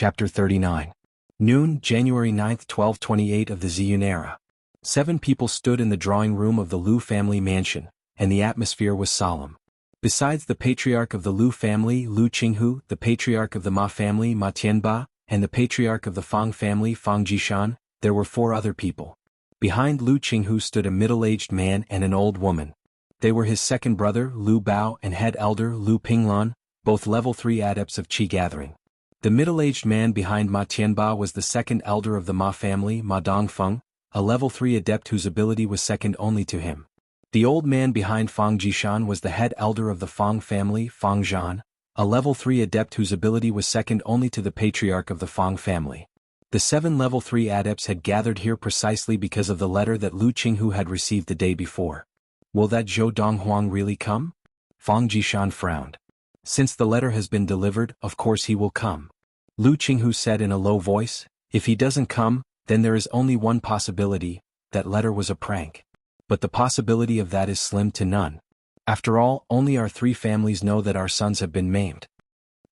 Chapter 39. Noon, January 9, 1228 of the Ziyun era. 7 people stood in the drawing room of the Liu family mansion, and the atmosphere was solemn. Besides the patriarch of the Liu family, Liu Qinghu, the patriarch of the Ma family, Ma Tianba, and the patriarch of the Fang family, Fang Jishan, there were 4 other people. Behind Liu Qinghu stood a middle-aged man and an old woman. They were his second brother, Liu Bao, and head elder, Liu Pinglan, both level 3 adepts of Qi gathering. The middle-aged man behind Ma Tianba was the second elder of the Ma family, Ma Donghuang, a level 3 adept whose ability was second only to him. The old man behind Fang Jishan was the head elder of the Fang family, Fang Zhan, a level 3 adept whose ability was second only to the patriarch of the Fang family. The 7 level 3 adepts had gathered here precisely because of the letter that Liu Qinghu had received the day before. Will that Zhou Donghuang really come? Fang Jishan frowned. Since the letter has been delivered, of course he will come. Liu Qinghu said in a low voice, if he doesn't come, then there is only one possibility, that letter was a prank. But the possibility of that is slim to none. After all, only our 3 families know that our sons have been maimed.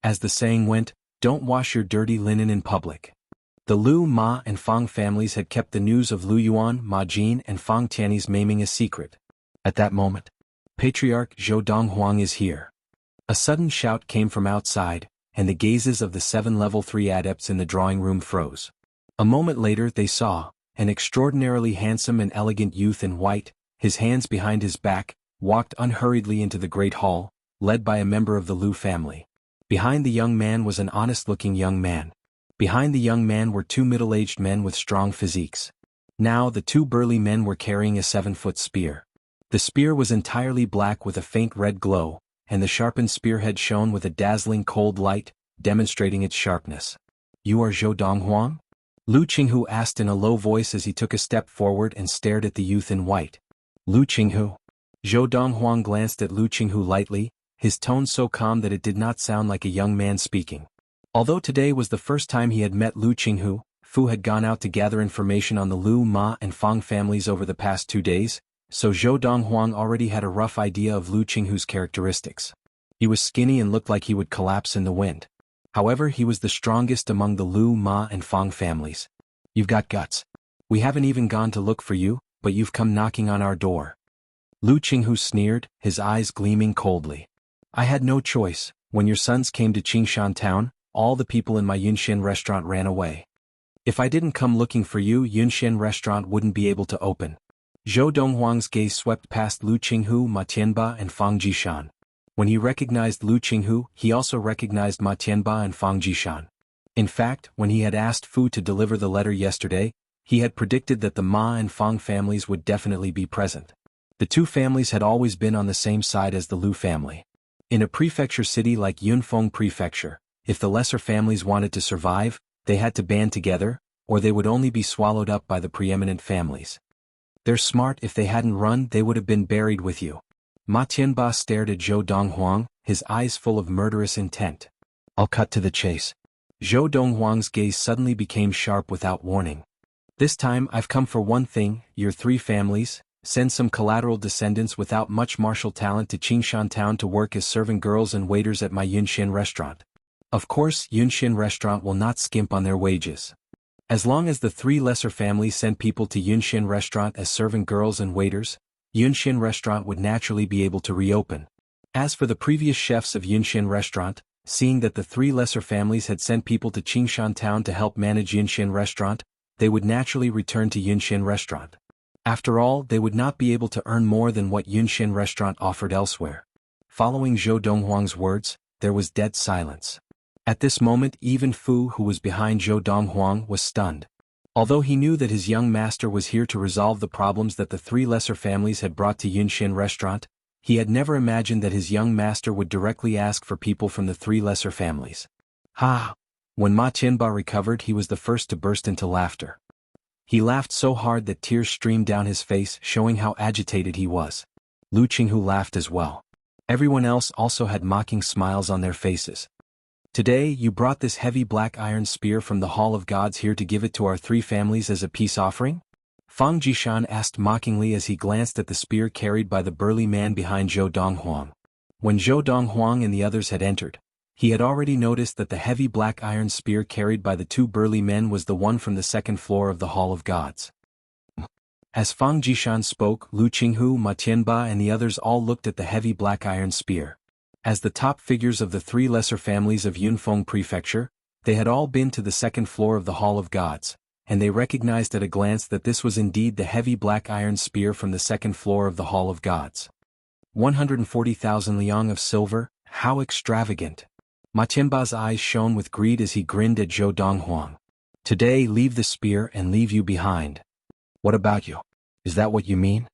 As the saying went, don't wash your dirty linen in public. The Liu, Ma, and Fang families had kept the news of Liu Yuan, Ma Jin, and Fang Tianyi's maiming a secret. At that moment, Patriarch Zhou Donghuang is here. A sudden shout came from outside, and the gazes of the 7 level 3 adepts in the drawing room froze. A moment later they saw an extraordinarily handsome and elegant youth in white, his hands behind his back, walked unhurriedly into the great hall, led by a member of the Liu family. Behind the young man was an honest-looking young man. Behind the young man were 2 middle-aged men with strong physiques. Now the 2 burly men were carrying a 7-foot spear. The spear was entirely black with a faint red glow, and the sharpened spearhead shone with a dazzling cold light, demonstrating its sharpness. You are Zhou Donghuang? Liu Qinghu asked in a low voice as he took a step forward and stared at the youth in white. Liu Qinghu. Zhou Donghuang glanced at Liu Qinghu lightly, his tone so calm that it did not sound like a young man speaking. Although today was the first time he had met Liu Qinghu, Fu had gone out to gather information on the Liu, Ma, and Fang families over the past 2 days, so Zhou Donghuang already had a rough idea of Liu Qinghu's characteristics. He was skinny and looked like he would collapse in the wind. However, he was the strongest among the Liu, Ma, and Fang families. You've got guts. We haven't even gone to look for you, but you've come knocking on our door. Liu Qinghu sneered, his eyes gleaming coldly. I had no choice. When your sons came to Qingshan town, all the people in my Yunxian restaurant ran away. If I didn't come looking for you, Yunxian restaurant wouldn't be able to open. Zhou Donghuang's gaze swept past Liu Qinghu, Ma Tianba, and Fang Jishan. When he recognized Liu Qinghu, he also recognized Ma Tianba and Fang Jishan. In fact, when he had asked Fu to deliver the letter yesterday, he had predicted that the Ma and Fang families would definitely be present. The 2 families had always been on the same side as the Liu family. In a prefecture city like Yunfeng Prefecture, if the lesser families wanted to survive, they had to band together, or they would only be swallowed up by the preeminent families. They're smart. If they hadn't run, they would have been buried with you. Ma Tianba stared at Zhou Donghuang, his eyes full of murderous intent. I'll cut to the chase. Zhou Donghuang's gaze suddenly became sharp without warning. This time I've come for one thing, your 3 families, send some collateral descendants without much martial talent to Qingshan town to work as servant girls and waiters at my Yunxian restaurant. Of course, Yunxian restaurant will not skimp on their wages. As long as the 3 lesser families send people to Yunxian restaurant as servant girls and waiters, Yunxian restaurant would naturally be able to reopen. As for the previous chefs of Yunxian restaurant, seeing that the 3 lesser families had sent people to Qingshan town to help manage Yunxian restaurant, they would naturally return to Yunxian restaurant. After all, they would not be able to earn more than what Yunxian restaurant offered elsewhere. Following Zhou Donghuang's words, there was dead silence. At this moment even Fu, who was behind Zhou Donghuang, was stunned. Although he knew that his young master was here to resolve the problems that the 3 lesser families had brought to Yunxian restaurant, he had never imagined that his young master would directly ask for people from the 3 lesser families. Ha! When Ma Tianba recovered, he was the first to burst into laughter. He laughed so hard that tears streamed down his face, showing how agitated he was. Liu Qinghu laughed as well. Everyone else also had mocking smiles on their faces. Today you brought this heavy black iron spear from the Hall of Gods here to give it to our 3 families as a peace offering? Fang Jishan asked mockingly as he glanced at the spear carried by the burly man behind Zhou Donghuang. When Zhou Donghuang and the others had entered, He had already noticed that the heavy black iron spear carried by the two burly men was the one from the second floor of the Hall of Gods. As Fang Jishan spoke, Lu Qinghu, Ma Tianba and the others all looked at the heavy black iron spear. As the top figures of the three lesser families of Yunfeng Prefecture, they had all been to the second floor of the Hall of Gods, and they recognized at a glance that this was indeed the heavy black iron spear from the second floor of the Hall of Gods. 140,000 liang of silver, how extravagant! Ma Tianba's eyes shone with greed as he grinned at Zhou Donghuang. Today leave the spear and leave you behind. What about you? Is that what you mean?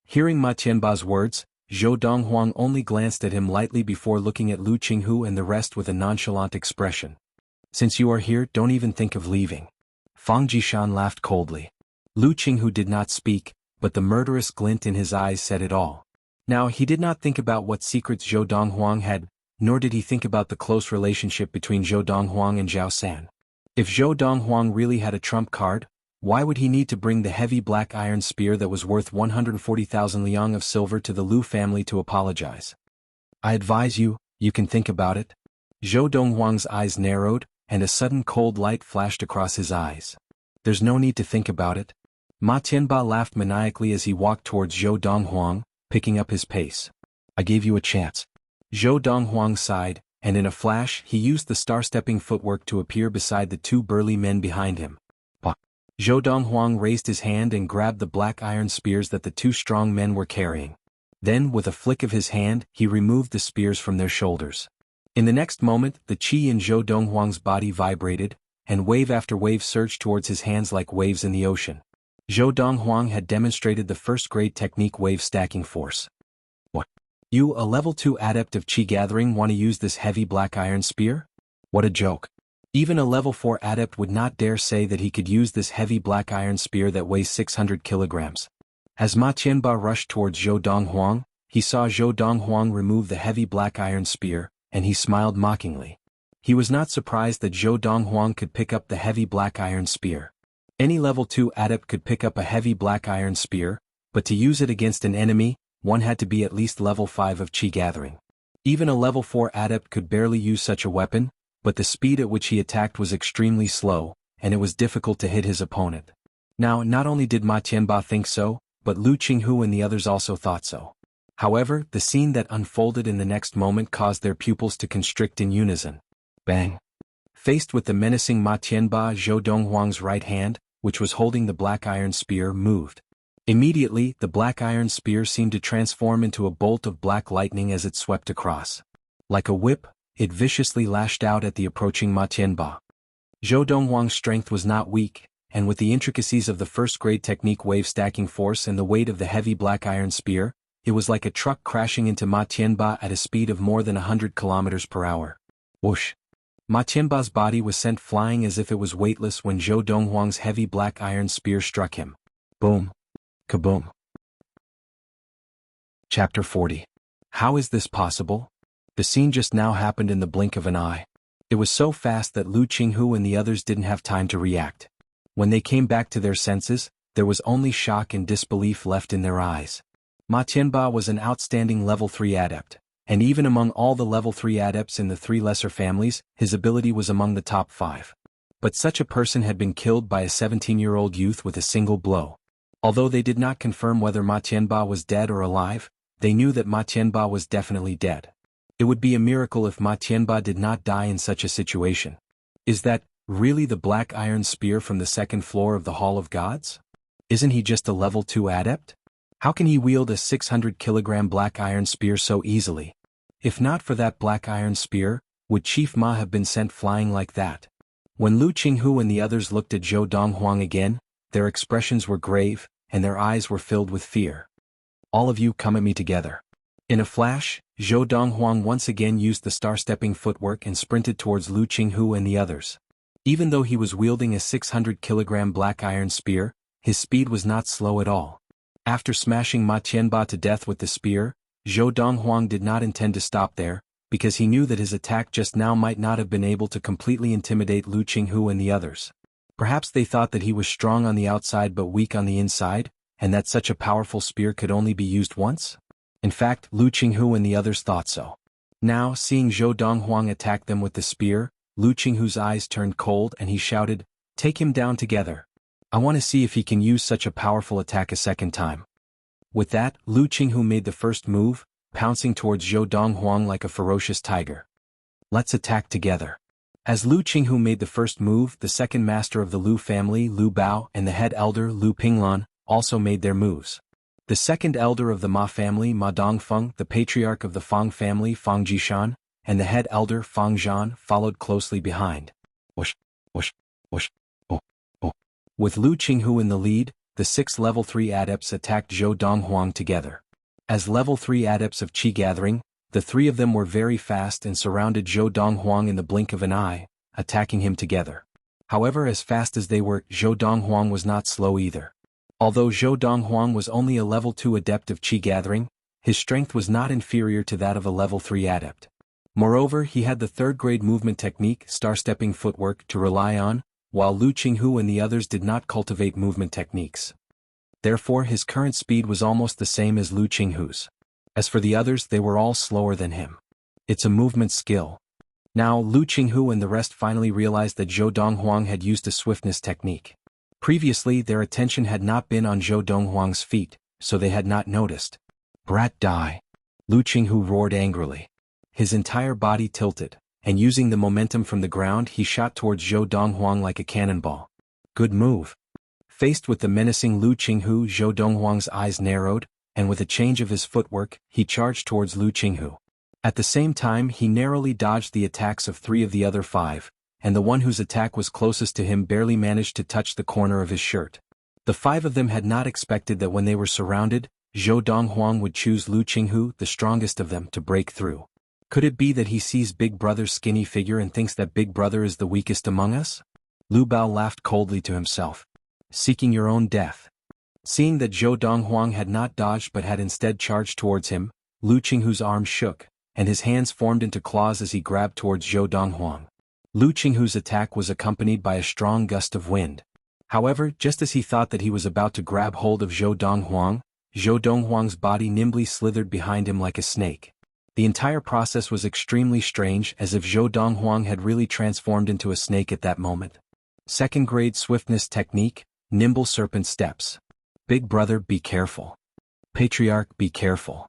Hearing Ma Tianba's words, Zhou Donghuang only glanced at him lightly before looking at Lu Qinghu and the rest with a nonchalant expression. Since you are here, don't even think of leaving. Fang Jishan laughed coldly. Lu Qinghu did not speak, but the murderous glint in his eyes said it all. Now he did not think about what secrets Zhou Donghuang had, nor did he think about the close relationship between Zhou Donghuang and Zhao San. If Zhou Donghuang really had a trump card, why would he need to bring the heavy black iron spear that was worth 140,000 liang of silver to the Lu family to apologize? I advise you, you can think about it. Zhou Donghuang's eyes narrowed, and a sudden cold light flashed across his eyes. There's no need to think about it. Ma Tianba laughed maniacally as he walked towards Zhou Donghuang, picking up his pace. I gave you a chance. Zhou Donghuang sighed, and in a flash he used the star-stepping footwork to appear beside the two burly men behind him. Zhou Donghuang raised his hand and grabbed the black iron spears that the two strong men were carrying. Then, with a flick of his hand, he removed the spears from their shoulders. In the next moment, the qi in Zhou Donghuang's body vibrated, and wave after wave surged towards his hands like waves in the ocean. Zhou Donghuang had demonstrated the first-grade technique wave stacking force. What? You, a level 2 adept of qi gathering, want to use this heavy black iron spear? What a joke. Even a level 4 adept would not dare say that he could use this heavy black iron spear that weighs 600 kilograms. As Ma Tianba rushed towards Zhou Donghuang, he saw Zhou Donghuang remove the heavy black iron spear, and he smiled mockingly. He was not surprised that Zhou Donghuang could pick up the heavy black iron spear. Any level 2 adept could pick up a heavy black iron spear, but to use it against an enemy, one had to be at least level 5 of qi gathering. Even a level 4 adept could barely use such a weapon, but the speed at which he attacked was extremely slow, and it was difficult to hit his opponent. Now, not only did Ma Tianba think so, but Lu Qinghu and the others also thought so. However, the scene that unfolded in the next moment caused their pupils to constrict in unison. Bang! Faced with the menacing Ma Tianba, Zhou Donghuang's right hand, which was holding the black iron spear, moved. Immediately, the black iron spear seemed to transform into a bolt of black lightning as it swept across. Like a whip, it viciously lashed out at the approaching Ma Tianba. Zhou Donghuang's strength was not weak, and with the intricacies of the first-grade technique wave stacking force and the weight of the heavy black iron spear, it was like a truck crashing into Ma Tianba at a speed of more than 100 kilometers per hour. Whoosh! Ma Tianba's body was sent flying as if it was weightless when Zhou Donghuang's heavy black iron spear struck him. Boom! Kaboom! Chapter 40. How is this possible? The scene just now happened in the blink of an eye. It was so fast that Lu Qinghu and the others didn't have time to react. When they came back to their senses, there was only shock and disbelief left in their eyes. Ma Tianba was an outstanding level 3 adept, and even among all the level 3 adepts in the three lesser families, his ability was among the top 5. But such a person had been killed by a 17-year-old youth with a single blow. Although they did not confirm whether Ma Tianba was dead or alive, they knew that Ma Tianba was definitely dead. It would be a miracle if Ma Tianba did not die in such a situation. Is that really the black iron spear from the second floor of the Hall of Gods? Isn't he just a level 2 adept? How can he wield a 600-kilogram black iron spear so easily? If not for that black iron spear, would Chief Ma have been sent flying like that? When Lu Qinghu and the others looked at Zhou Donghuang again, their expressions were grave, and their eyes were filled with fear. All of you come at me together. In a flash, Zhou Donghuang once again used the star-stepping footwork and sprinted towards Lu Qinghu and the others. Even though he was wielding a 600-kilogram black iron spear, his speed was not slow at all. After smashing Ma Tianba to death with the spear, Zhou Donghuang did not intend to stop there, because he knew that his attack just now might not have been able to completely intimidate Lu Qinghu and the others. Perhaps they thought that he was strong on the outside but weak on the inside, and that such a powerful spear could only be used once? In fact, Lu Qinghu and the others thought so. Now, seeing Zhou Donghuang attack them with the spear, Lu Qinghu's eyes turned cold and he shouted, "Take him down together. I want to see if he can use such a powerful attack a second time." With that, Lu Qinghu made the first move, pouncing towards Zhou Donghuang like a ferocious tiger. "Let's attack together." As Lu Qinghu made the first move, the second master of the Lu family, Lu Bao, and the head elder, Lu Pinglan, also made their moves. The second elder of the Ma family, Ma Dongfeng, the patriarch of the Fang family, Fang Jishan, and the head elder, Fang Zhan, followed closely behind. Whoosh, whoosh, whoosh, oh, oh. With Lu Qinghu in the lead, the 6 level 3 adepts attacked Zhou Donghuang together. As level 3 adepts of Qi gathering, the 3 of them were very fast and surrounded Zhou Donghuang in the blink of an eye, attacking him together. However, as fast as they were, Zhou Donghuang was not slow either. Although Zhou Donghuang was only a level 2 adept of Qi gathering, his strength was not inferior to that of a level 3 adept. Moreover, he had the third-grade movement technique, star-stepping footwork, to rely on, while Lu Qinghu and the others did not cultivate movement techniques. Therefore, his current speed was almost the same as Lu Qinghu's. As for the others, they were all slower than him. It's a movement skill. Now, Lu Qinghu and the rest finally realized that Zhou Donghuang had used a swiftness technique. Previously, their attention had not been on Zhou Donghuang's feet, so they had not noticed. "Brat, die!" Lu Qinghu roared angrily. His entire body tilted, and using the momentum from the ground he shot towards Zhou Donghuang like a cannonball. Good move. Faced with the menacing Lu Qinghu, Zhou Donghuang's eyes narrowed, and with a change of his footwork, he charged towards Lu Qinghu. At the same time he narrowly dodged the attacks of 3 of the other 5, and the one whose attack was closest to him barely managed to touch the corner of his shirt. The 5 of them had not expected that when they were surrounded, Zhou Donghuang would choose Lu Qinghu, the strongest of them, to break through. Could it be that he sees Big Brother's skinny figure and thinks that Big Brother is the weakest among us? Lu Bao laughed coldly to himself. Seeking your own death. Seeing that Zhou Donghuang had not dodged but had instead charged towards him, Lu Qinghu's arms shook, and his hands formed into claws as he grabbed towards Zhou Donghuang. Lu Qinghu's attack was accompanied by a strong gust of wind. However, just as he thought that he was about to grab hold of Zhou Donghuang's body nimbly slithered behind him like a snake. The entire process was extremely strange, as if Zhou Donghuang had really transformed into a snake at that moment. Second-grade swiftness technique, nimble serpent steps. Big Brother, be careful. Patriarch, be careful.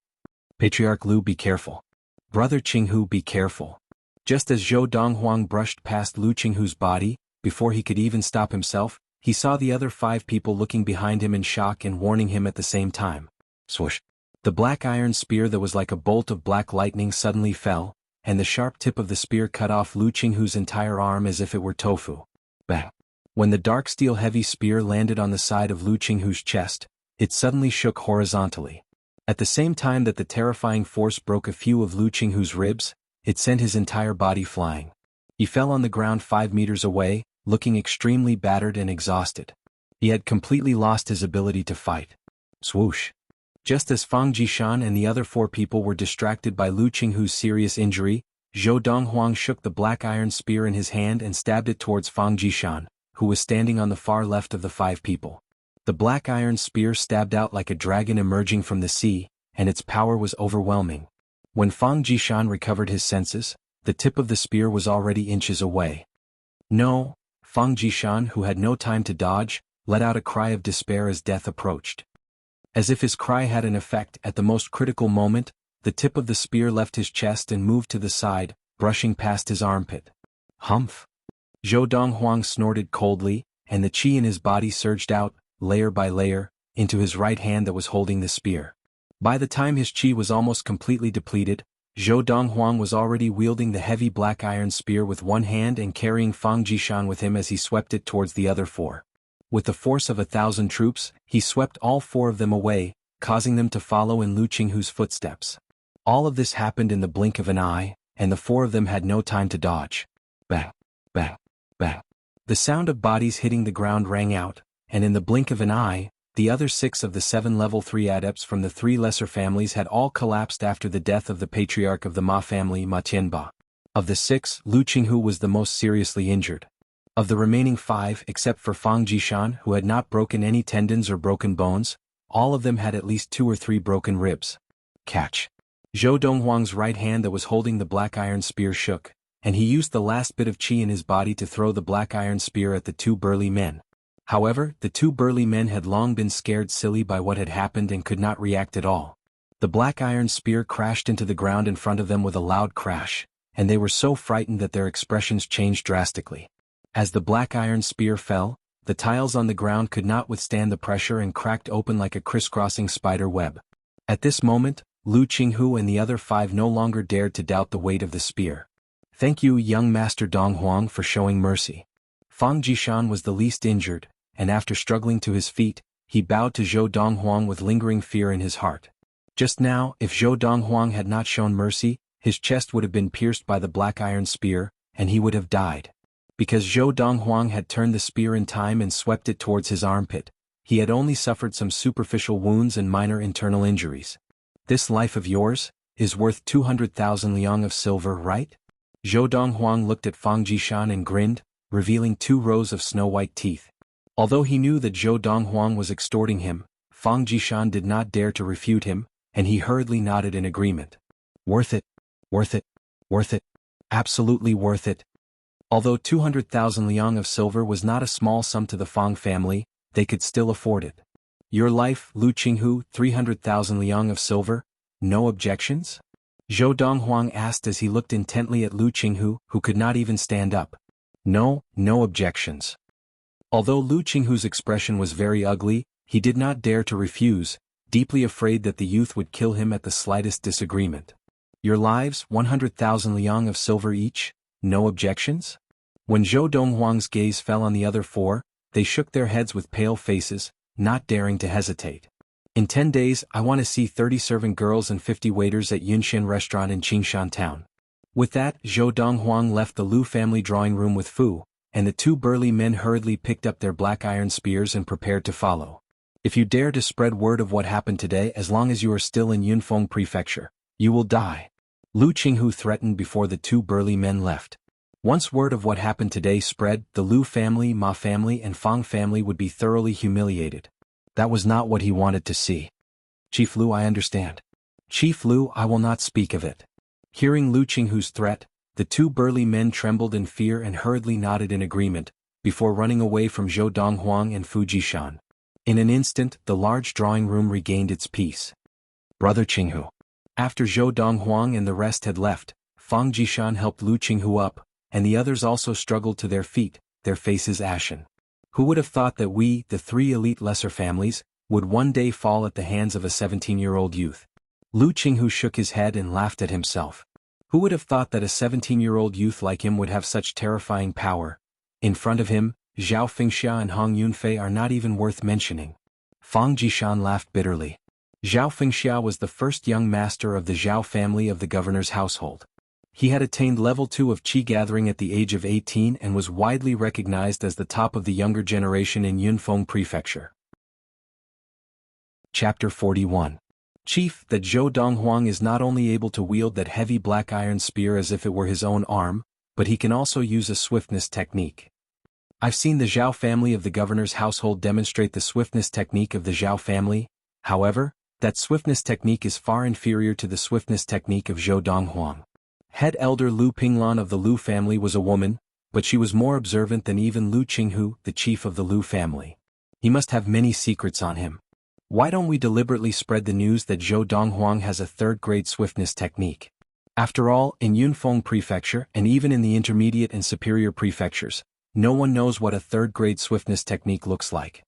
Patriarch Lu, be careful. Brother Qinghu, be careful. Just as Zhou Donghuang brushed past Lu Qinghu's body, before he could even stop himself, he saw the other 5 people looking behind him in shock and warning him at the same time. Swoosh. The black iron spear that was like a bolt of black lightning suddenly fell, and the sharp tip of the spear cut off Lu Qinghu's entire arm as if it were tofu. Bang. When the dark steel heavy spear landed on the side of Lu Qinghu's chest, it suddenly shook horizontally. At the same time that the terrifying force broke a few of Lu Qinghu's ribs, it sent his entire body flying. He fell on the ground 5 meters away, looking extremely battered and exhausted. He had completely lost his ability to fight. Swoosh. Just as Fang Jishan and the other 4 people were distracted by Lu Qinghu's serious injury, Zhou Donghuang shook the black iron spear in his hand and stabbed it towards Fang Jishan, who was standing on the far left of the 5 people. The black iron spear stabbed out like a dragon emerging from the sea, and its power was overwhelming. When Fang Jishan recovered his senses, the tip of the spear was already inches away. No, Fang Jishan, who had no time to dodge, let out a cry of despair as death approached. As if his cry had an effect, at the most critical moment, the tip of the spear left his chest and moved to the side, brushing past his armpit. Humph! Zhou Donghuang snorted coldly, and the qi in his body surged out, layer by layer, into his right hand that was holding the spear. By the time his qi was almost completely depleted, Zhou Donghuang was already wielding the heavy black iron spear with one hand and carrying Fang Jishan with him as he swept it towards the other 4. With the force of 1,000 troops, he swept all 4 of them away, causing them to follow in Lu Qinghu's footsteps. All of this happened in the blink of an eye, and the 4 of them had no time to dodge. Bang, bang, bang. The sound of bodies hitting the ground rang out, and in the blink of an eye, the other 6 of the 7 level 3 adepts from the 3 lesser families had all collapsed after the death of the patriarch of the Ma family, Ma Tianba. Of the 6, Lu Qinghu was the most seriously injured. Of the remaining 5, except for Fang Jishan, who had not broken any tendons or broken bones, all of them had at least 2 or 3 broken ribs. Catch. Zhou Donghuang's right hand that was holding the black iron spear shook, and he used the last bit of qi in his body to throw the black iron spear at the two burly men. However, the two burly men had long been scared silly by what had happened and could not react at all. The black iron spear crashed into the ground in front of them with a loud crash, and they were so frightened that their expressions changed drastically. As the black iron spear fell, the tiles on the ground could not withstand the pressure and cracked open like a crisscrossing spider web. At this moment, Lu Qinghu and the other 5 no longer dared to doubt the weight of the spear. "Thank you, young Master Donghuang, for showing mercy." Fang Jishan was the least injured, and after struggling to his feet, he bowed to Zhou Donghuang with lingering fear in his heart. Just now, if Zhou Donghuang had not shown mercy, his chest would have been pierced by the black iron spear, and he would have died. Because Zhou Donghuang had turned the spear in time and swept it towards his armpit, he had only suffered some superficial wounds and minor internal injuries. "This life of yours is worth 200,000 liang of silver, right?" Zhou Donghuang looked at Fang Jishan and grinned, revealing 2 rows of snow-white teeth. Although he knew that Zhou Donghuang was extorting him, Fang Jishan did not dare to refute him, and he hurriedly nodded in agreement. "Worth it, worth it, worth it, absolutely worth it." Although 200,000 liang of silver was not a small sum to the Fang family, they could still afford it. "Your life, Lu Qinghu, 300,000 liang of silver, no objections?" Zhou Donghuang asked as he looked intently at Lu Qinghu, who could not even stand up. "No, no objections." Although Lu Qinghu's expression was very ugly, he did not dare to refuse, deeply afraid that the youth would kill him at the slightest disagreement. "Your lives, 100,000 liang of silver each, no objections?" When Zhou Donghuang's gaze fell on the other 4, they shook their heads with pale faces, not daring to hesitate. "In 10 days I want to see 30 servant girls and 50 waiters at Yunxian restaurant in Qingshan town." With that, Zhou Donghuang left the Lu family drawing room with Fu, and the 2 burly men hurriedly picked up their black iron spears and prepared to follow. "If you dare to spread word of what happened today as long as you are still in Yunfeng Prefecture, you will die," Lu Qinghu threatened before the 2 burly men left. Once word of what happened today spread, the Lu family, Ma family and Fang family would be thoroughly humiliated. That was not what he wanted to see. "Chief Lu, I understand." "Chief Lu, I will not speak of it." Hearing Lu Qinghu's threat, the 2 burly men trembled in fear and hurriedly nodded in agreement, before running away from Zhou Donghuang and Fu Jishan. In an instant, the large drawing room regained its peace. "Brother Qinghu." After Zhou Donghuang and the rest had left, Fang Jishan helped Lu Qinghu up, and the others also struggled to their feet, their faces ashen. Who would have thought that we, the 3 elite lesser families, would one day fall at the hands of a 17-year-old youth? Lu Qinghu shook his head and laughed at himself. Who would have thought that a 17-year-old youth like him would have such terrifying power? In front of him, Zhao Fengxia and Hong Yunfei are not even worth mentioning. Fang Jishan laughed bitterly. Zhao Fengxia was the first young master of the Zhao family of the governor's household. He had attained level 2 of Qi gathering at the age of 18 and was widely recognized as the top of the younger generation in Yunfeng Prefecture. Chapter 41. Chief, that Zhou Donghuang is not only able to wield that heavy black iron spear as if it were his own arm, but he can also use a swiftness technique. I've seen the Zhao family of the governor's household demonstrate the swiftness technique of the Zhao family. However, that swiftness technique is far inferior to the swiftness technique of Zhou Donghuang. Head elder Lu Pinglan of the Lu family was a woman, but she was more observant than even Lu Qinghu, the chief of the Lu family. He must have many secrets on him. Why don't we deliberately spread the news that Zhou Donghuang has a 3rd-grade swiftness technique? After all, in Yunfeng Prefecture and even in the intermediate and superior prefectures, no one knows what a 3rd-grade swiftness technique looks like.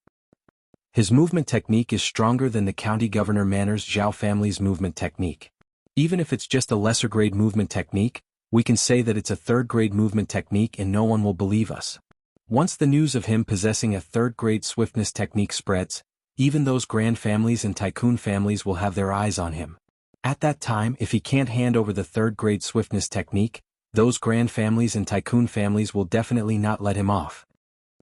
His movement technique is stronger than the county governor Manor's Zhao family's movement technique. Even if it's just a lesser-grade movement technique, we can say that it's a 3rd-grade movement technique and no one will believe us. Once the news of him possessing a 3rd-grade swiftness technique spreads, even those grand families and tycoon families will have their eyes on him. At that time, if he can't hand over the 3rd-grade swiftness technique, those grand families and tycoon families will definitely not let him off.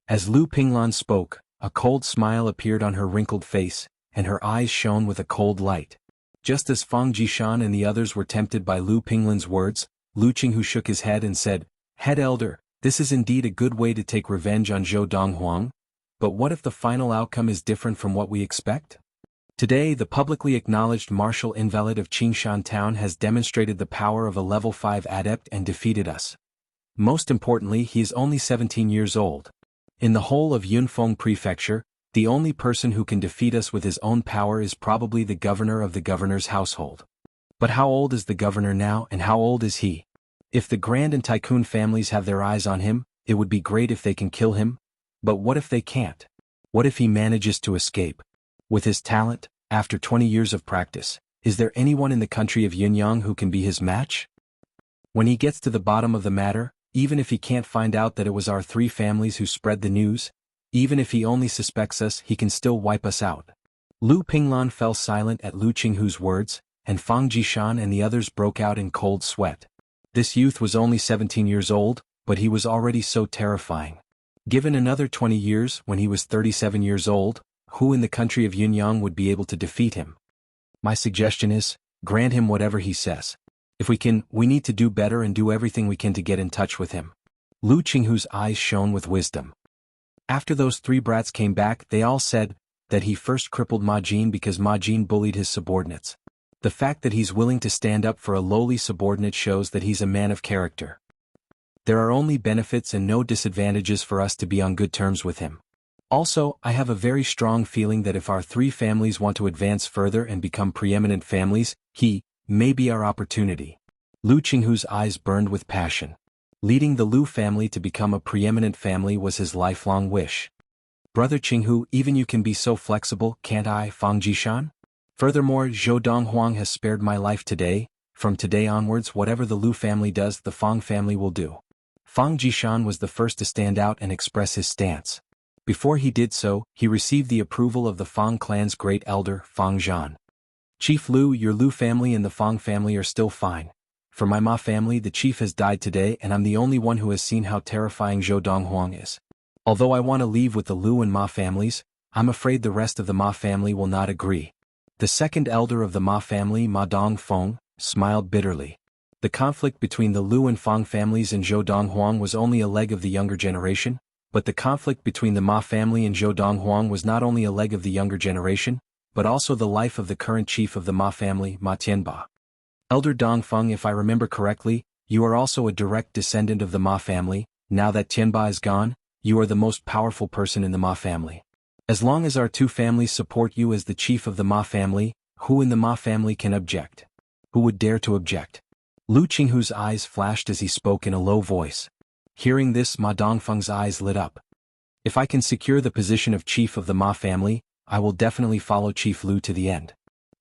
As Lu Pinglan spoke, a cold smile appeared on her wrinkled face, and her eyes shone with a cold light. Just as Fang Jishan and the others were tempted by Lu Pinglan's words, Lu Qinghu shook his head and said, "Head elder, this is indeed a good way to take revenge on Zhou Donghuang. But what if the final outcome is different from what we expect?" Today, the publicly acknowledged martial invalid of Qingshan Town has demonstrated the power of a level 5 adept and defeated us. Most importantly, he is only 17 years old. In the whole of Yunfeng Prefecture, the only person who can defeat us with his own power is probably the governor of the governor's household. But how old is the governor now, and how old is he? If the grand and tycoon families have their eyes on him, it would be great if they can kill him. But what if they can't? What if he manages to escape? With his talent, after 20 years of practice, is there anyone in the country of Yunyang who can be his match? When he gets to the bottom of the matter, even if he can't find out that it was our 3 families who spread the news, even if he only suspects us, he can still wipe us out. Lu Pinglan fell silent at Lu Qinghu's words, and Fang Jishan and the others broke out in cold sweat. This youth was only 17 years old, but he was already so terrifying. Given another 20 years, when he was 37 years old, who in the country of Yunyang would be able to defeat him? My suggestion is, grant him whatever he says. If we can, we need to do better and do everything we can to get in touch with him. Lu Qinghu's eyes shone with wisdom. After those 3 brats came back, they all said that he first crippled Ma Jin because Ma Jin bullied his subordinates. The fact that he's willing to stand up for a lowly subordinate shows that he's a man of character. There are only benefits and no disadvantages for us to be on good terms with him. Also, I have a very strong feeling that if our 3 families want to advance further and become preeminent families, he may be our opportunity. Lu Qinghu's eyes burned with passion. Leading the Lu family to become a preeminent family was his lifelong wish. Brother Qinghu, even you can be so flexible, can't I, Fang Jishan? Furthermore, Zhou Donghuang has spared my life today. From today onwards, whatever the Lu family does, the Fang family will do. Fang Jishan was the first to stand out and express his stance. Before he did so, he received the approval of the Fang clan's great elder, Fang Zhan. Chief Lu, your Lu family and the Fang family are still fine. For my Ma family, the chief has died today and I'm the only one who has seen how terrifying Zhou Donghuang is. Although I want to leave with the Lu and Ma families, I'm afraid the rest of the Ma family will not agree. The second elder of the Ma family, Ma Dongfeng, smiled bitterly. The conflict between the Lu and Fang families and Zhou Donghuang was only a leg of the younger generation, but the conflict between the Ma family and Zhou Donghuang was not only a leg of the younger generation, but also the life of the current chief of the Ma family, Ma Tianba. Elder Dongfeng, if I remember correctly, you are also a direct descendant of the Ma family. Now that Tianba is gone, you are the most powerful person in the Ma family. As long as our 2 families support you as the chief of the Ma family, who in the Ma family can object? Who would dare to object? Lu Qinghu's eyes flashed as he spoke in a low voice. Hearing this, Ma Dongfeng's eyes lit up. If I can secure the position of chief of the Ma family, I will definitely follow Chief Lu to the end.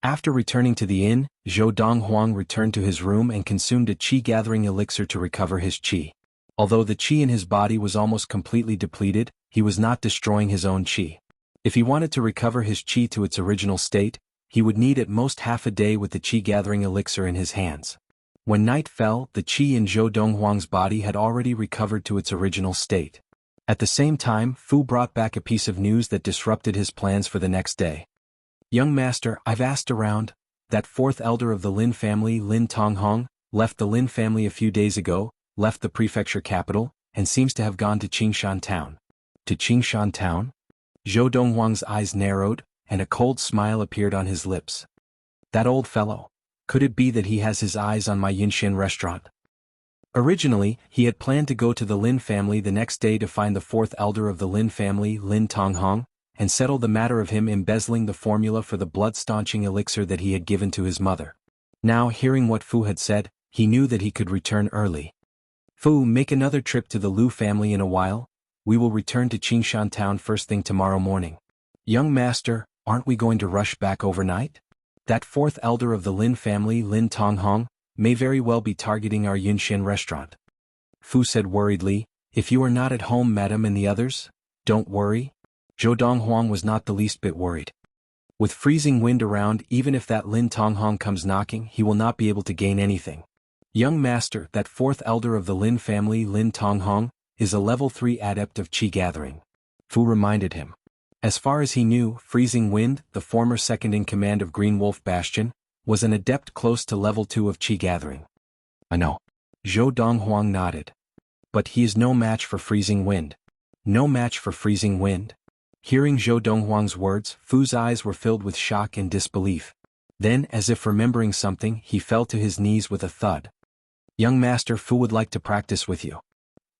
After returning to the inn, Zhou Donghuang returned to his room and consumed a qi-gathering elixir to recover his qi. Although the qi in his body was almost completely depleted, he was not destroying his own qi. If he wanted to recover his qi to its original state, he would need at most half a day with the qi-gathering elixir in his hands. When night fell, the qi in Zhou Donghuang's body had already recovered to its original state. At the same time, Fu brought back a piece of news that disrupted his plans for the next day. Young master, I've asked around. That 4th elder of the Lin family, Lin Tonghong, left the Lin family a few days ago, left the prefecture capital, and seems to have gone to Qingshan Town. To Qingshan Town? Zhou Donghuang's eyes narrowed, and a cold smile appeared on his lips. That old fellow. Could it be that he has his eyes on my Yinshan restaurant? Originally, he had planned to go to the Lin family the next day to find the 4th elder of the Lin family, Lin Tonghong, and settle the matter of him embezzling the formula for the blood-staunching elixir that he had given to his mother. Now, hearing what Fu had said, he knew that he could return early. Fu, make another trip to the Lu family in a while. We will return to Qingshan Town first thing tomorrow morning. Young master, aren't we going to rush back overnight? That 4th elder of the Lin family, Lin Tonghong, may very well be targeting our Yunshan restaurant. Fu said worriedly, if you are not at home, madam and the others, don't worry. Zhou Donghuang was not the least bit worried. With freezing wind around, even if that Lin Tonghong comes knocking, he will not be able to gain anything. Young master, that 4th elder of the Lin family, Lin Tonghong, is a level 3 adept of qi gathering. Fu reminded him. As far as he knew, Freezing Wind, the former second-in-command of Green Wolf Bastion, was an adept close to level 2 of qi gathering. I know. Zhou Donghuang nodded. But he is no match for Freezing Wind. No match for Freezing Wind? Hearing Zhou Donghuang's words, Fu's eyes were filled with shock and disbelief. Then, as if remembering something, he fell to his knees with a thud. "Young master, Fu would like to practice with you."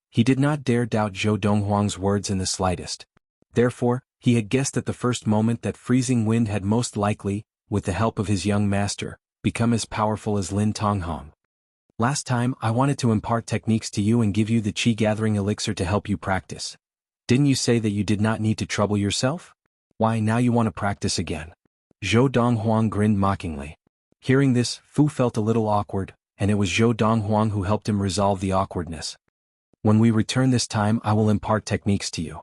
He did not dare doubt Zhou Donghuang's words in the slightest. Therefore, he had guessed at the first moment that freezing wind had most likely, with the help of his young master, become as powerful as Lin Tonghong. "Last time, I wanted to impart techniques to you and give you the qi-gathering elixir to help you practice. Didn't you say that you did not need to trouble yourself? Why now you want to practice again?" Zhou Donghuang grinned mockingly. Hearing this, Fu felt a little awkward, and it was Zhou Donghuang who helped him resolve the awkwardness. "When we return this time, I will impart techniques to you."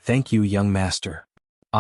"Thank you, young master."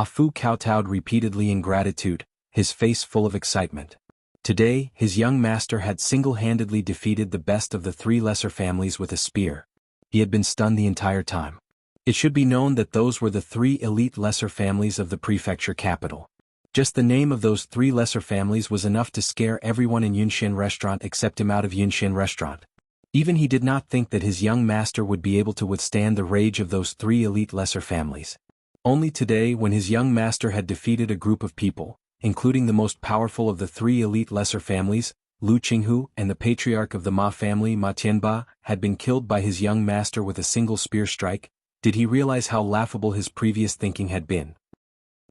Fu kowtowed repeatedly in gratitude, his face full of excitement. Today, his young master had single-handedly defeated the best of the three lesser families with a spear. He had been stunned the entire time. It should be known that those were the three elite lesser families of the prefecture capital. Just the name of those three lesser families was enough to scare everyone in Yunxian restaurant except him out of Yunxian restaurant. Even he did not think that his young master would be able to withstand the rage of those three elite lesser families. Only today, when his young master had defeated a group of people, including the most powerful of the three elite lesser families, Lu Qinghu, and the patriarch of the Ma family, Ma Tianba, had been killed by his young master with a single spear strike, did he realize how laughable his previous thinking had been.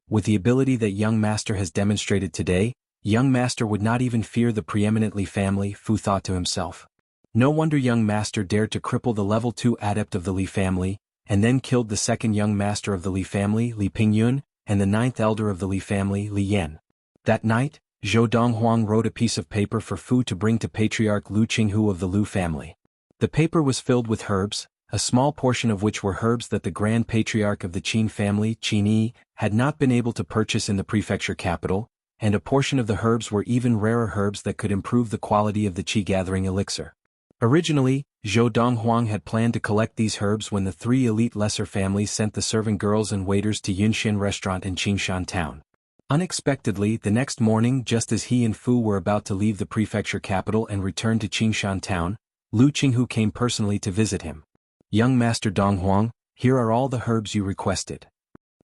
With the ability that young master has demonstrated today, young master would not even fear the preeminently family, Fu thought to himself. No wonder young master dared to cripple the level 2 adept of the Li family, and then killed the second young master of the Li family, Li Pingyun, and the ninth elder of the Li family, Li Yan. That night, Zhou Donghuang wrote a piece of paper for Fu to bring to Patriarch Lu Qinghu of the Lu family. The paper was filled with herbs, a small portion of which were herbs that the Grand Patriarch of the Qin family, Qin Yi, had not been able to purchase in the prefecture capital, and a portion of the herbs were even rarer herbs that could improve the quality of the qi-gathering elixir. Originally, Zhou Donghuang had planned to collect these herbs when the three elite lesser families sent the servant girls and waiters to Yunxian restaurant in Qingshan town. Unexpectedly, the next morning, just as he and Fu were about to leave the prefecture capital and return to Qingshan town, Lu Qinghu came personally to visit him. "Young Master Donghuang, here are all the herbs you requested.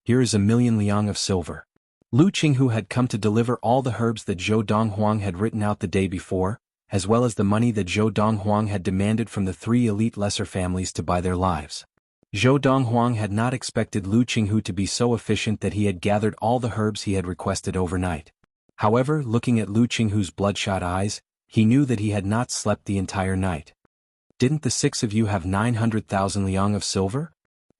Here is 1,000,000 liang of silver." Lu Qinghu had come to deliver all the herbs that Zhou Donghuang had written out the day before, as well as the money that Zhou Donghuang had demanded from the three elite lesser families to buy their lives. Zhou Donghuang had not expected Lu Qinghu to be so efficient that he had gathered all the herbs he had requested overnight. However, looking at Lu Qinghu's bloodshot eyes, he knew that he had not slept the entire night. "Didn't the six of you have 900,000 liang of silver?"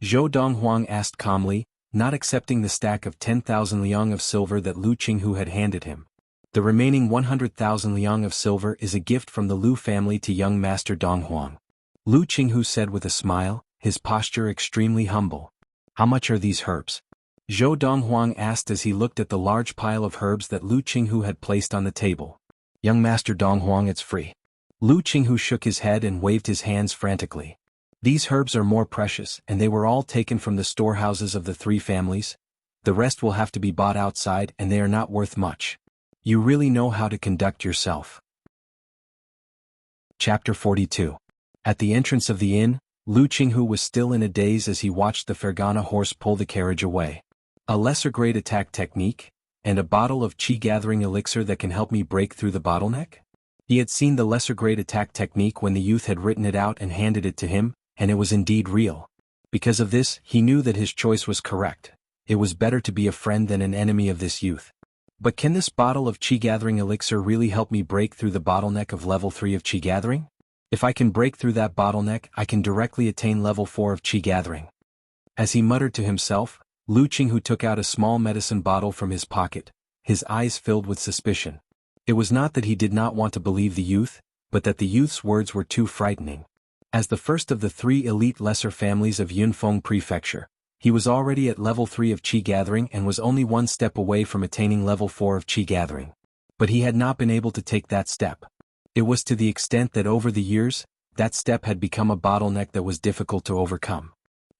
Zhou Donghuang asked calmly, not accepting the stack of 10,000 liang of silver that Lu Qinghu had handed him. "The remaining 100,000 liang of silver is a gift from the Lu family to young Master Donghuang," Lu Qinghu said with a smile, his posture extremely humble. "How much are these herbs?" Zhou Donghuang asked as he looked at the large pile of herbs that Lu Qinghu had placed on the table. "Young Master Donghuang, it's free." Lu Qinghu shook his head and waved his hands frantically. "These herbs are more precious, and they were all taken from the storehouses of the three families. The rest will have to be bought outside, and they are not worth much. You really know how to conduct yourself." Chapter 42. At the entrance of the inn, Lu Qinghu was still in a daze as he watched the Fergana horse pull the carriage away. "A lesser-grade attack technique? And a bottle of qi-gathering elixir that can help me break through the bottleneck?" He had seen the lesser-grade attack technique when the youth had written it out and handed it to him, and it was indeed real. Because of this, he knew that his choice was correct. It was better to be a friend than an enemy of this youth. "But can this bottle of qi-gathering elixir really help me break through the bottleneck of level 3 of qi-gathering? If I can break through that bottleneck, I can directly attain level 4 of qi-gathering." As he muttered to himself, Lu Qinghu took out a small medicine bottle from his pocket, his eyes filled with suspicion. It was not that he did not want to believe the youth, but that the youth's words were too frightening. As the first of the three elite lesser families of Yunfeng Prefecture, he was already at level 3 of qi-gathering and was only one step away from attaining level 4 of qi-gathering. But he had not been able to take that step. It was to the extent that over the years, that step had become a bottleneck that was difficult to overcome.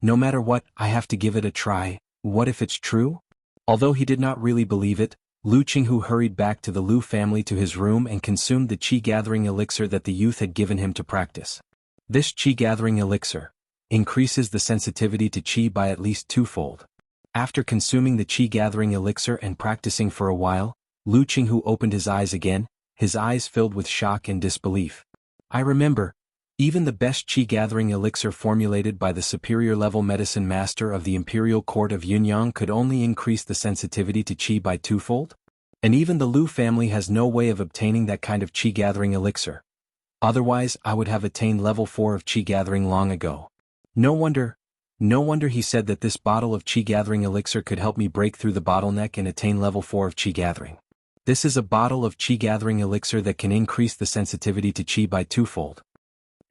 "No matter what, I have to give it a try. What if it's true?" Although he did not really believe it, Lu Qinghu hurried back to the Lu family to his room and consumed the qi-gathering elixir that the youth had given him to practice. This qi-gathering elixir increases the sensitivity to qi by at least twofold. After consuming the qi-gathering elixir and practicing for a while, Lu Qinghu opened his eyes again, his eyes filled with shock and disbelief. I remember, even the best qi-gathering elixir formulated by the superior-level medicine master of the imperial court of Yunyang could only increase the sensitivity to qi by twofold? And even the Lu family has no way of obtaining that kind of qi-gathering elixir. Otherwise, I would have attained level 4 of qi-gathering long ago. No wonder he said that this bottle of qi-gathering elixir could help me break through the bottleneck and attain level 4 of qi-gathering. This is a bottle of qi-gathering elixir that can increase the sensitivity to qi by twofold.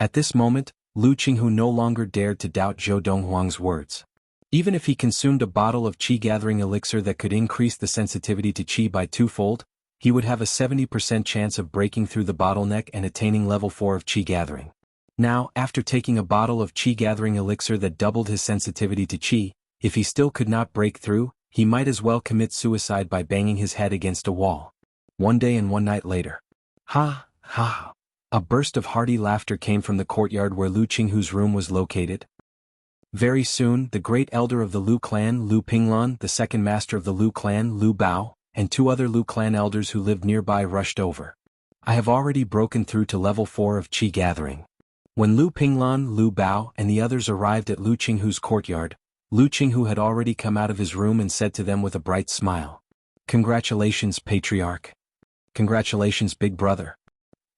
At this moment, Lu Qinghu no longer dared to doubt Zhou Donghuang's words. Even if he consumed a bottle of qi-gathering elixir that could increase the sensitivity to qi by twofold, he would have a 70% chance of breaking through the bottleneck and attaining level 4 of qi-gathering. Now, after taking a bottle of qi-gathering elixir that doubled his sensitivity to qi, if he still could not break through, he might as well commit suicide by banging his head against a wall. One day and one night later. Ha, ha. A burst of hearty laughter came from the courtyard where Lu Qinghu's room was located. Very soon, the great elder of the Lu clan, Lu Pinglan, the second master of the Lu clan, Lu Bao, and 2 other Lu clan elders who lived nearby rushed over. I have already broken through to level 4 of qi gathering. When Lu Pinglan, Lu Bao, and the others arrived at Lu Qinghu's courtyard, Lu Qinghu had already come out of his room and said to them with a bright smile, "Congratulations, Patriarch. Congratulations, big brother."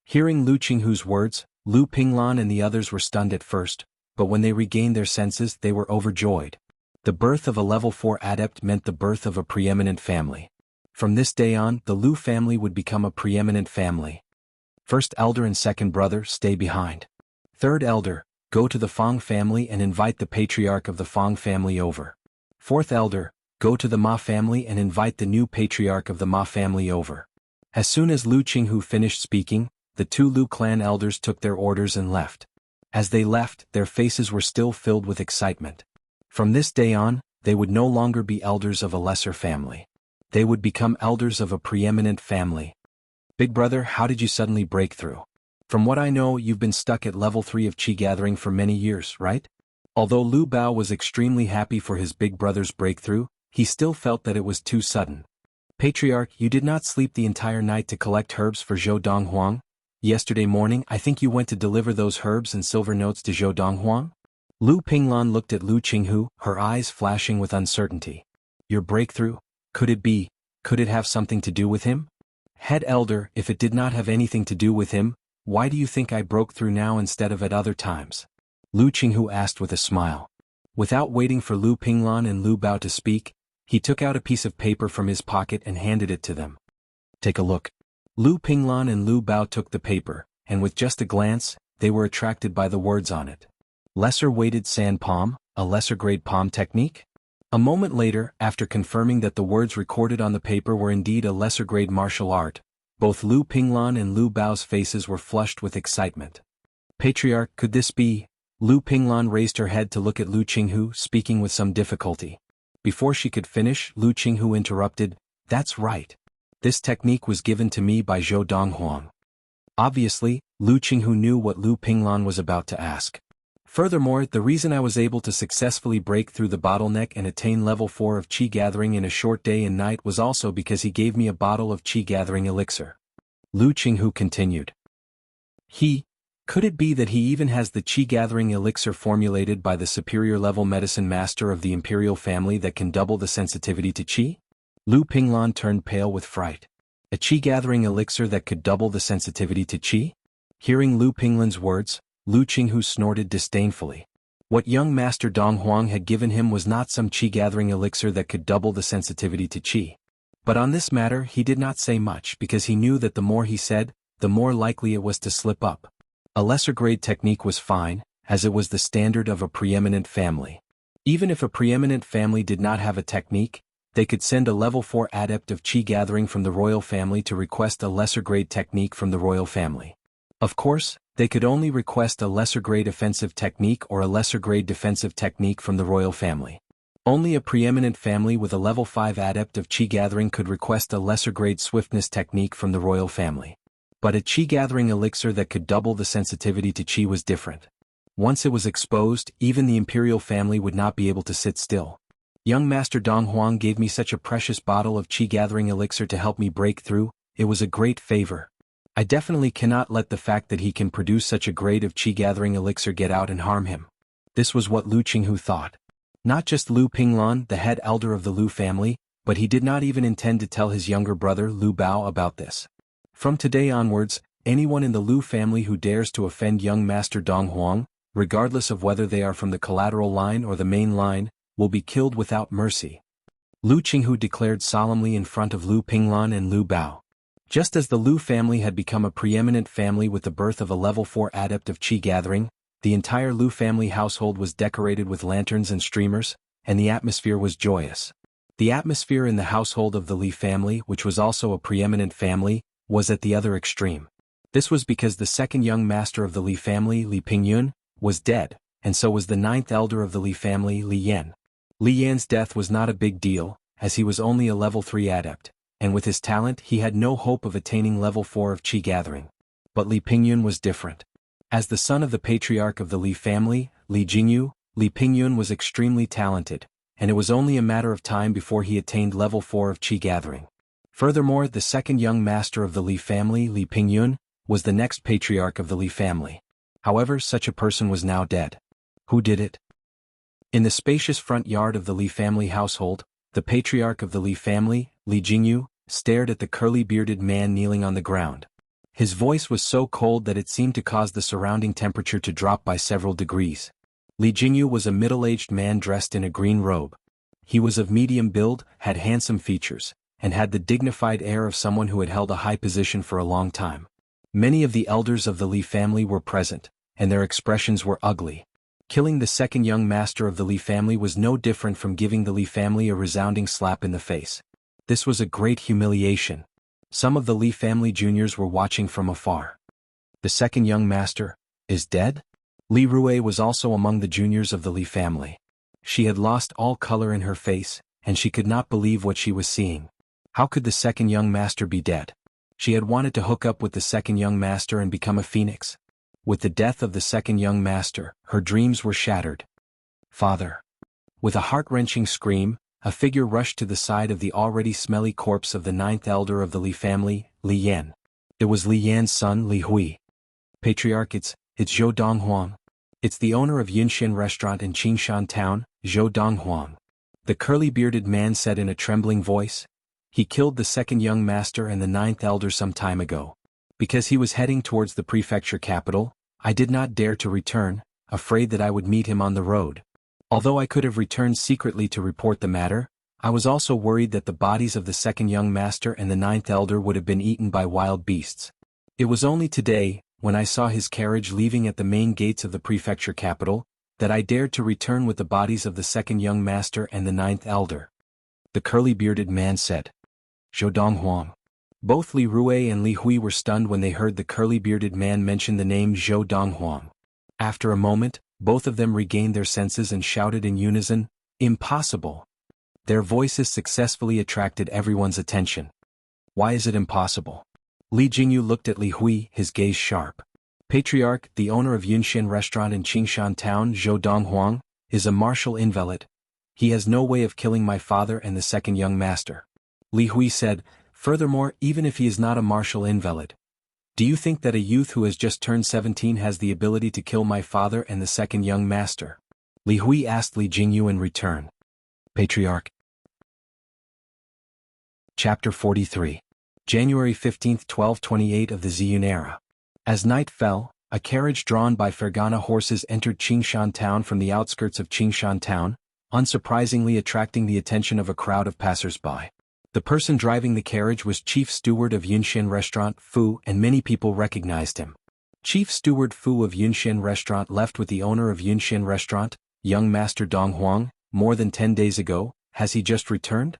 Hearing Lu Qinghu's words, Lu Pinglan and the others were stunned at first, but when they regained their senses they were overjoyed. The birth of a level 4 adept meant the birth of a preeminent family. From this day on, the Lu family would become a preeminent family. First elder and second brother, stay behind. Third elder, go to the Fang family and invite the patriarch of the Fang family over. Fourth elder, go to the Ma family and invite the new patriarch of the Ma family over. As soon as Lu Qinghu finished speaking, the 2 Lu clan elders took their orders and left. As they left, their faces were still filled with excitement. From this day on, they would no longer be elders of a lesser family. They would become elders of a preeminent family. Big brother, how did you suddenly break through? From what I know, you've been stuck at level 3 of qi gathering for many years, right? Although Lu Bao was extremely happy for his big brother's breakthrough, he still felt that it was too sudden. Patriarch, you did not sleep the entire night to collect herbs for Zhou Donghuang? Yesterday morning, I think you went to deliver those herbs and silver notes to Zhou Donghuang? Lu Pinglan looked at Lu Qinghu, her eyes flashing with uncertainty. Your breakthrough? Could it have something to do with him? Head elder, if it did not have anything to do with him, why do you think I broke through now instead of at other times? Lu Qinghu asked with a smile. Without waiting for Lu Pinglan and Lu Bao to speak, he took out a piece of paper from his pocket and handed it to them. Take a look. Lu Pinglan and Lu Bao took the paper, and with just a glance, they were attracted by the words on it. Lesser weighted sand palm, a lesser grade palm technique? A moment later, after confirming that the words recorded on the paper were indeed a lesser grade martial art, both Lu Pinglan and Lu Bao's faces were flushed with excitement. Patriarch, could this be? Lu Pinglan raised her head to look at Lu Qinghu, speaking with some difficulty. Before she could finish, Lu Qinghu interrupted, "That's right. This technique was given to me by Zhou Donghuang." Obviously, Lu Qinghu knew what Lu Pinglan was about to ask. Furthermore, the reason I was able to successfully break through the bottleneck and attain level 4 of qi gathering in a short day and night was also because he gave me a bottle of qi gathering elixir. Lu Qinghu continued. Could it be that he even has the qi gathering elixir formulated by the superior level medicine master of the imperial family that can double the sensitivity to qi? Lu Pinglan turned pale with fright. A qi-gathering elixir that could double the sensitivity to qi? Hearing Lu Pinglan's words, Lu Qinghu snorted disdainfully. What young Master Donghuang had given him was not some qi-gathering elixir that could double the sensitivity to qi. But on this matter he did not say much because he knew that the more he said, the more likely it was to slip up. A lesser-grade technique was fine, as it was the standard of a preeminent family. Even if a preeminent family did not have a technique, they could send a level 4 adept of qi gathering from the royal family to request a lesser grade technique from the royal family. Of course, they could only request a lesser grade offensive technique or a lesser grade defensive technique from the royal family. Only a preeminent family with a level 5 adept of qi gathering could request a lesser grade swiftness technique from the royal family. But a qi gathering elixir that could double the sensitivity to qi was different. Once it was exposed, even the imperial family would not be able to sit still. Young Master Donghuang gave me such a precious bottle of qi-gathering elixir to help me break through. It was a great favor. I definitely cannot let the fact that he can produce such a grade of qi-gathering elixir get out and harm him. This was what Lu Qinghu thought. Not just Lu Pinglan, the head elder of the Lu family, but he did not even intend to tell his younger brother Lu Bao about this. From today onwards, anyone in the Lu family who dares to offend young Master Donghuang, regardless of whether they are from the collateral line or the main line, will be killed without mercy. Lu Qinghu declared solemnly in front of Lu Pinglan and Lu Bao. Just as the Lu family had become a preeminent family with the birth of a level 4 adept of qi gathering, the entire Lu family household was decorated with lanterns and streamers, and the atmosphere was joyous. The atmosphere in the household of the Li family, which was also a preeminent family, was at the other extreme. This was because the second young master of the Li family, Li Pingyun, was dead, and so was the ninth elder of the Li family, Li Yan. Li Yan's death was not a big deal, as he was only a level 3 adept, and with his talent he had no hope of attaining level 4 of qi gathering. But Li Pingyun was different. As the son of the patriarch of the Li family, Li Jingyu, Li Pingyun was extremely talented, and it was only a matter of time before he attained level 4 of qi gathering. Furthermore, the second young master of the Li family, Li Pingyun, was the next patriarch of the Li family. However, such a person was now dead. Who did it? In the spacious front yard of the Li family household, the patriarch of the Li family, Li Jingyu, stared at the curly-bearded man kneeling on the ground. His voice was so cold that it seemed to cause the surrounding temperature to drop by several degrees. Li Jingyu was a middle-aged man dressed in a green robe. He was of medium build, had handsome features, and had the dignified air of someone who had held a high position for a long time. Many of the elders of the Li family were present, and their expressions were ugly. Killing the second young master of the Li family was no different from giving the Li family a resounding slap in the face. This was a great humiliation. Some of the Li family juniors were watching from afar. The second young master is dead? Li Rui was also among the juniors of the Li family. She had lost all color in her face, and she could not believe what she was seeing. How could the second young master be dead? She had wanted to hook up with the second young master and become a phoenix. With the death of the second young master, her dreams were shattered. Father! With a heart-wrenching scream, a figure rushed to the side of the already smelly corpse of the ninth elder of the Li family, Li Yan. It was Li Yan's son, Li Hui. Patriarch, it's Zhou Donghuang. It's the owner of Yunxian restaurant in Qingshan town, Zhou Donghuang. The curly-bearded man said in a trembling voice. He killed the second young master and the ninth elder some time ago. Because he was heading towards the prefecture capital, I did not dare to return, afraid that I would meet him on the road. Although I could have returned secretly to report the matter, I was also worried that the bodies of the second young master and the ninth elder would have been eaten by wild beasts. It was only today, when I saw his carriage leaving at the main gates of the prefecture capital, that I dared to return with the bodies of the second young master and the ninth elder. The curly-bearded man said. Zhou Donghuang. Both Li Rui and Li Hui were stunned when they heard the curly-bearded man mention the name Zhou Donghuang. After a moment, both of them regained their senses and shouted in unison, "Impossible!" Their voices successfully attracted everyone's attention. Why is it impossible? Li Jingyu looked at Li Hui, his gaze sharp. Patriarch, the owner of Yunxian restaurant in Qingshan town, Zhou Donghuang, is a martial invalid. He has no way of killing my father and the second young master. Li Hui said, furthermore, even if he is not a martial invalid, do you think that a youth who has just turned 17 has the ability to kill my father and the second young master? Li Hui asked Li Jingyu in return. Patriarch. Chapter 43. January 15, 1228 of the Ziyun era. As night fell, a carriage drawn by Fergana horses entered Qingshan town from the outskirts of Qingshan town, unsurprisingly attracting the attention of a crowd of passers-by. The person driving the carriage was Chief Steward of Yunxian Restaurant, Fu, and many people recognized him. Chief Steward Fu of Yunxian Restaurant left with the owner of Yunxian Restaurant, young Master Donghuang, more than 10 days ago. Has he just returned?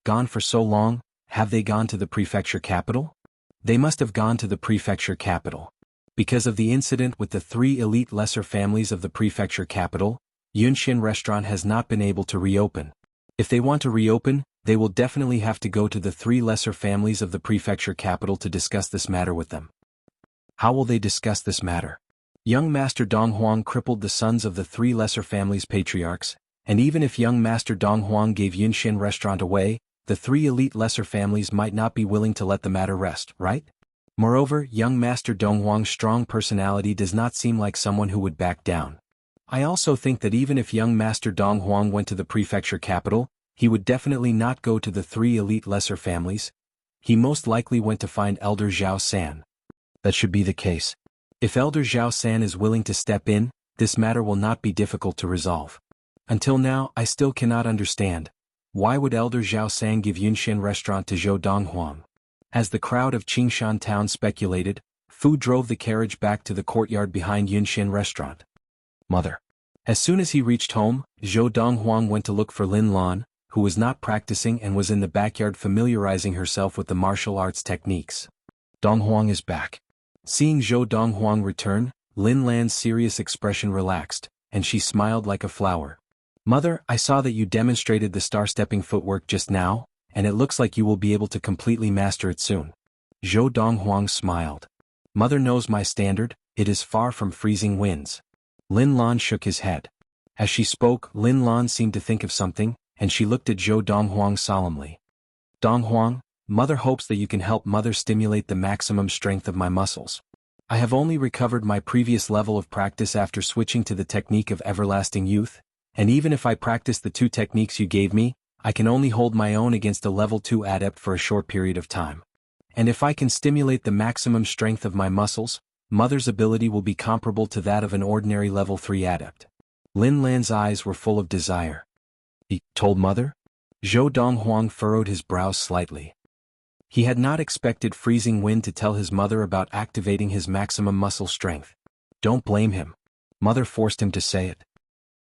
Gone for so long? Have they gone to the prefecture capital? They must have gone to the prefecture capital. Because of the incident with the 3 elite lesser families of the prefecture capital, Yunxian Restaurant has not been able to reopen. If they want to reopen, they will definitely have to go to the 3 lesser families of the prefecture capital to discuss this matter with them. How will they discuss this matter? Young Master Donghuang crippled the sons of the 3 lesser families' patriarchs, And even if young Master Donghuang gave Yunxian restaurant away, the 3 elite lesser families might not be willing to let the matter rest, right? Moreover, young Master Donghuang's strong personality does not seem like someone who would back down. I also think that even if young Master Donghuang went to the prefecture capital, he would definitely not go to the 3 elite lesser families. He most likely went to find Elder Zhao San. That should be the case. If Elder Zhao San is willing to step in, this matter will not be difficult to resolve. Until now, I still cannot understand. Why would Elder Zhao San give Yunxian restaurant to Zhou Donghuang? As the crowd of Qingshan town speculated, Fu drove the carriage back to the courtyard behind Yunxian restaurant. Mother. As soon as he reached home, Zhou Donghuang went to look for Lin Lan, who was not practicing and was in the backyard familiarizing herself with the martial arts techniques. Donghuang is back. Seeing Zhou Donghuang return, Lin Lan's serious expression relaxed, and she smiled like a flower. Mother, I saw that you demonstrated the star-stepping footwork just now, and it looks like you will be able to completely master it soon. Zhou Donghuang smiled. Mother knows my standard, it is far from freezing winds. Lin Lan shook his head. As she spoke, Lin Lan seemed to think of something, and she looked at Zhou Donghuang solemnly. Donghuang, Mother hopes that you can help Mother stimulate the maximum strength of my muscles. I have only recovered my previous level of practice after switching to the technique of everlasting youth, and even if I practice the 2 techniques you gave me, I can only hold my own against a level 2 adept for a short period of time. And if I can stimulate the maximum strength of my muscles, Mother's ability will be comparable to that of an ordinary level 3 adept. Lin Lan's eyes were full of desire. He told Mother? Zhou Donghuang furrowed his brows slightly. He had not expected Freezing Wind to tell his mother about activating his maximum muscle strength. Don't blame him. Mother forced him to say it.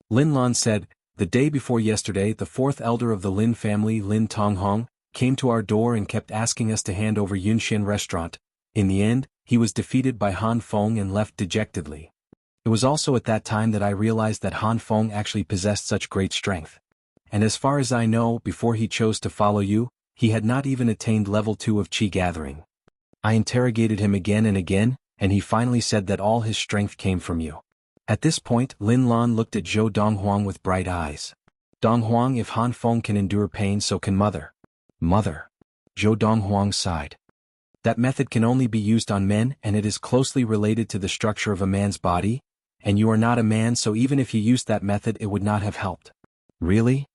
Lin Lan said, the day before yesterday the 4th elder of the Lin family, Lin Donghuang, came to our door and kept asking us to hand over Yunxian restaurant. In the end, he was defeated by Han Feng and left dejectedly. It was also at that time that I realized that Han Feng actually possessed such great strength. And as far as I know, before he chose to follow you, he had not even attained level 2 of Qi gathering. I interrogated him again and again, and he finally said that all his strength came from you. At this point, Lin Lan looked at Zhou Donghuang with bright eyes. Donghuang, if Han Feng can endure pain, so can Mother. Mother. Zhou Donghuang sighed. That method can only be used on men, and it is closely related to the structure of a man's body, and you are not a man, so even if you used that method it would not have helped. Really?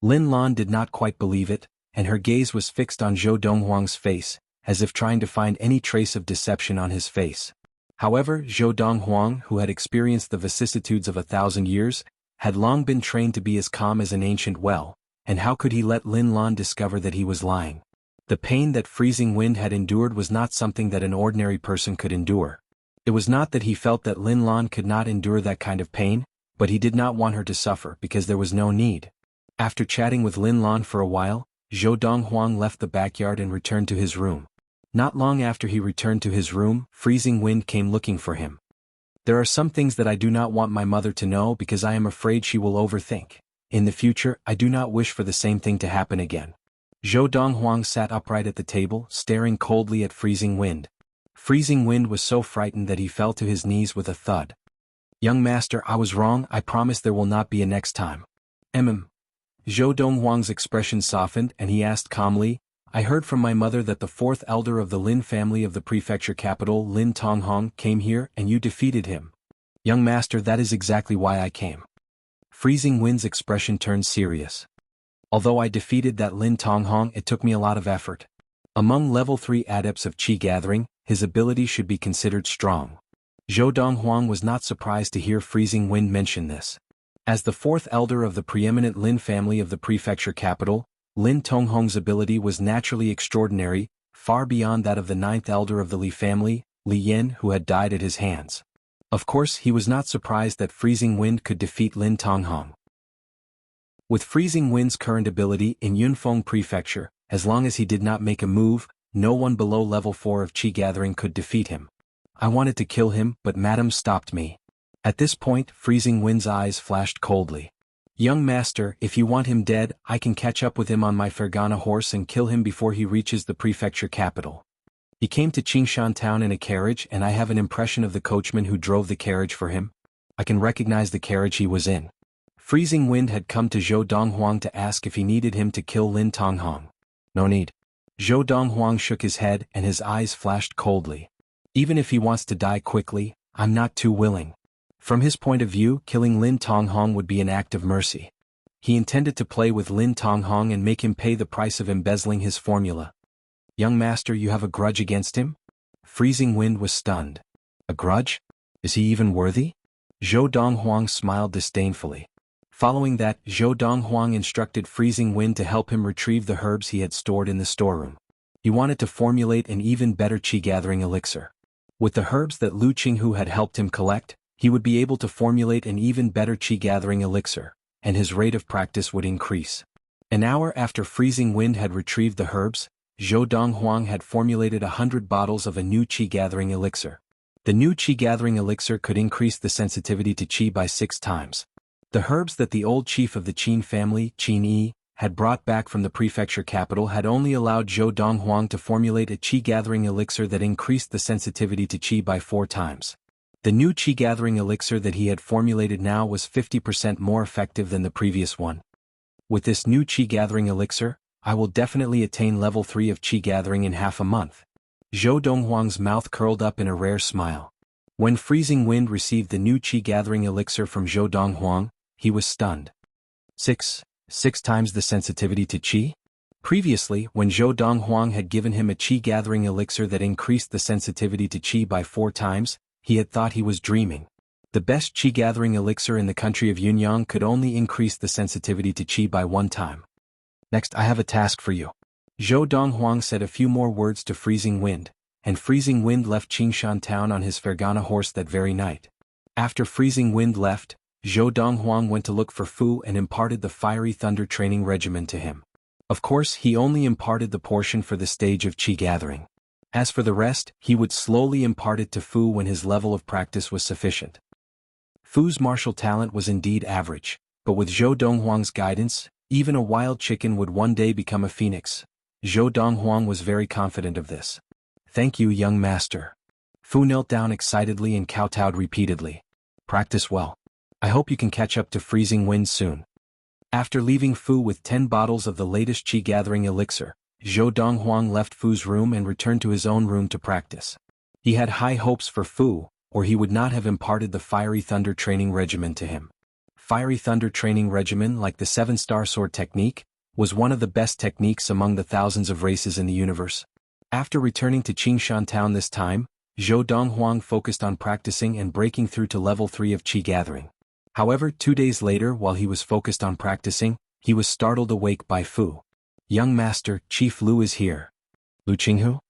Lin Lan did not quite believe it, and her gaze was fixed on Zhou Donghuang's face, as if trying to find any trace of deception on his face. However, Zhou Donghuang, who had experienced the vicissitudes of 1,000 years, had long been trained to be as calm as an ancient well, and how could he let Lin Lan discover that he was lying? The pain that Freezing Wind had endured was not something that an ordinary person could endure. It was not that he felt that Lin Lan could not endure that kind of pain, but he did not want her to suffer because there was no need. After chatting with Lin Lan for a while, Zhou Donghuang left the backyard and returned to his room. Not long after he returned to his room, Freezing Wind came looking for him. There are some things that I do not want my mother to know because I am afraid she will overthink. In the future, I do not wish for the same thing to happen again. Zhou Donghuang sat upright at the table, staring coldly at Freezing Wind. Freezing Wind was so frightened that he fell to his knees with a thud. Young master, I was wrong, I promise there will not be a next time. Zhou Donghuang's expression softened and he asked calmly, I heard from my mother that the 4th elder of the Lin family of the prefecture capital, Lin Donghuang, came here and you defeated him. Young master, that is exactly why I came. Freezing Wind's expression turned serious. Although I defeated that Lin Donghuang, it took me a lot of effort. Among level 3 adepts of Qi gathering, his ability should be considered strong. Zhou Donghuang was not surprised to hear Freezing Wind mention this. As the 4th elder of the preeminent Lin family of the prefecture capital, Lin Donghuang's ability was naturally extraordinary, far beyond that of the 9th elder of the Li family, Li Yin, who had died at his hands. Of course, he was not surprised that Freezing Wind could defeat Lin Donghuang. With Freezing Wind's current ability in Yunfeng Prefecture, as long as he did not make a move, no one below level 4 of Qi gathering could defeat him. I wanted to kill him, but Madame stopped me. At this point, Freezing Wind's eyes flashed coldly. Young master, if you want him dead, I can catch up with him on my Fergana horse and kill him before he reaches the prefecture capital. He came to Qingshan town in a carriage and I have an impression of the coachman who drove the carriage for him. I can recognize the carriage he was in. Freezing Wind had come to Zhou Donghuang to ask if he needed him to kill Lin Tonghong. No need. Zhou Donghuang shook his head and his eyes flashed coldly. Even if he wants to die quickly, I'm not too willing. From his point of view, killing Lin Tonghong would be an act of mercy. He intended to play with Lin Tonghong and make him pay the price of embezzling his formula. Young master, you have a grudge against him? Freezing Wind was stunned. A grudge? Is he even worthy? Zhou Donghuang smiled disdainfully. Following that, Zhou Donghuang instructed Freezing Wind to help him retrieve the herbs he had stored in the storeroom. He wanted to formulate an even better qi-gathering elixir. With the herbs that Lu Qinghu had helped him collect, he would be able to formulate an even better qi-gathering elixir, and his rate of practice would increase. An hour after Freezing Wind had retrieved the herbs, Zhou Donghuang had formulated 100 bottles of a new qi-gathering elixir. The new qi-gathering elixir could increase the sensitivity to qi by 6 times. The herbs that the old chief of the Qin family, Qin Yi, had brought back from the prefecture capital had only allowed Zhou Donghuang to formulate a qi-gathering elixir that increased the sensitivity to qi by 4 times. The new qi-gathering elixir that he had formulated now was 50% more effective than the previous one. With this new qi-gathering elixir, I will definitely attain level 3 of qi-gathering in half a month. Zhou Donghuang's mouth curled up in a rare smile. When Freezing Wind received the new qi-gathering elixir from Zhou Donghuang, he was stunned. 6 times the sensitivity to qi? Previously, when Zhou Donghuang had given him a qi-gathering elixir that increased the sensitivity to qi by 4 times, he had thought he was dreaming. The best qi-gathering elixir in the country of Yunyang could only increase the sensitivity to qi by 1 time. Next, I have a task for you. Zhou Donghuang said a few more words to Freezing Wind, and Freezing Wind left Qingshan town on his Fergana horse that very night. After Freezing Wind left, Zhou Donghuang went to look for Fu and imparted the Fiery Thunder training regimen to him. Of course, he only imparted the portion for the stage of qi gathering. As for the rest, he would slowly impart it to Fu when his level of practice was sufficient. Fu's martial talent was indeed average, but with Zhou Donghuang's guidance, even a wild chicken would one day become a phoenix. Zhou Donghuang was very confident of this. Thank you, young master. Fu knelt down excitedly and kowtowed repeatedly. Practice well. I hope you can catch up to Freezing Wind soon. After leaving Fu with 10 bottles of the latest qi-gathering elixir, Zhou Donghuang left Fu's room and returned to his own room to practice. He had high hopes for Fu, or he would not have imparted the Fiery Thunder training regimen to him. Fiery Thunder training regimen, like the 7-star sword technique, was one of the best techniques among the thousands of races in the universe. After returning to Qingshan town this time, Zhou Donghuang focused on practicing and breaking through to level 3 of qi gathering. However, 2 days later, while he was focused on practicing, he was startled awake by Fu. Young master, Chief Lu is here. Lu Qinghu?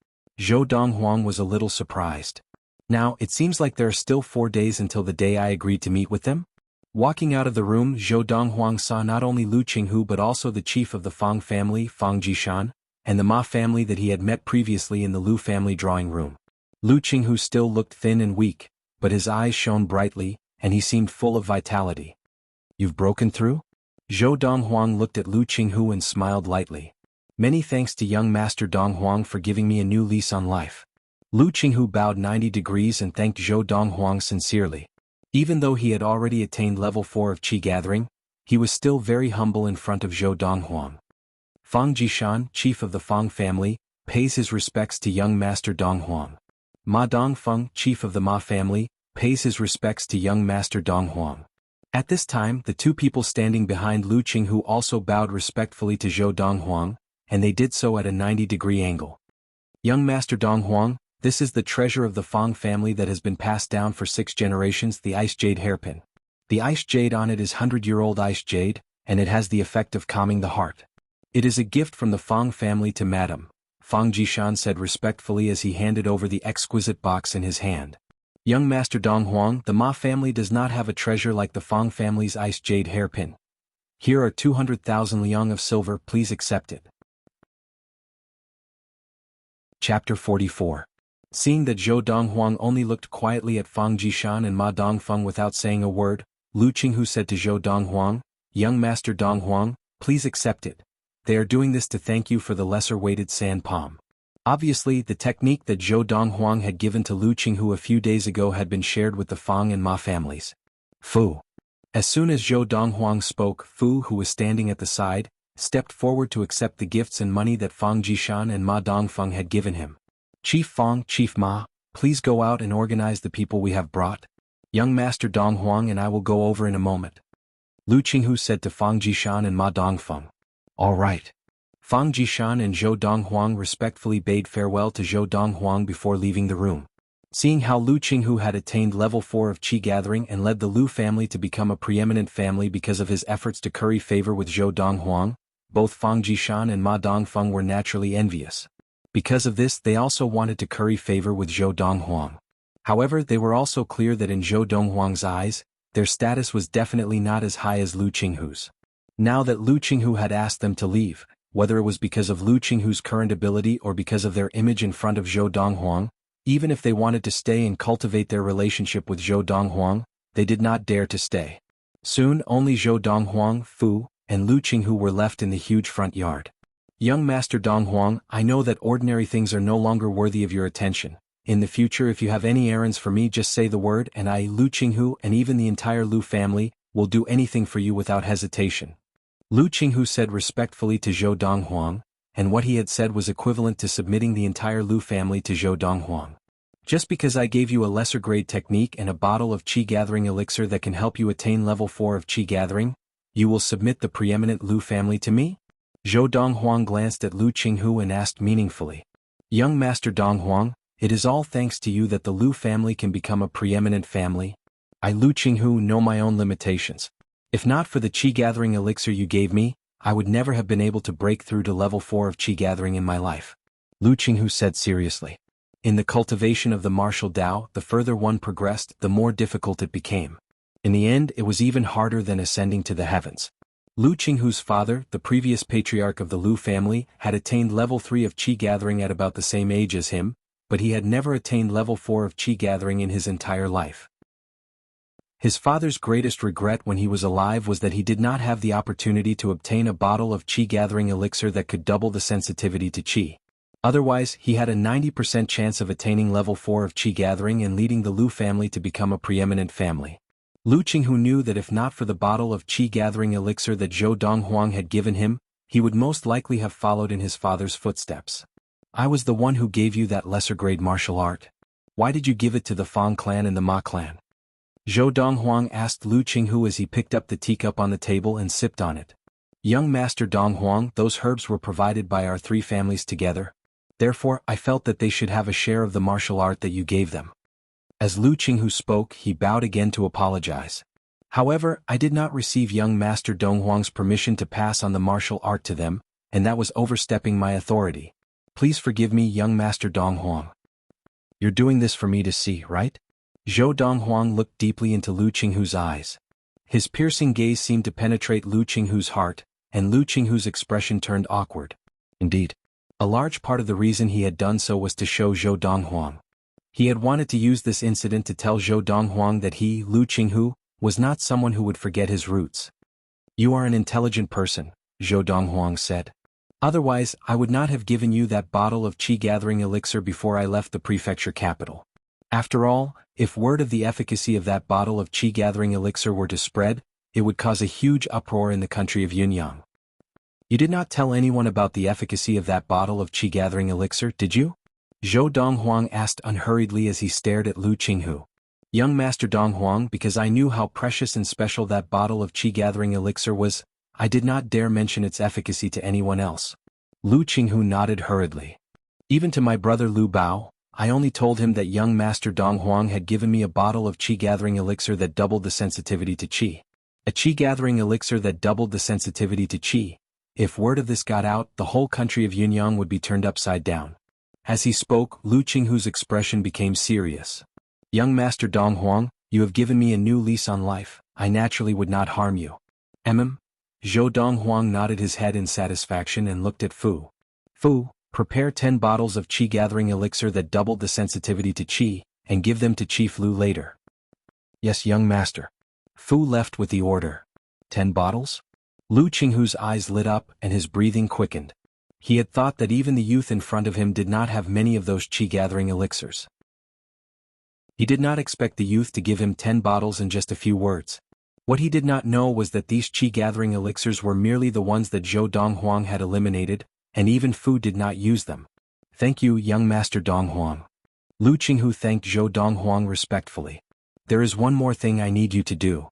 Zhou Donghuang was a little surprised. Now, it seems like there are still 4 days until the day I agreed to meet with them? Walking out of the room, Zhou Donghuang saw not only Lu Qinghu but also the chief of the Fang family, Fang Jishan, and the Ma family that he had met previously in the Lu family drawing room. Lu Qinghu still looked thin and weak, but his eyes shone brightly, and he seemed full of vitality. You've broken through? Zhou Donghuang looked at Lu Qinghu and smiled lightly. Many thanks to young master Donghuang for giving me a new lease on life. Lu Qinghu bowed 90 degrees and thanked Zhou Donghuang sincerely. Even though he had already attained level 4 of qi gathering, he was still very humble in front of Zhou Donghuang. Fang Jishan, chief of the Fang family, pays his respects to young master Donghuang. Ma Dongfeng, chief of the Ma family, pays his respects to young master Donghuang. At this time, the 2 people standing behind Lu Qinghu also bowed respectfully to Zhou Donghuang, and they did so at a 90-degree angle. Young master Donghuang, this is the treasure of the Fang family that has been passed down for 6 generations, the ice jade hairpin. The ice jade on it is 100-year-old ice jade, and it has the effect of calming the heart. It is a gift from the Fang family to Madam, Fang Jishan said respectfully as he handed over the exquisite box in his hand. Young master Donghuang, the Ma family does not have a treasure like the Fang family's ice jade hairpin. Here are 200,000 liang of silver, please accept it. Chapter 44. Seeing that Zhou Donghuang only looked quietly at Fang Jishan and Ma Dongfeng without saying a word, Lu Qinghu said to Zhou Donghuang, Young master Donghuang, please accept it. They are doing this to thank you for the lesser-weighted sand palm. Obviously, the technique that Zhou Donghuang had given to Lu Qinghu a few days ago had been shared with the Fang and Ma families. Fu. As soon as Zhou Donghuang spoke, Fu, who was standing at the side, stepped forward to accept the gifts and money that Fang Jishan and Ma Dongfeng had given him. Chief Fang, Chief Ma, please go out and organize the people we have brought. Young Master Donghuang and I will go over in a moment. Lu Qinghu said to Fang Jishan and Ma Dongfeng. All right. Fang Jishan and Zhou Donghuang respectfully bade farewell to Zhou Donghuang before leaving the room. Seeing how Lu Qinghu had attained level 4 of Qi Gathering and led the Lu family to become a preeminent family because of his efforts to curry favor with Zhou Donghuang, both Fang Jishan and Ma Dongfeng were naturally envious. Because of this, they also wanted to curry favor with Zhou Donghuang. However, they were also clear that in Zhou Donghuang's eyes, their status was definitely not as high as Lu Qinghu's. Now that Lu Qinghu had asked them to leave, whether it was because of Lu Qinghu's current ability or because of their image in front of Zhou Donghuang, even if they wanted to stay and cultivate their relationship with Zhou Donghuang, they did not dare to stay. Soon only Zhou Donghuang, Fu, and Lu Qinghu were left in the huge front yard. Young Master Donghuang, I know that ordinary things are no longer worthy of your attention. In the future, if you have any errands for me, just say the word and I, Lu Qinghu, and even the entire Lu family, will do anything for you without hesitation. Lu Qinghu said respectfully to Zhou Donghuang, and what he had said was equivalent to submitting the entire Lu family to Zhou Donghuang. Just because I gave you a lesser grade technique and a bottle of Qi Gathering elixir that can help you attain level 4 of Qi Gathering, you will submit the preeminent Lu family to me? Zhou Donghuang glanced at Lu Qinghu and asked meaningfully. Young Master Donghuang, it is all thanks to you that the Lu family can become a preeminent family. I, Lu Qinghu, know my own limitations. If not for the Qi Gathering elixir you gave me, I would never have been able to break through to level 4 of Qi Gathering in my life. Lu Qinghu said seriously. In the cultivation of the martial Tao, the further one progressed, the more difficult it became. In the end, it was even harder than ascending to the heavens. Lu Qinghu's father, the previous patriarch of the Lu family, had attained level 3 of Qi Gathering at about the same age as him, but he had never attained level 4 of Qi Gathering in his entire life. His father's greatest regret when he was alive was that he did not have the opportunity to obtain a bottle of Qi Gathering elixir that could double the sensitivity to Qi. Otherwise, he had a 90% chance of attaining level 4 of Qi Gathering and leading the Lu family to become a preeminent family. Lu Qinghu knew that if not for the bottle of Qi Gathering elixir that Zhou Donghuang had given him, he would most likely have followed in his father's footsteps. I was the one who gave you that lesser-grade martial art. Why did you give it to the Fang clan and the Ma clan? Zhou Donghuang asked Lu Qinghu as he picked up the teacup on the table and sipped on it. Young Master Donghuang, those herbs were provided by our 3 families together. Therefore, I felt that they should have a share of the martial art that you gave them. As Lu Qinghu spoke, he bowed again to apologize. However, I did not receive young Master Donghuang's permission to pass on the martial art to them, and that was overstepping my authority. Please forgive me, young Master Donghuang. You're doing this for me to see, right? Zhou Donghuang looked deeply into Lu Qinghu's eyes. His piercing gaze seemed to penetrate Lu Qinghu's heart, and Lu Qinghu's expression turned awkward. Indeed. A large part of the reason he had done so was to show Zhou Donghuang. He had wanted to use this incident to tell Zhou Donghuang that he, Lu Qinghu, was not someone who would forget his roots. You are an intelligent person, Zhou Donghuang said. Otherwise, I would not have given you that bottle of Qi Gathering elixir before I left the prefecture capital. After all, if word of the efficacy of that bottle of Qi Gathering elixir were to spread, it would cause a huge uproar in the country of Yunyang. You did not tell anyone about the efficacy of that bottle of Qi Gathering elixir, did you? Zhou Donghuang asked unhurriedly as he stared at Lu Qinghu. Young Master Donghuang, because I knew how precious and special that bottle of Qi Gathering elixir was, I did not dare mention its efficacy to anyone else. Lu Qinghu nodded hurriedly. Even to my brother Lu Bao, I only told him that young Master Donghuang had given me a bottle of Qi Gathering elixir that doubled the sensitivity to Qi. A Qi Gathering elixir that doubled the sensitivity to Qi. If word of this got out, the whole country of Yunyang would be turned upside down. As he spoke, Lu Qinghu's expression became serious. Young Master Donghuang, you have given me a new lease on life. I naturally would not harm you. Zhou Donghuang nodded his head in satisfaction and looked at Fu. Fu, prepare 10 bottles of Qi Gathering elixir that doubled the sensitivity to Qi, and give them to Chief Lu later. Yes, young master. Fu left with the order. 10 bottles? Lu Qinghu's eyes lit up and his breathing quickened. He had thought that even the youth in front of him did not have many of those Qi Gathering elixirs. He did not expect the youth to give him 10 bottles in just a few words. What he did not know was that these qi-gathering elixirs were merely the ones that Zhou Donghuang had eliminated, and even Fu did not use them. Thank you, young Master Donghuang. Lu Qinghu thanked Zhou Donghuang respectfully. There is one more thing I need you to do.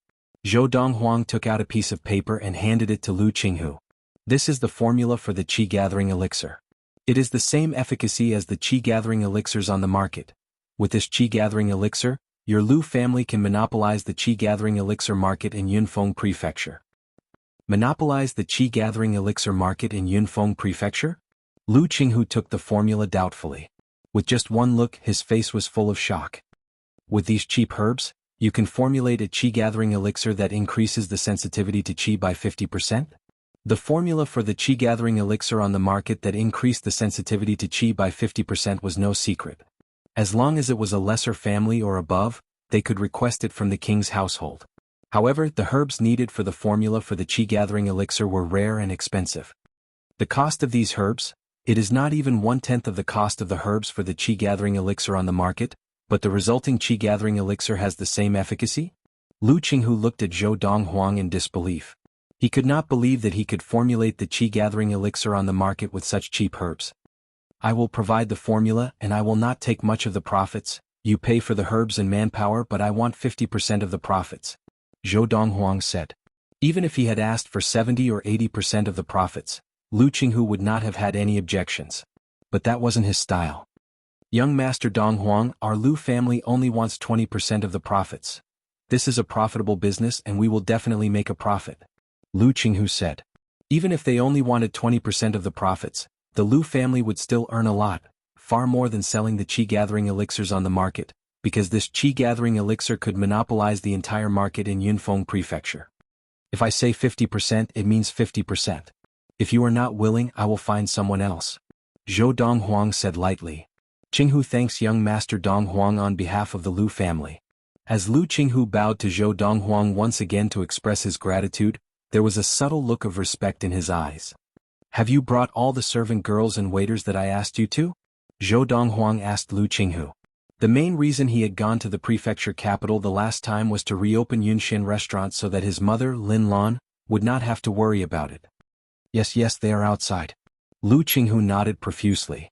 Zhou Donghuang took out a piece of paper and handed it to Lu Qinghu. This is the formula for the qi-gathering elixir. It is the same efficacy as the qi-gathering elixirs on the market. With this qi-gathering elixir, your Lu family can monopolize the qi-gathering elixir market in Yunfeng Prefecture. Monopolize the qi-gathering elixir market in Yunfeng Prefecture? Lu Qinghu took the formula doubtfully. With just one look, his face was full of shock. With these cheap herbs, you can formulate a qi-gathering elixir that increases the sensitivity to qi by 50%? The formula for the qi-gathering elixir on the market that increased the sensitivity to qi by 50% was no secret. As long as it was a lesser family or above, they could request it from the king's household. However, the herbs needed for the formula for the qi-gathering elixir were rare and expensive. The cost of these herbs? It is not even 1/10 of the cost of the herbs for the qi-gathering elixir on the market, but the resulting qi-gathering elixir has the same efficacy? Lu Qinghu looked at Zhou Donghuang in disbelief. He could not believe that he could formulate the qi-gathering elixir on the market with such cheap herbs. I will provide the formula and I will not take much of the profits. You pay for the herbs and manpower, but I want 50% of the profits. Zhou Donghuang said. Even if he had asked for 70 or 80% of the profits, Lu Qinghu would not have had any objections. But that wasn't his style. Young Master Donghuang, our Lu family only wants 20% of the profits. This is a profitable business and we will definitely make a profit. Lu Qinghu said. Even if they only wanted 20% of the profits, the Lu family would still earn a lot, far more than selling the qi-gathering elixirs on the market, because this qi-gathering elixir could monopolize the entire market in Yunfeng Prefecture. If I say 50%, it means 50%. If you are not willing, I will find someone else. Zhou Donghuang said lightly. Qinghu thanks young Master Donghuang on behalf of the Lu family. As Lu Qinghu bowed to Zhou Donghuang once again to express his gratitude, there was a subtle look of respect in his eyes. Have you brought all the servant girls and waiters that I asked you to? Zhou Donghuang asked Lu Qinghu. The main reason he had gone to the prefecture capital the last time was to reopen Yunshan restaurant so that his mother, Lin Lan, would not have to worry about it. Yes, they are outside. Lu Qinghu nodded profusely.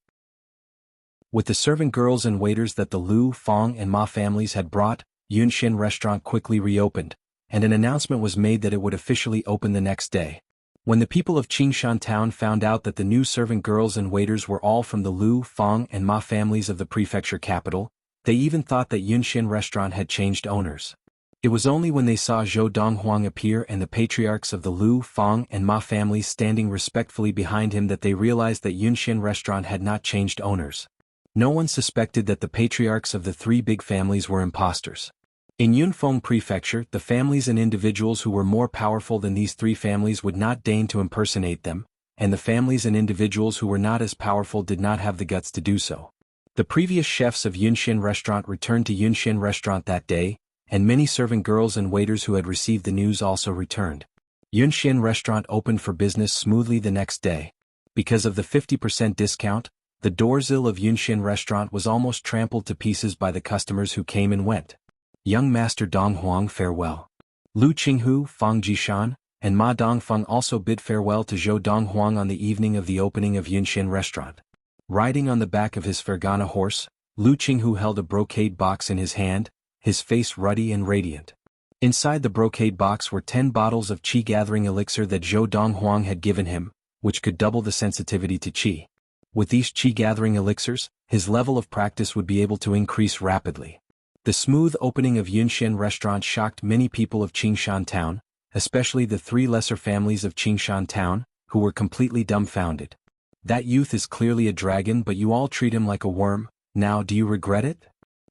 With the servant girls and waiters that the Lu, Fong and Ma families had brought, Yunshan restaurant quickly reopened, and an announcement was made that it would officially open the next day. When the people of Qingshan town found out that the new servant girls and waiters were all from the Lu, Fong and Ma families of the prefecture capital, they even thought that Yunshan restaurant had changed owners. It was only when they saw Zhou Donghuang appear and the patriarchs of the Lu, Fong and Ma families standing respectfully behind him that they realized that Yunshan restaurant had not changed owners. No one suspected that the patriarchs of the three big families were imposters. In Yunfeng Prefecture, the families and individuals who were more powerful than these three families would not deign to impersonate them, and the families and individuals who were not as powerful did not have the guts to do so. The previous chefs of Yunshan restaurant returned to Yunshan restaurant that day, and many servant girls and waiters who had received the news also returned. Yunshan restaurant opened for business smoothly the next day. Because of the 50% discount, the doorzil of Yunshan restaurant was almost trampled to pieces by the customers who came and went. Young Master Donghuang, farewell. Lu Qinghu, Fang Jishan, and Ma Dongfeng also bid farewell to Zhou Donghuang on the evening of the opening of Yunshan restaurant. Riding on the back of his Fergana horse, Lu Qinghu held a brocade box in his hand, his face ruddy and radiant. Inside the brocade box were 10 bottles of qi-gathering elixir that Zhou Donghuang had given him, which could double the sensitivity to qi. With these qi-gathering elixirs, his level of practice would be able to increase rapidly. The smooth opening of Yunshan restaurant shocked many people of Qingshan town, especially the three lesser families of Qingshan town, who were completely dumbfounded. That youth is clearly a dragon, but you all treat him like a worm. Now do you regret it?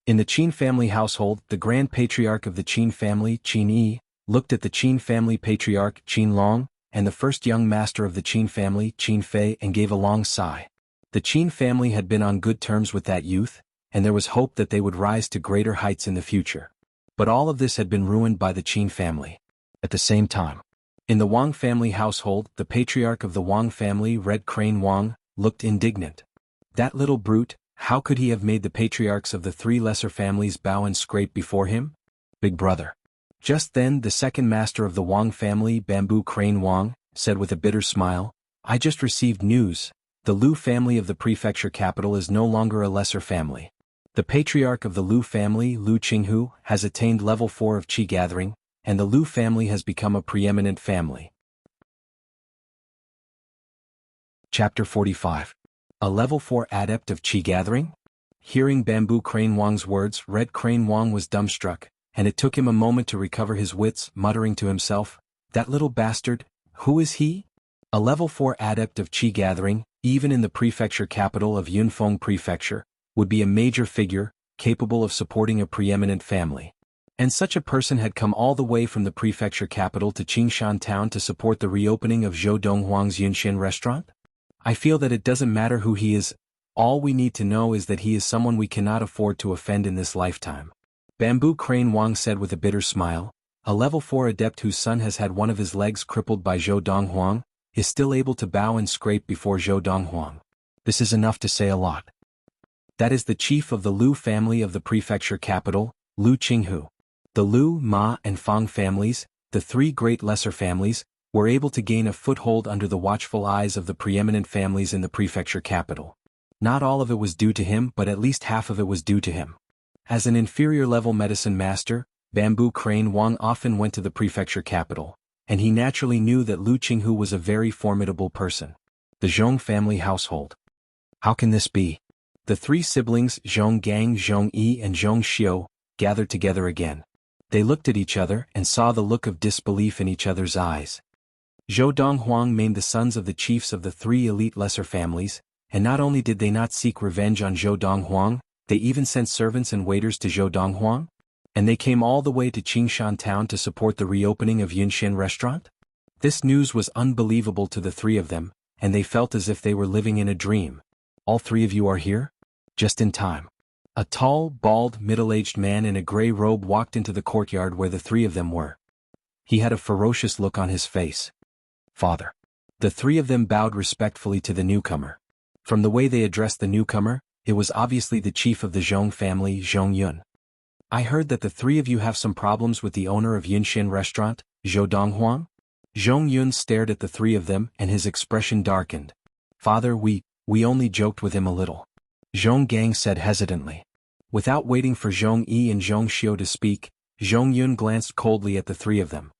In the Qin family household, the grand patriarch of the Qin family, Qin Yi, looked at the Qin family patriarch, Qin Long, and the first young master of the Qin family, Qin Fei, and gave a long sigh. The Qin family had been on good terms with that youth, and there was hope that they would rise to greater heights in the future. But all of this had been ruined by the Qin family. At the same time, in the Wang family household, the patriarch of the Wang family, Red Crane Wang, looked indignant. That little brute, how could he have made the patriarchs of the three lesser families bow and scrape before him? Big brother. Just then the second master of the Wang family, Bamboo Crane Wang, said with a bitter smile, "I just received news. The Lu family of the prefecture capital is no longer a lesser family. The patriarch of the Lu family, Lu Qinghu, has attained level 4 of Qi gathering, and the Lu family has become a preeminent family." Chapter 45. A level 4 adept of Qi gathering? Hearing Bamboo Crane Wang's words, Red Crane Wang was dumbstruck, and it took him a moment to recover his wits, muttering to himself, "That little bastard, who is he? A level 4 adept of Qi gathering, even in the prefecture capital of Yunfeng Prefecture, would be a major figure, capable of supporting a preeminent family. And such a person had come all the way from the prefecture capital to Qingshan town to support the reopening of Zhou Donghuang's Yunxian restaurant? I feel that it doesn't matter who he is, all we need to know is that he is someone we cannot afford to offend in this lifetime." Bamboo Crane Wang said with a bitter smile, "A level 4 adept whose son has had one of his legs crippled by Zhou Donghuang, is still able to bow and scrape before Zhou Donghuang. This is enough to say a lot. That is the chief of the Lu family of the prefecture capital, Lu Qinghu. The Lu, Ma, and Fang families, the three great lesser families, were able to gain a foothold under the watchful eyes of the preeminent families in the prefecture capital. Not all of it was due to him, but at least half of it was due to him. As an inferior-level medicine master, Bamboo Crane Wang often went to the prefecture capital, and he naturally knew that Lu Qinghu was a very formidable person. The Zhong family household. How can this be? The three siblings, Zhong Gang, Zhong Yi, and Zhong Xiu, gathered together again. They looked at each other and saw the look of disbelief in each other's eyes. Zhou Donghuang named the sons of the chiefs of the three elite lesser families, and not only did they not seek revenge on Zhou Donghuang, they even sent servants and waiters to Zhou Donghuang? And they came all the way to Qingshan town to support the reopening of Yunxian restaurant? This news was unbelievable to the three of them, and they felt as if they were living in a dream. "All three of you are here? Just in time." A tall, bald, middle-aged man in a gray robe walked into the courtyard where the three of them were. He had a ferocious look on his face. "Father." The three of them bowed respectfully to the newcomer. From the way they addressed the newcomer, it was obviously the chief of the Zhong family, Zhong Yun. "I heard that the three of you have some problems with the owner of Yunxian restaurant, Zhou Donghuang?" Zhong Yun stared at the three of them and his expression darkened. "Father, we only joked with him a little," Zhong Gang said hesitantly. Without waiting for Zhong Yi and Zhong Xiu to speak, Zhong Yun glanced coldly at the three of them.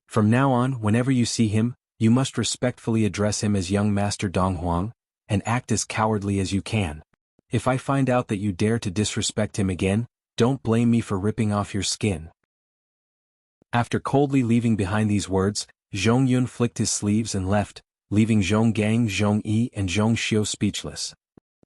"From now on, whenever you see him, you must respectfully address him as young Master Donghuang, and act as cowardly as you can. If I find out that you dare to disrespect him again, don't blame me for ripping off your skin." After coldly leaving behind these words, Zhong Yun flicked his sleeves and left, leaving Zhong Gang, Zhong Yi, and Zhong Xiu speechless.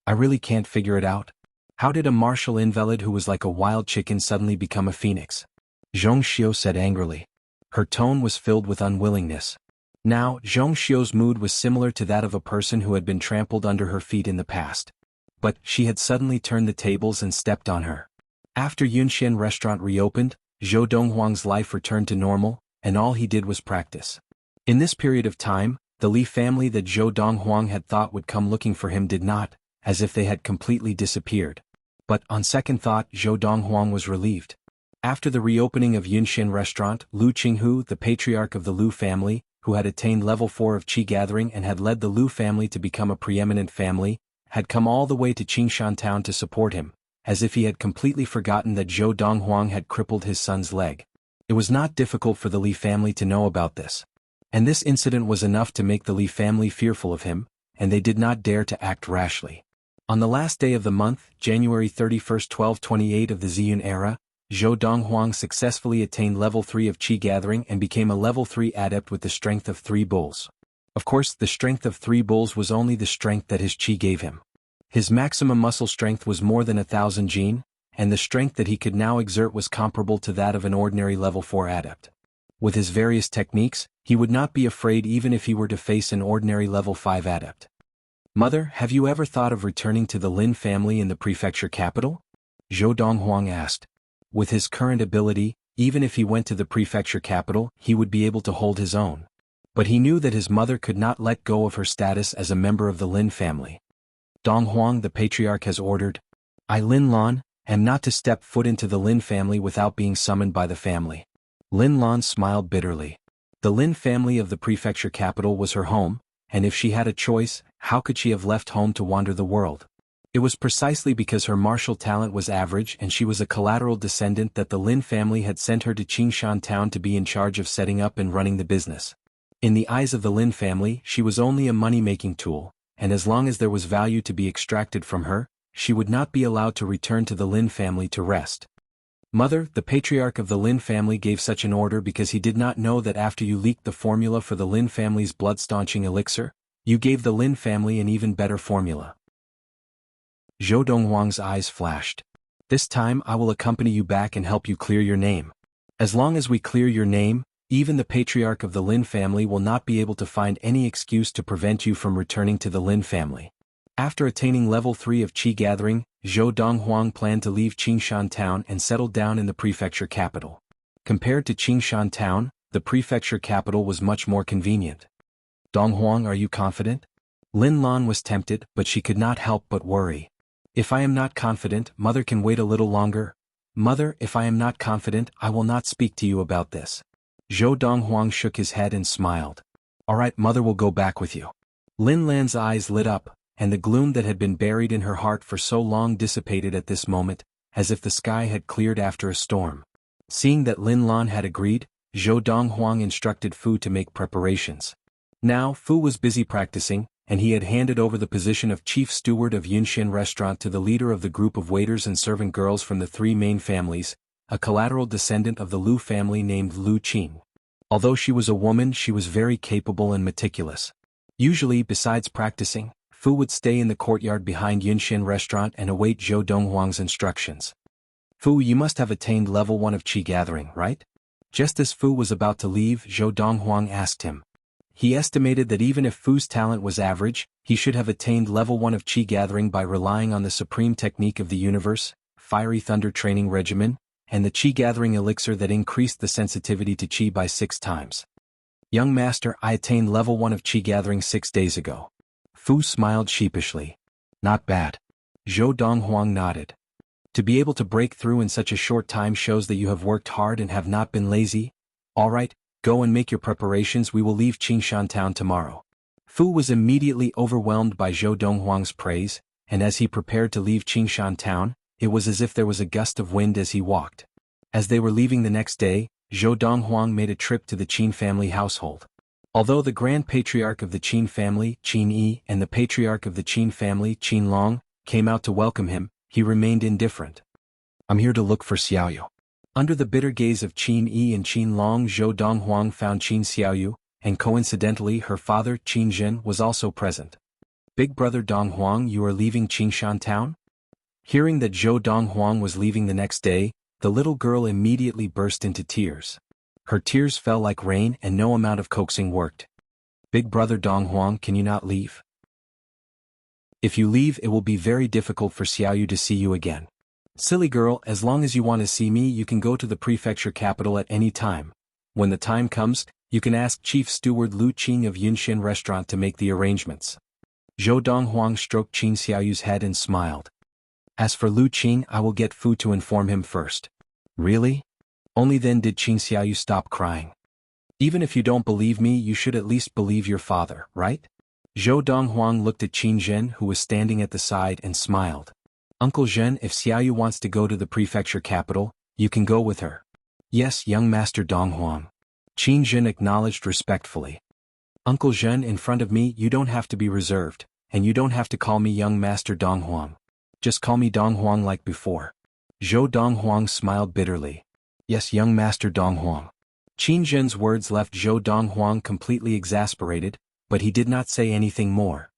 "I really can't figure it out. How did a martial invalid who was like a wild chicken suddenly become a phoenix?" Zhong Xiu said angrily. Her tone was filled with unwillingness. Now, Zhong Xiu's mood was similar to that of a person who had been trampled under her feet in the past. But she had suddenly turned the tables and stepped on her. After Yunxian restaurant reopened, Zhou Donghuang's life returned to normal, and all he did was practice. In this period of time, the Li family that Zhou Donghuang had thought would come looking for him did not, as if they had completely disappeared. But on second thought, Zhou Donghuang was relieved. After the reopening of Yunxian restaurant, Lu Qinghu, the patriarch of the Lu family, who had attained level 4 of Qi gathering and had led the Lu family to become a preeminent family, had come all the way to Qingshan town to support him, as if he had completely forgotten that Zhou Donghuang had crippled his son's leg. It was not difficult for the Li family to know about this. And this incident was enough to make the Li family fearful of him, and they did not dare to act rashly. On the last day of the month, January 31, 1228 of the Ziyun era, Zhou Donghuang successfully attained level 3 of Qi gathering and became a level 3 adept with the strength of 3 bulls. Of course, the strength of 3 bulls was only the strength that his Qi gave him. His maximum muscle strength was more than 1,000 jin, and the strength that he could now exert was comparable to that of an ordinary level 4 adept. With his various techniques, he would not be afraid even if he were to face an ordinary level 5 adept. "Mother, have you ever thought of returning to the Lin family in the prefecture capital?" Zhou Donghuang asked. With his current ability, even if he went to the prefecture capital, he would be able to hold his own. But he knew that his mother could not let go of her status as a member of the Lin family. "Donghuang, the patriarch, has ordered, I, Lin Lan, am not to step foot into the Lin family without being summoned by the family." Lin Lan smiled bitterly. The Lin family of the prefecture capital was her home, and if she had a choice, how could she have left home to wander the world? It was precisely because her martial talent was average and she was a collateral descendant that the Lin family had sent her to Qingshan town to be in charge of setting up and running the business. In the eyes of the Lin family, she was only a money-making tool, and as long as there was value to be extracted from her, she would not be allowed to return to the Lin family to rest. Mother, the patriarch of the Lin family gave such an order because he did not know that after you leaked the formula for the Lin family's blood-staunching elixir, you gave the Lin family an even better formula. Zhou Donghuang's eyes flashed. This time I will accompany you back and help you clear your name. As long as we clear your name, even the patriarch of the Lin family will not be able to find any excuse to prevent you from returning to the Lin family. After attaining level 3 of Qi gathering, Zhou Donghuang planned to leave Qingshan town and settle down in the prefecture capital. Compared to Qingshan town, the prefecture capital was much more convenient. Donghuang, are you confident? Lin Lan was tempted, but she could not help but worry. If I am not confident, Mother can wait a little longer. Mother, if I am not confident, I will not speak to you about this. Zhou Donghuang shook his head and smiled. All right, Mother will go back with you. Lin Lan's eyes lit up, and the gloom that had been buried in her heart for so long dissipated at this moment, as if the sky had cleared after a storm. Seeing that Lin Lan had agreed, Zhou Donghuang instructed Fu to make preparations. Now, Fu was busy practicing, and he had handed over the position of chief steward of Yunxian restaurant to the leader of the group of waiters and servant girls from the three main families, a collateral descendant of the Lu family named Lu Qing. Although she was a woman, she was very capable and meticulous. Usually, besides practicing, Fu would stay in the courtyard behind Yunxian restaurant and await Zhou Donghuang's instructions. Fu, you must have attained level 1 of Qi gathering, right? Just as Fu was about to leave, Zhou Donghuang asked him. He estimated that even if Fu's talent was average, he should have attained level 1 of Qi gathering by relying on the supreme technique of the universe, Fiery Thunder Training Regimen, and the Qi gathering elixir that increased the sensitivity to Qi by 6 times. Young master, I attained level 1 of Qi gathering 6 days ago. Fu smiled sheepishly. Not bad. Zhou Donghuang nodded. To be able to break through in such a short time shows that you have worked hard and have not been lazy. All right. Go and make your preparations, we will leave Qingshan town tomorrow. Fu was immediately overwhelmed by Zhou Donghuang's praise, and as he prepared to leave Qingshan town, it was as if there was a gust of wind as he walked. As they were leaving the next day, Zhou Donghuang made a trip to the Qin family household. Although the Grand Patriarch of the Qin family, Qin Yi, and the Patriarch of the Qin family, Qin Long, came out to welcome him, he remained indifferent. I'm here to look for Xiaoyu. Under the bitter gaze of Qin Yi and Qin Long, Zhou Donghuang found Qin Xiaoyu, and coincidentally her father, Qin Zhen, was also present. Big brother Donghuang, you are leaving Qingshan town? Hearing that Zhou Donghuang was leaving the next day, the little girl immediately burst into tears. Her tears fell like rain and no amount of coaxing worked. Big brother Donghuang, can you not leave? If you leave, it will be very difficult for Xiaoyu to see you again. Silly girl, as long as you want to see me, you can go to the prefecture capital at any time. When the time comes, you can ask Chief Steward Lu Qing of Yunxian restaurant to make the arrangements. Zhou Donghuang stroked Qin Xiaoyu's head and smiled. As for Lu Qing, I will get Fu to inform him first. Really? Only then did Qin Xiaoyu stop crying. Even if you don't believe me, you should at least believe your father, right? Zhou Donghuang looked at Qin Zhen, who was standing at the side, and smiled. Uncle Zhen, if Xiaoyu wants to go to the prefecture capital, you can go with her. Yes, young master Donghuang. Qin Zhen acknowledged respectfully. Uncle Zhen, in front of me you don't have to be reserved, and you don't have to call me young master Donghuang. Just call me Donghuang like before. Zhou Donghuang smiled bitterly. Yes, young master Donghuang. Qin Zhen's words left Zhou Donghuang completely exasperated, but he did not say anything more.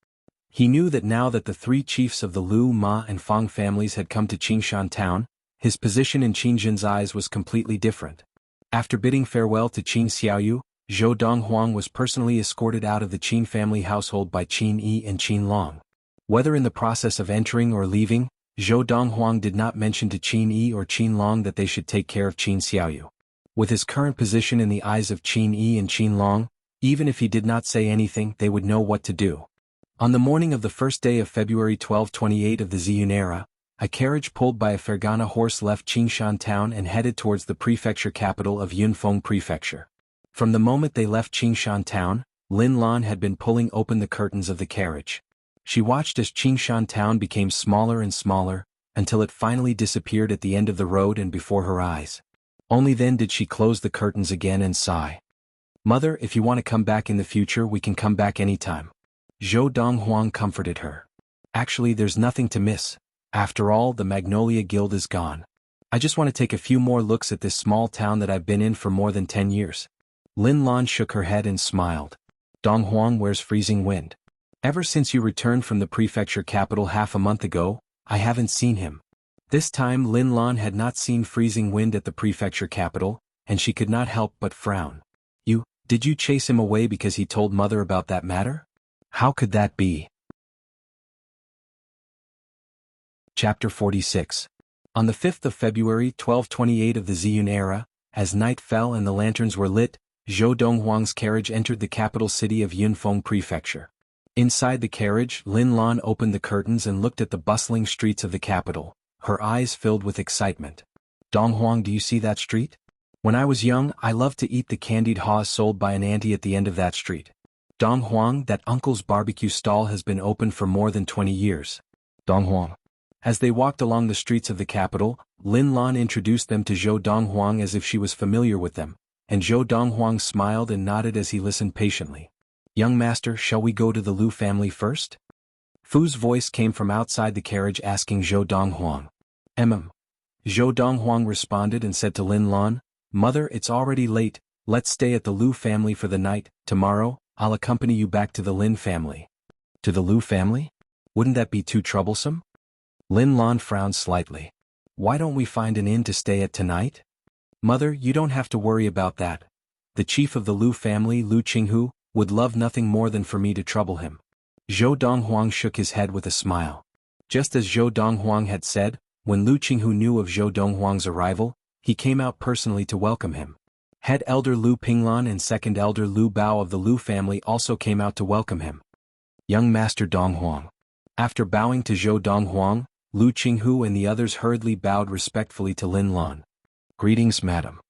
He knew that now that the three chiefs of the Lu, Ma, and Fang families had come to Qingshan town, his position in Qin Zhen's eyes was completely different. After bidding farewell to Qin Xiaoyu, Zhou Donghuang was personally escorted out of the Qin family household by Qin Yi and Qin Long. Whether in the process of entering or leaving, Zhou Donghuang did not mention to Qin Yi or Qin Long that they should take care of Qin Xiaoyu. With his current position in the eyes of Qin Yi and Qin Long, even if he did not say anything, they would know what to do. On the morning of the first day of February 1228 of the Ziyun era, A carriage pulled by a Fergana horse left Qingshan town and headed towards the prefecture capital of Yunfeng Prefecture. From the moment they left Qingshan town, Lin Lan had been pulling open the curtains of the carriage. She watched as Qingshan town became smaller and smaller, until it finally disappeared at the end of the road and before her eyes. Only then did she close the curtains again and sigh. "Mother, if you want to come back in the future, we can come back anytime." Zhou Donghuang comforted her. "Actually, there's nothing to miss. After all, the Magnolia Guild is gone. I just want to take a few more looks at this small town that I've been in for more than 10 years. Lin Lan shook her head and smiled. "Donghuang, where's freezing wind? Ever since you returned from the prefecture capital half a month ago, I haven't seen him." This time Lin Lan had not seen freezing wind at the prefecture capital, and she could not help but frown. Did you chase him away because he told mother about that matter? How could that be?" Chapter 46. On the 5th of February 1228 of the Ziyun era, as night fell and the lanterns were lit, Zhou Donghuang's carriage entered the capital city of Yunfeng Prefecture. Inside the carriage, Lin Lan opened the curtains and looked at the bustling streets of the capital, her eyes filled with excitement. "Donghuang, do you see that street? When I was young, I loved to eat the candied haws sold by an auntie at the end of that street. Donghuang, that uncle's barbecue stall has been open for more than 20 years. Donghuang." As they walked along the streets of the capital, Lin Lan introduced them to Zhou Donghuang as if she was familiar with them, and Zhou Donghuang smiled and nodded as he listened patiently. "Young master, shall we go to the Lu family first?" Fu's voice came from outside the carriage asking Zhou Donghuang. Zhou Donghuang responded and said to Lin Lan, "Mother, it's already late, let's stay at the Lu family for the night. Tomorrow, I'll accompany you back to the Lin family." "To the Lu family? Wouldn't that be too troublesome?" Lin Lan frowned slightly. "Why don't we find an inn to stay at tonight?" "Mother, you don't have to worry about that. The chief of the Lu family, Lu Qinghu, would love nothing more than for me to trouble him." Zhou Donghuang shook his head with a smile. Just as Zhou Donghuang had said, when Lu Qinghu knew of Zhou Donghuang's arrival, he came out personally to welcome him. Head Elder Lu Pinglan and Second Elder Lu Bao of the Lu family also came out to welcome him. "Young Master Donghuang." After bowing to Zhou Donghuang, Lu Qinghu and the others hurriedly bowed respectfully to Lin Lan. "Greetings, madam."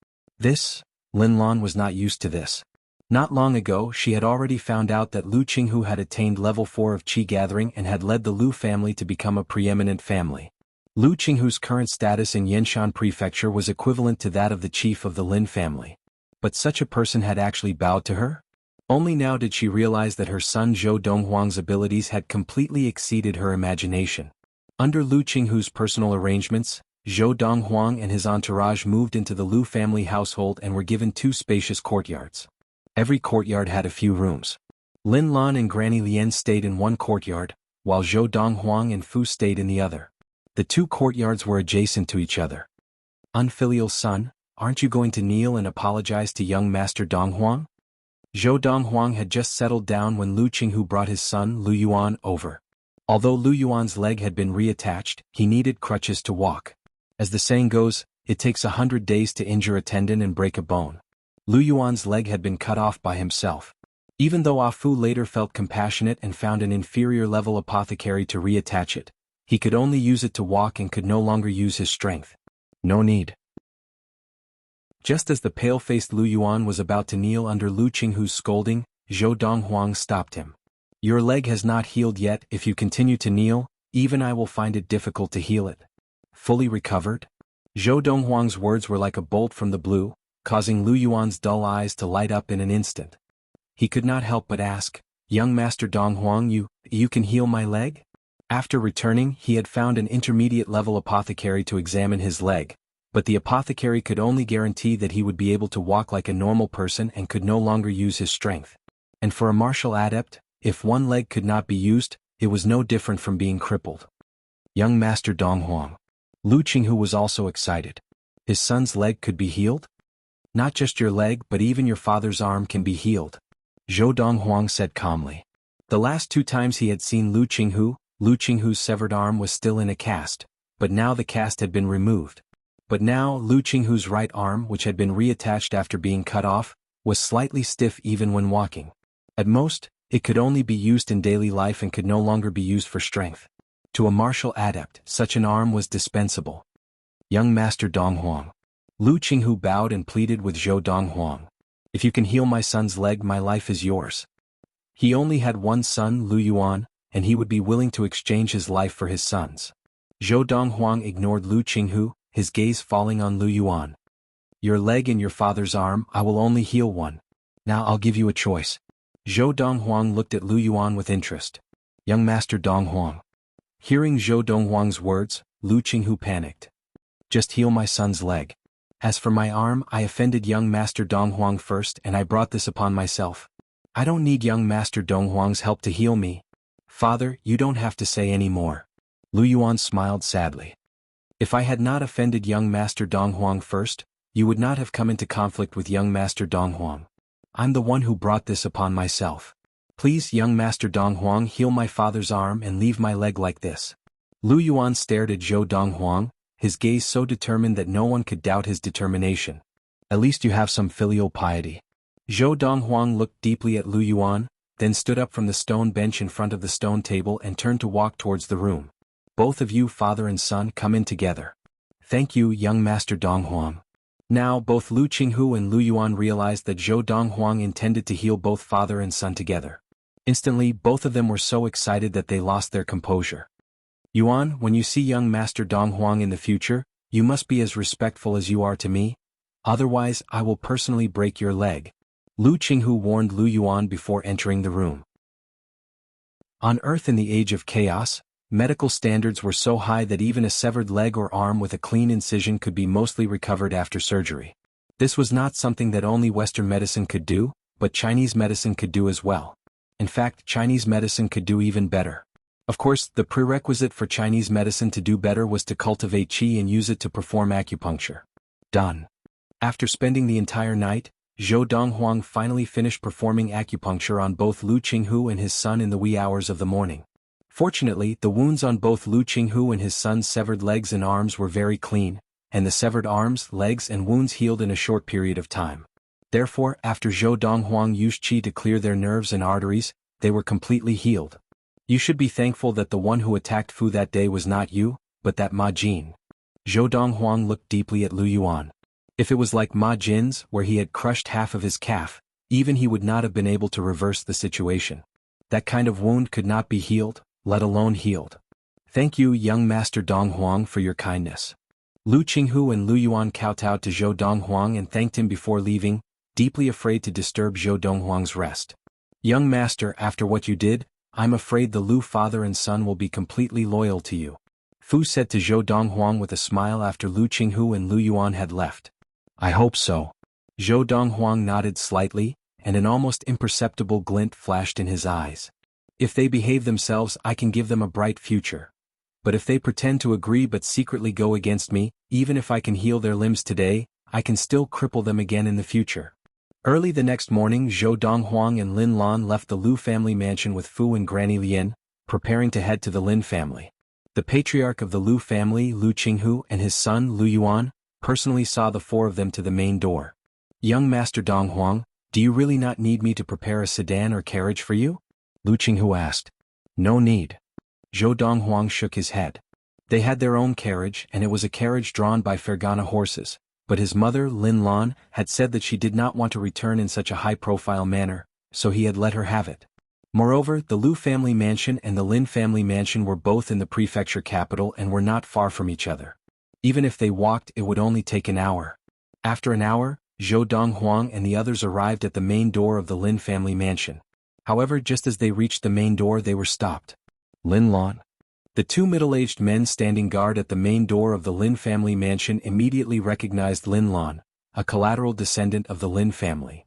Lin Lan was not used to this. Not long ago she had already found out that Lu Qinghu had attained level 4 of Qi gathering and had led the Lu family to become a preeminent family. Lu Qinghu's current status in Yanshan Prefecture was equivalent to that of the chief of the Lin family. But such a person had actually bowed to her? Only now did she realize that her son Zhou Donghuang's abilities had completely exceeded her imagination. Under Lu Qinghu's personal arrangements, Zhou Donghuang and his entourage moved into the Lu family household and were given 2 spacious courtyards. Every courtyard had a few rooms. Lin Lan and Granny Lian stayed in one courtyard, while Zhou Donghuang and Fu stayed in the other. The 2 courtyards were adjacent to each other. "Unfilial son, aren't you going to kneel and apologize to young Master Donghuang?" Zhou Donghuang had just settled down when Lu Qinghu brought his son Lu Yuan over. Although Lu Yuan's leg had been reattached, he needed crutches to walk. As the saying goes, it takes 100 days to injure a tendon and break a bone. Lu Yuan's leg had been cut off by himself. Even though Ah Fu later felt compassionate and found an inferior-level apothecary to reattach it, he could only use it to walk and could no longer use his strength. "No need." Just as the pale-faced Lu Yuan was about to kneel under Lu Qinghu's scolding, Zhou Donghuang stopped him. "Your leg has not healed yet. If you continue to kneel, even I will find it difficult to heal it." "Fully recovered?" Zhou Donghuang's words were like a bolt from the blue, causing Lu Yuan's dull eyes to light up in an instant. He could not help but ask, "Young Master Donghuang, you can heal my leg?" After returning, he had found an intermediate-level apothecary to examine his leg, but the apothecary could only guarantee that he would be able to walk like a normal person and could no longer use his strength. And for a martial adept, if one leg could not be used, it was no different from being crippled. "Young Master Donghuang." Lu Qinghu was also excited. His son's leg could be healed? "Not just your leg but even your father's arm can be healed," Zhou Donghuang said calmly. The last 2 times he had seen Lu Qinghu's severed arm was still in a cast, but now the cast had been removed. But now Lu Qinghu's right arm, which had been reattached after being cut off, was slightly stiff even when walking. At most, it could only be used in daily life and could no longer be used for strength. To a martial adept, such an arm was dispensable. Young Master Donghuang. Lu Qinghu bowed and pleaded with Zhou Donghuang. If you can heal my son's leg, my life is yours. He only had one son, Lu Yuan, and he would be willing to exchange his life for his son's. Zhou Donghuang ignored Lu Qinghu, his gaze falling on Lu Yuan. Your leg and your father's arm, I will only heal one. Now I'll give you a choice. Zhou Donghuang looked at Lu Yuan with interest. Young Master Donghuang. Hearing Zhou Donghuang's words, Lu Qinghu panicked. Just heal my son's leg. As for my arm, I offended young Master Donghuang first and I brought this upon myself. I don't need young Master Donghuang's help to heal me. Father, you don't have to say any more. Lu Yuan smiled sadly. If I had not offended young Master Donghuang first, you would not have come into conflict with young Master Donghuang. I'm the one who brought this upon myself. Please, young Master Donghuang, heal my father's arm and leave my leg like this. Lu Yuan stared at Zhou Donghuang, his gaze so determined that no one could doubt his determination. At least you have some filial piety. Zhou Donghuang looked deeply at Lu Yuan, then stood up from the stone bench in front of the stone table and turned to walk towards the room. Both of you, father and son, come in together. Thank you, young Master Donghuang. Now both Lu Qinghu and Lu Yuan realized that Zhou Donghuang intended to heal both father and son together. Instantly, both of them were so excited that they lost their composure. Yuan, when you see young Master Donghuang in the future, you must be as respectful as you are to me. Otherwise, I will personally break your leg. Lu Qinghu warned Lu Yuan before entering the room. On Earth in the age of chaos, medical standards were so high that even a severed leg or arm with a clean incision could be mostly recovered after surgery. This was not something that only Western medicine could do, but Chinese medicine could do as well. In fact, Chinese medicine could do even better. Of course, the prerequisite for Chinese medicine to do better was to cultivate qi and use it to perform acupuncture. Done. After spending the entire night, Zhou Donghuang finally finished performing acupuncture on both Lu Qinghu and his son in the wee hours of the morning. Fortunately, the wounds on both Lu Qinghu and his son's severed legs and arms were very clean, and the severed arms, legs and wounds healed in a short period of time. Therefore, after Zhou Donghuang used qi to clear their nerves and arteries, they were completely healed. You should be thankful that the one who attacked Fu that day was not you, but that Ma Jin. Zhou Donghuang looked deeply at Lu Yuan. If it was like Ma Jin's, where he had crushed half of his calf, even he would not have been able to reverse the situation. That kind of wound could not be healed, let alone healed. Thank you, young Master Donghuang, for your kindness. Lu Qinghu and Lu Yuan kowtowed to Zhou Donghuang and thanked him before leaving, deeply afraid to disturb Zhou Donghuang's rest. Young Master, after what you did, I'm afraid the Lu father and son will be completely loyal to you. Fu said to Zhou Donghuang with a smile after Lu Qinghu and Lu Yuan had left. I hope so. Zhou Donghuang nodded slightly, and an almost imperceptible glint flashed in his eyes. If they behave themselves, I can give them a bright future. But if they pretend to agree but secretly go against me, even if I can heal their limbs today, I can still cripple them again in the future. Early the next morning, Zhou Donghuang and Lin Lan left the Lu family mansion with Fu and Granny Lian, preparing to head to the Lin family. The patriarch of the Lu family, Lu Qinghu, and his son, Lu Yuan, personally saw the four of them to the main door. Young Master Donghuang, do you really not need me to prepare a sedan or carriage for you? Lu Qinghu asked. No need. Zhou Donghuang shook his head. They had their own carriage, and it was a carriage drawn by Fergana horses. But his mother, Lin Lan, had said that she did not want to return in such a high-profile manner, so he had let her have it. Moreover, the Lu family mansion and the Lin family mansion were both in the prefecture capital and were not far from each other. Even if they walked, it would only take an hour. After an hour, Zhou Donghuang and the others arrived at the main door of the Lin family mansion. However, just as they reached the main door, they were stopped. Lin Lan. The two middle-aged men standing guard at the main door of the Lin family mansion immediately recognized Lin Lan, a collateral descendant of the Lin family.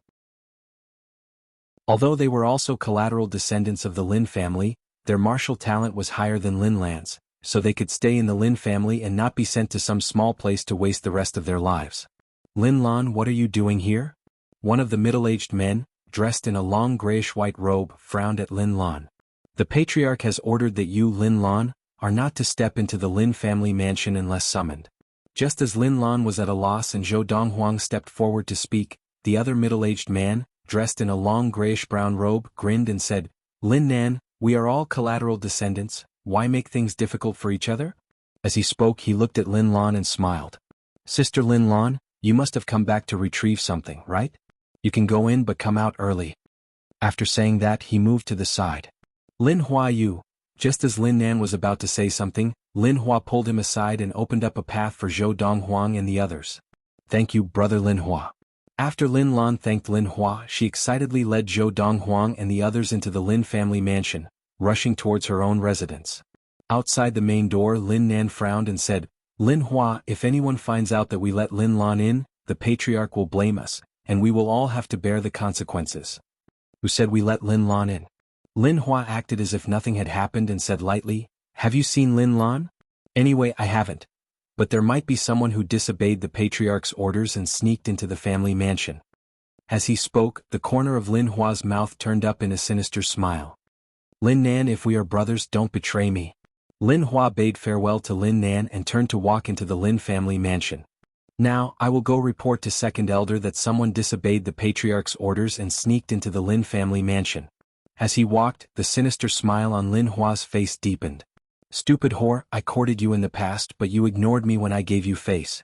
Although they were also collateral descendants of the Lin family, their martial talent was higher than Lin Lan's, so they could stay in the Lin family and not be sent to some small place to waste the rest of their lives. Lin Lan, what are you doing here? One of the middle-aged men, dressed in a long grayish-white robe, frowned at Lin Lan. The patriarch has ordered that you, Lin Lan, are not to step into the Lin family mansion unless summoned. Just as Lin Lan was at a loss and Zhou Donghuang stepped forward to speak, the other middle-aged man, dressed in a long grayish-brown robe, grinned and said, Lin Nan, we are all collateral descendants, why make things difficult for each other? As he spoke he looked at Lin Lan and smiled. Sister Lin Lan, you must have come back to retrieve something, right? You can go in but come out early. After saying that he moved to the side. Lin Hua Yu. Just as Lin Nan was about to say something, Lin Hua pulled him aside and opened up a path for Zhou Donghuang and the others. Thank you, brother Lin Hua. After Lin Lan thanked Lin Hua, she excitedly led Zhou Donghuang and the others into the Lin family mansion, rushing towards her own residence. Outside the main door Lin Nan frowned and said, Lin Hua, if anyone finds out that we let Lin Lan in, the patriarch will blame us, and we will all have to bear the consequences. Who said we let Lin Lan in? Lin Hua acted as if nothing had happened and said lightly, have you seen Lin Lan? Anyway, I haven't. But there might be someone who disobeyed the patriarch's orders and sneaked into the family mansion. As he spoke, the corner of Lin Hua's mouth turned up in a sinister smile. Lin Nan, if we are brothers, don't betray me. Lin Hua bade farewell to Lin Nan and turned to walk into the Lin family mansion. Now, I will go report to Second Elder that someone disobeyed the patriarch's orders and sneaked into the Lin family mansion. As he walked, the sinister smile on Lin Hua's face deepened. Stupid whore, I courted you in the past but you ignored me when I gave you face.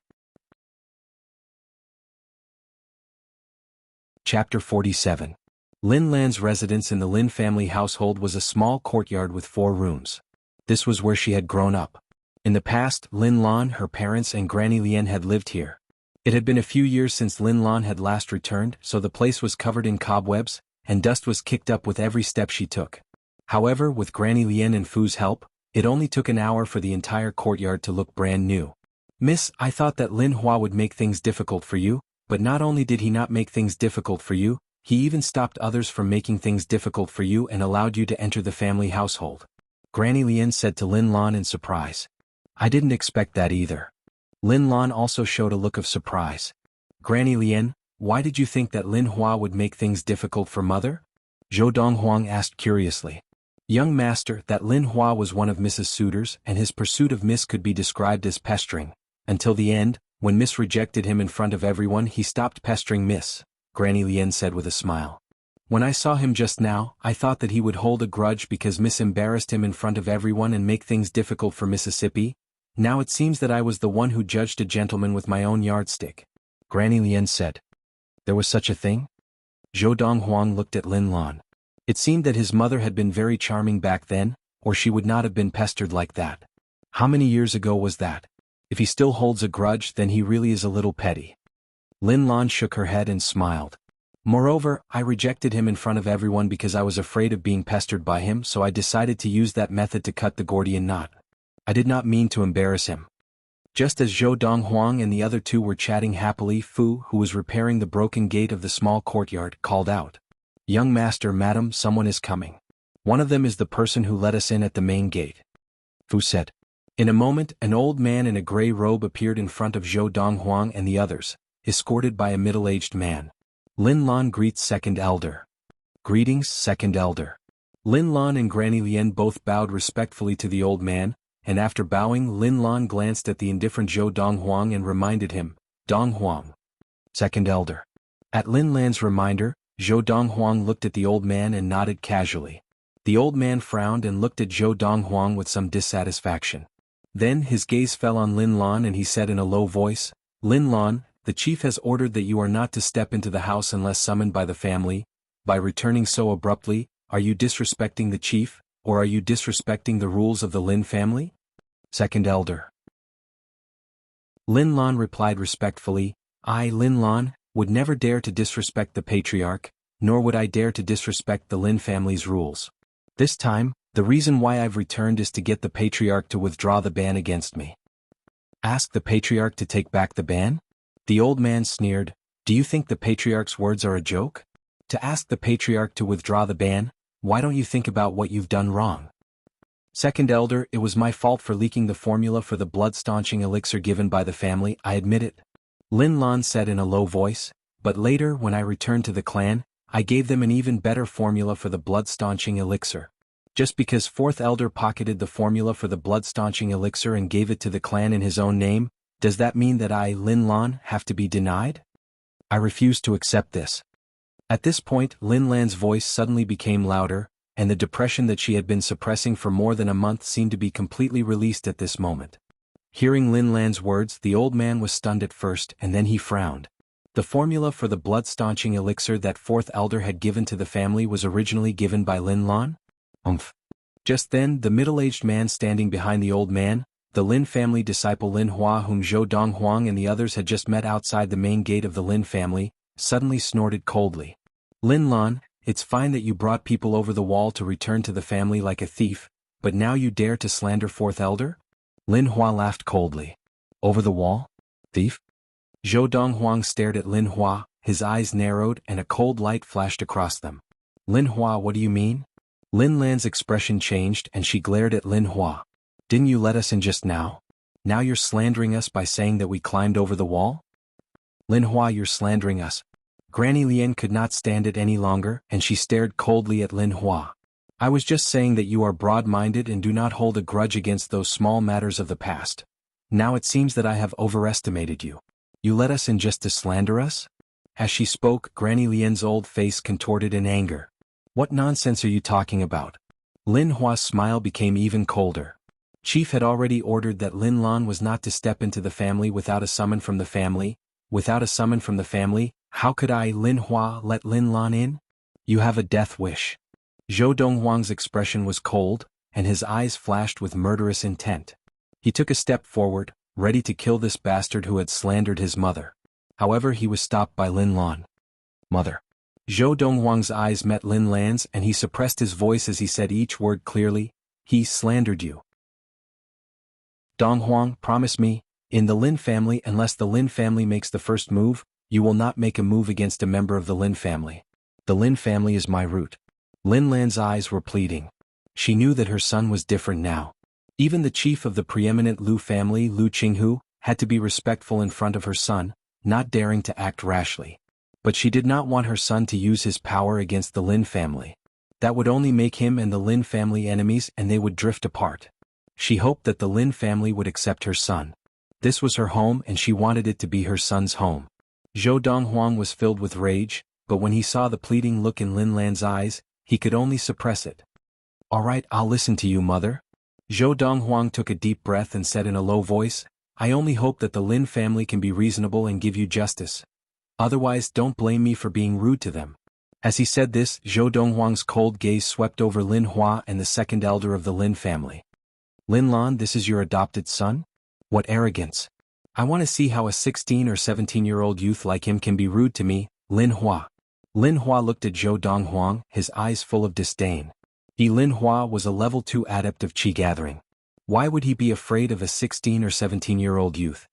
Chapter 47. Lin Lan's residence in the Lin family household was a small courtyard with 4 rooms. This was where she had grown up. In the past, Lin Lan, her parents and Granny Lian had lived here. It had been a few years since Lin Lan had last returned, so the place was covered in cobwebs, and dust was kicked up with every step she took. However, with Granny Lian and Fu's help, it only took an hour for the entire courtyard to look brand new. Miss, I thought that Lin Hua would make things difficult for you, but not only did he not make things difficult for you, he even stopped others from making things difficult for you and allowed you to enter the family household. Granny Lian said to Lin Lan in surprise. I didn't expect that either. Lin Lan also showed a look of surprise. Granny Lian, why did you think that Lin Hua would make things difficult for mother? Zhou Donghuang asked curiously. Young master, that Lin Hua was one of Mrs. Suitors and his pursuit of Miss could be described as pestering. Until the end, when Miss rejected him in front of everyone he stopped pestering Miss, Granny Lian said with a smile. When I saw him just now, I thought that he would hold a grudge because Miss embarrassed him in front of everyone and make things difficult for Mississippi. Now it seems that I was the one who judged a gentleman with my own yardstick. Granny Lian said. There was such a thing? Zhou Donghuang looked at Lin Lan. It seemed that his mother had been very charming back then, or she would not have been pestered like that. How many years ago was that? If he still holds a grudge then he really is a little petty. Lin Lan shook her head and smiled. Moreover, I rejected him in front of everyone because I was afraid of being pestered by him, so I decided to use that method to cut the Gordian knot. I did not mean to embarrass him. Just as Zhou Donghuang and the other 2 were chatting happily, Fu, who was repairing the broken gate of the small courtyard, called out. Young master, madam, someone is coming. One of them is the person who let us in at the main gate. Fu said. In a moment, an old man in a gray robe appeared in front of Zhou Donghuang and the others, escorted by a middle-aged man. Lin Lan greets Second Elder. Greetings, Second Elder. Lin Lan and Granny Lian both bowed respectfully to the old man, and after bowing Lin Lan glanced at the indifferent Zhou Donghuang and reminded him, Donghuang. Second Elder. At Lin Lan's reminder, Zhou Donghuang looked at the old man and nodded casually. The old man frowned and looked at Zhou Donghuang with some dissatisfaction. Then his gaze fell on Lin Lan and he said in a low voice, Lin Lan, the chief has ordered that you are not to step into the house unless summoned by the family. By returning so abruptly, are you disrespecting the chief, or are you disrespecting the rules of the Lin family? Second Elder. Lin Lan replied respectfully, I, Lin Lan, would never dare to disrespect the patriarch, nor would I dare to disrespect the Lin family's rules. This time, the reason why I've returned is to get the patriarch to withdraw the ban against me. Ask the patriarch to take back the ban? The old man sneered, do you think the patriarch's words are a joke? To ask the patriarch to withdraw the ban, why don't you think about what you've done wrong? Second Elder, it was my fault for leaking the formula for the blood-staunching elixir given by the family, I admit it. Lin Lan said in a low voice, but later when I returned to the clan, I gave them an even better formula for the blood-staunching elixir. Just because Fourth Elder pocketed the formula for the blood-staunching elixir and gave it to the clan in his own name, does that mean that I, Lin Lan, have to be denied? I refuse to accept this. At this point, Lin Lan's voice suddenly became louder, and the depression that she had been suppressing for more than a month seemed to be completely released at this moment. Hearing Lin Lan's words, the old man was stunned at first, and then he frowned. The formula for the blood-staunching elixir that fourth elder had given to the family was originally given by Lin Lan? Just then, the middle-aged man standing behind the old man, the Lin family disciple Lin Hua whom Zhou Donghuang and the others had just met outside the main gate of the Lin family, suddenly snorted coldly. Lin Lan, it's fine that you brought people over the wall to return to the family like a thief, but now you dare to slander fourth elder? Lin Hua laughed coldly. Over the wall? Thief? Zhou Donghuang stared at Lin Hua, his eyes narrowed and a cold light flashed across them. Lin Hua, what do you mean? Lin Lan's expression changed and she glared at Lin Hua. Didn't you let us in just now? Now you're slandering us by saying that we climbed over the wall? Lin Hua, you're slandering us. Granny Lian could not stand it any longer, and she stared coldly at Lin Hua. I was just saying that you are broad-minded and do not hold a grudge against those small matters of the past. Now it seems that I have overestimated you. You let us in just to slander us? As she spoke, Granny Lian's old face contorted in anger. What nonsense are you talking about? Lin Hua's smile became even colder. Chief had already ordered that Lin Lan was not to step into the family without a summon from the family. Without a summon from the family, how could I, Lin Hua, let Lin Lan in? You have a death wish. Zhou Donghuang's expression was cold, and his eyes flashed with murderous intent. He took a step forward, ready to kill this bastard who had slandered his mother. However, he was stopped by Lin Lan. Mother. Zhou Donghuang's eyes met Lin Lan's and he suppressed his voice as he said each word clearly. He slandered you. Donghuang, promise me, in the Lin family, unless the Lin family makes the first move, you will not make a move against a member of the Lin family. The Lin family is my root. Lin Lan's eyes were pleading. She knew that her son was different now. Even the chief of the preeminent Lu family, Lu Qinghu, had to be respectful in front of her son, not daring to act rashly. But she did not want her son to use his power against the Lin family. That would only make him and the Lin family enemies and they would drift apart. She hoped that the Lin family would accept her son. This was her home and she wanted it to be her son's home. Zhou Donghuang was filled with rage, but when he saw the pleading look in Lin Lan's eyes, he could only suppress it. All right, I'll listen to you, mother. Zhou Donghuang took a deep breath and said in a low voice, I only hope that the Lin family can be reasonable and give you justice. Otherwise, don't blame me for being rude to them. As he said this, Zhou Donghuang's cold gaze swept over Lin Hua and the second elder of the Lin family. Lin Lan, this is your adopted son? What arrogance. I want to see how a 16 or 17-year-old youth like him can be rude to me, Lin Hua. Lin Hua looked at Zhou Donghuang, his eyes full of disdain. Lin Hua was a level 2 adept of qi gathering. Why would he be afraid of a 16 or 17-year-old youth?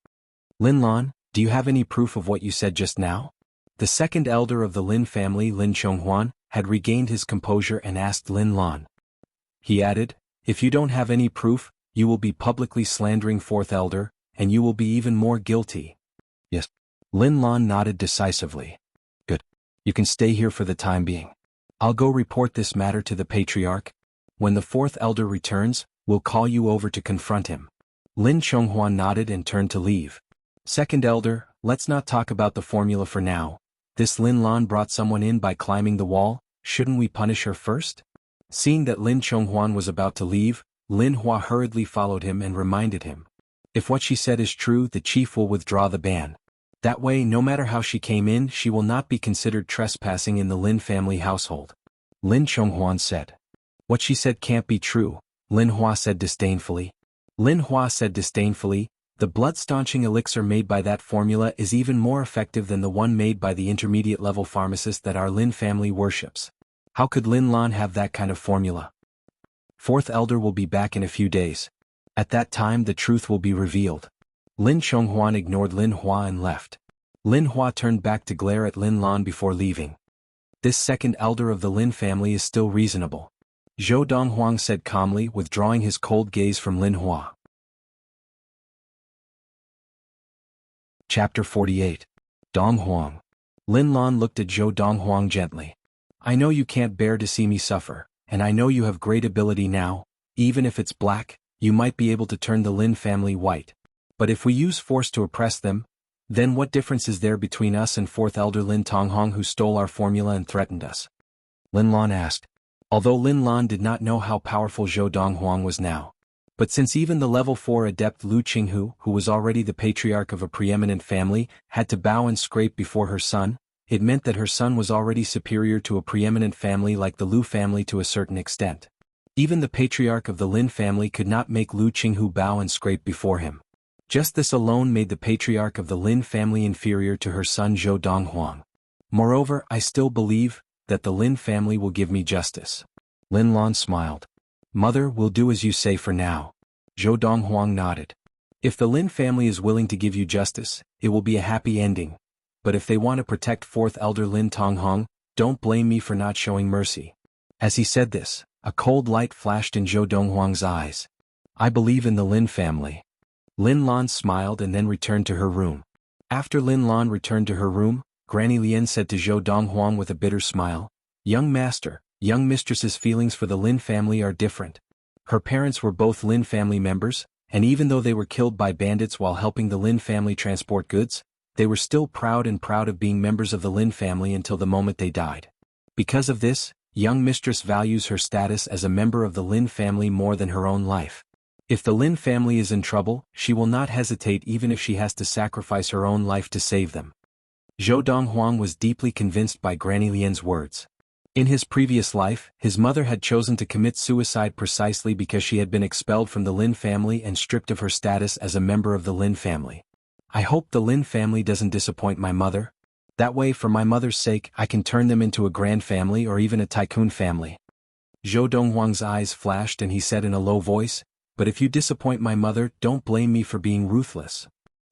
Lin Lan, do you have any proof of what you said just now? The second elder of the Lin family, Lin Chonghuan, had regained his composure and asked Lin Lan. He added, if you don't have any proof, you will be publicly slandering fourth elder, and you will be even more guilty. Yes. Lin Lan nodded decisively. Good. You can stay here for the time being. I'll go report this matter to the patriarch. When the fourth elder returns, we'll call you over to confront him. Lin Chonghuan nodded and turned to leave. Second elder, let's not talk about the formula for now. This Lin Lan brought someone in by climbing the wall, shouldn't we punish her first? Seeing that Lin Chonghuan was about to leave, Lin Hua hurriedly followed him and reminded him. If what she said is true, the chief will withdraw the ban. That way, no matter how she came in, she will not be considered trespassing in the Lin family household. Lin Chonghuan said. What she said can't be true, Lin Hua said disdainfully. Lin Hua said disdainfully, the blood-staunching elixir made by that formula is even more effective than the one made by the intermediate-level pharmacist that our Lin family worships. How could Lin Lan have that kind of formula? Fourth elder will be back in a few days. At that time the truth will be revealed. Lin Chonghuan ignored Lin Hua and left. Lin Hua turned back to glare at Lin Lan before leaving. This second elder of the Lin family is still reasonable. Zhou Donghuang said calmly, withdrawing his cold gaze from Lin Hua. Chapter 48. Donghuang. Lin Lan looked at Zhou Donghuang gently. I know you can't bear to see me suffer, and I know you have great ability now. Even if it's black, you might be able to turn the Lin family white. But if we use force to oppress them, then what difference is there between us and fourth elder Lin Tonghong who stole our formula and threatened us? Lin Lan asked. Although Lin Lan did not know how powerful Zhou Donghuang was now. But since even the level 4 adept Lu Qinghu, who was already the patriarch of a preeminent family, had to bow and scrape before her son, it meant that her son was already superior to a preeminent family like the Lu family to a certain extent. Even the patriarch of the Lin family could not make Lu Qinghu bow and scrape before him. Just this alone made the patriarch of the Lin family inferior to her son Zhou Donghuang. Moreover, I still believe that the Lin family will give me justice. Lin Lan smiled. Mother, will do as you say for now. Zhou Donghuang nodded. If the Lin family is willing to give you justice, it will be a happy ending. But if they want to protect fourth elder Lin Tonghong, don't blame me for not showing mercy. As he said this, a cold light flashed in Zhou Donghuang's eyes. I believe in the Lin family. Lin Lan smiled and then returned to her room. After Lin Lan returned to her room, Granny Lian said to Zhou Donghuang with a bitter smile, Young master, young mistress's feelings for the Lin family are different. Her parents were both Lin family members, and even though they were killed by bandits while helping the Lin family transport goods, they were still proud of being members of the Lin family until the moment they died. Because of this, young mistress values her status as a member of the Lin family more than her own life. If the Lin family is in trouble, she will not hesitate even if she has to sacrifice her own life to save them. Zhou Donghuang was deeply convinced by Granny Lian's words. In his previous life, his mother had chosen to commit suicide precisely because she had been expelled from the Lin family and stripped of her status as a member of the Lin family. I hope the Lin family doesn't disappoint my mother. That way, for my mother's sake, I can turn them into a grand family or even a tycoon family. Zhou Donghuang's eyes flashed and he said in a low voice, But if you disappoint my mother, don't blame me for being ruthless.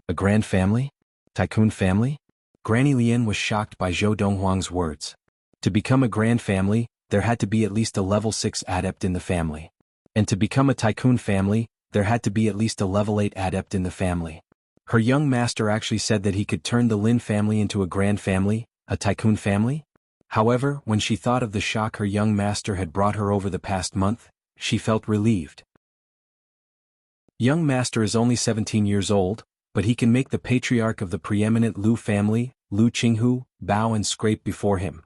A grand family? Tycoon family? Granny Lian was shocked by Zhou Donghuang's words. To become a grand family, there had to be at least a level 6 adept in the family. And to become a tycoon family, there had to be at least a level 8 adept in the family. Her young master actually said that he could turn the Lin family into a grand family, a tycoon family? However, when she thought of the shock her young master had brought her over the past month, she felt relieved. Young master is only 17 years old, but he can make the patriarch of the preeminent Lu family, Lu Qinghu, bow and scrape before him.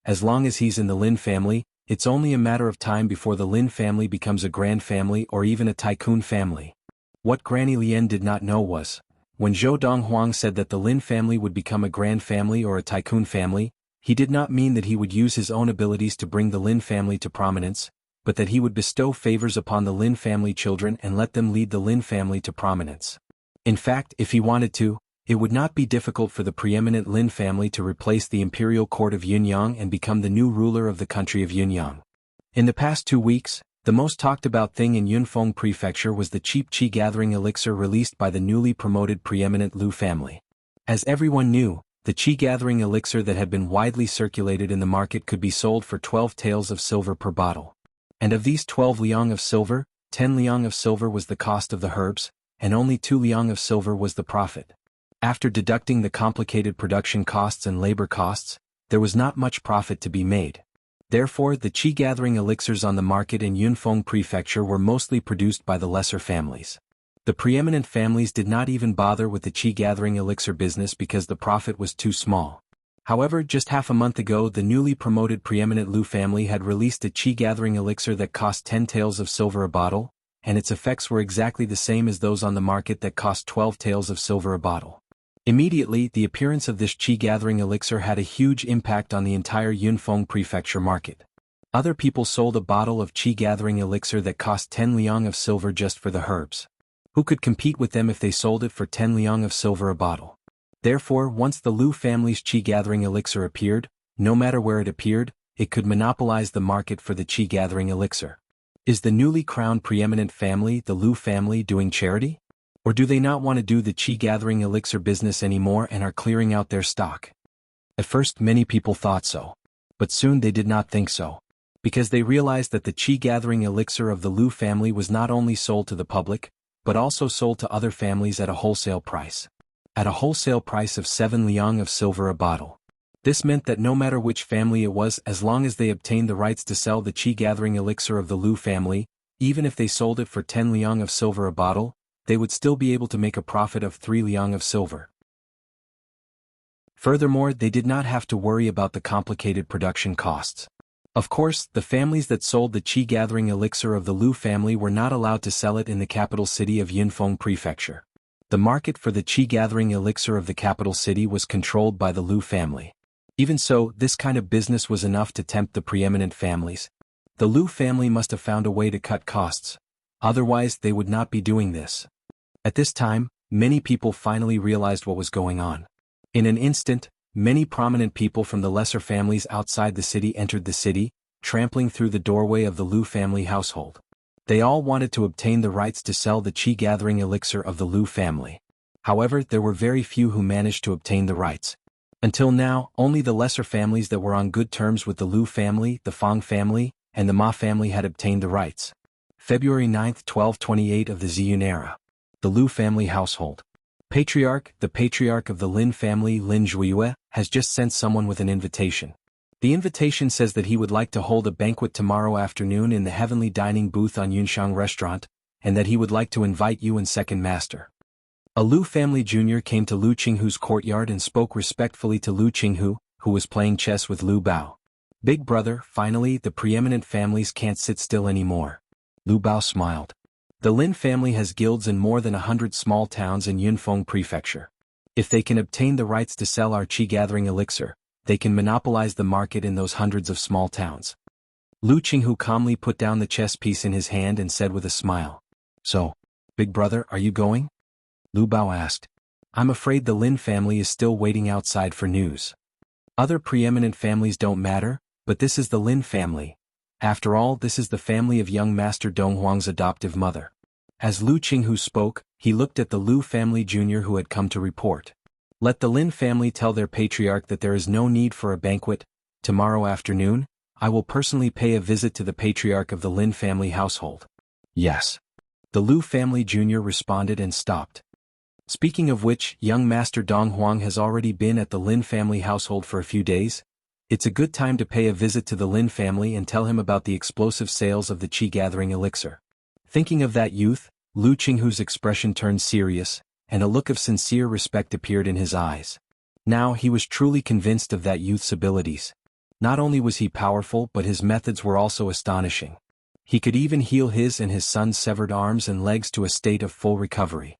As long as he's in the Lin family, it's only a matter of time before the Lin family becomes a grand family or even a tycoon family. What Granny Lian did not know was, when Zhou Donghuang said that the Lin family would become a grand family or a tycoon family, he did not mean that he would use his own abilities to bring the Lin family to prominence, but that he would bestow favors upon the Lin family children and let them lead the Lin family to prominence. In fact, if he wanted to, it would not be difficult for the preeminent Lin family to replace the imperial court of Yunyang and become the new ruler of the country of Yunyang. In the past 2 weeks, the most talked about thing in Yunfeng Prefecture was the cheap qi gathering elixir released by the newly promoted preeminent Lu family. As everyone knew, the qi gathering elixir that had been widely circulated in the market could be sold for 12 taels of silver per bottle. And of these 12 liang of silver, 10 liang of silver was the cost of the herbs, and only 2 liang of silver was the profit. After deducting the complicated production costs and labor costs, there was not much profit to be made. Therefore, the qi gathering elixirs on the market in Yunfeng Prefecture were mostly produced by the lesser families. The preeminent families did not even bother with the qi gathering elixir business because the profit was too small. However, just half a month ago the newly promoted preeminent Lu family had released a qi gathering elixir that cost 10 taels of silver a bottle, and its effects were exactly the same as those on the market that cost 12 taels of silver a bottle. Immediately, the appearance of this qi gathering elixir had a huge impact on the entire Yunfeng Prefecture market. Other people sold a bottle of qi gathering elixir that cost 10 liang of silver just for the herbs. Who could compete with them if they sold it for 10 liang of silver a bottle? Therefore, once the Lu family's qi gathering elixir appeared, no matter where it appeared, it could monopolize the market for the qi gathering elixir. Is the newly crowned preeminent family, the Lu family, doing charity? Or do they not want to do the qi gathering elixir business anymore and are clearing out their stock? At first many people thought so. But soon they did not think so. Because they realized that the qi gathering elixir of the Lu family was not only sold to the public, but also sold to other families at a wholesale price. At a wholesale price of 7 liang of silver a bottle. This meant that no matter which family it was, as long as they obtained the rights to sell the qi gathering elixir of the Lu family, even if they sold it for 10 liang of silver a bottle, they would still be able to make a profit of 3 liang of silver. Furthermore, they did not have to worry about the complicated production costs. Of course, the families that sold the qi-gathering elixir of the Lu family were not allowed to sell it in the capital city of Yunfeng Prefecture. The market for the qi-gathering elixir of the capital city was controlled by the Lu family. Even so, this kind of business was enough to tempt the preeminent families. The Lu family must have found a way to cut costs. Otherwise, they would not be doing this. At this time, many people finally realized what was going on. In an instant, many prominent people from the lesser families outside the city entered the city, trampling through the doorway of the Lu family household. They all wanted to obtain the rights to sell the qi-gathering elixir of the Lu family. However, there were very few who managed to obtain the rights. Until now, only the lesser families that were on good terms with the Lu family, the Fang family, and the Ma family had obtained the rights. February 9, 1228 of the Ziyun era. The Lu family household. The patriarch of the Lin family, Lin Zhuiyue, has just sent someone with an invitation. The invitation says that he would like to hold a banquet tomorrow afternoon in the heavenly dining booth on Yunshang restaurant, and that he would like to invite you and second master. A Lu family junior came to Lu Qinghu's courtyard and spoke respectfully to Lu Qinghu, who was playing chess with Lu Bao. Big brother, finally the preeminent families can't sit still anymore. Lu Bao smiled. The Lin family has guilds in more than 100 small towns in Yunfeng Prefecture. If they can obtain the rights to sell our qi-gathering elixir, they can monopolize the market in those hundreds of small towns. Lu Qinghu calmly put down the chess piece in his hand and said with a smile. So, big brother, are you going? Lu Bao asked. I'm afraid the Lin family is still waiting outside for news. Other preeminent families don't matter, but this is the Lin family. After all, this is the family of young Master Donghuang's adoptive mother. As Lu Qinghu spoke, he looked at the Lu family junior who had come to report. Let the Lin family tell their patriarch that there is no need for a banquet. Tomorrow afternoon, I will personally pay a visit to the patriarch of the Lin family household. Yes. The Lu family junior responded and stopped. Speaking of which, young Master Donghuang has already been at the Lin family household for a few days. It's a good time to pay a visit to the Lin family and tell him about the explosive sales of the qi-gathering elixir. Thinking of that youth, Lu Qinghu's expression turned serious, and a look of sincere respect appeared in his eyes. Now he was truly convinced of that youth's abilities. Not only was he powerful, but his methods were also astonishing. He could even heal his and his son's severed arms and legs to a state of full recovery.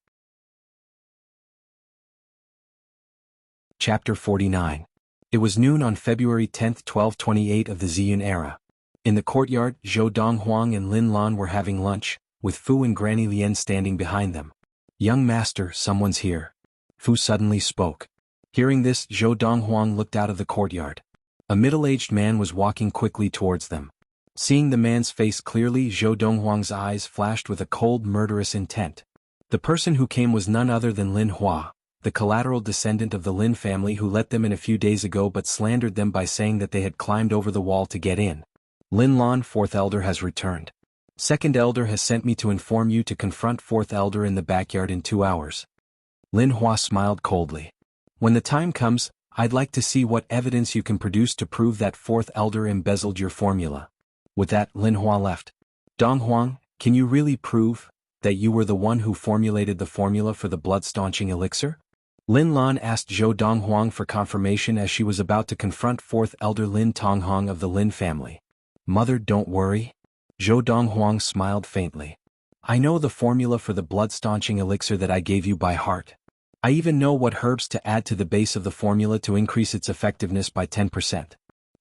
Chapter 49. It was noon on February 10, 1228 of the Ziyun era. In the courtyard, Zhou Donghuang and Lin Lan were having lunch, with Fu and Granny Lien standing behind them. Young master, someone's here. Fu suddenly spoke. Hearing this, Zhou Donghuang looked out of the courtyard. A middle-aged man was walking quickly towards them. Seeing the man's face clearly, Zhou Donghuang's eyes flashed with a cold, murderous intent. The person who came was none other than Lin Hua, the collateral descendant of the Lin family who let them in a few days ago but slandered them by saying that they had climbed over the wall to get in. Lin Lan, fourth elder, has returned. Second elder has sent me to inform you to confront fourth elder in the backyard in 2 hours. Lin Hua smiled coldly. When the time comes, I'd like to see what evidence you can produce to prove that fourth elder embezzled your formula. With that, Lin Hua left. Donghuang, can you really prove that you were the one who formulated the formula for the blood-staunching elixir? Lin Lan asked Zhou Donghuang for confirmation as she was about to confront fourth elder Lin Tonghong of the Lin family. Mother, don't worry. Zhou Donghuang smiled faintly. I know the formula for the blood-staunching elixir that I gave you by heart. I even know what herbs to add to the base of the formula to increase its effectiveness by 10%.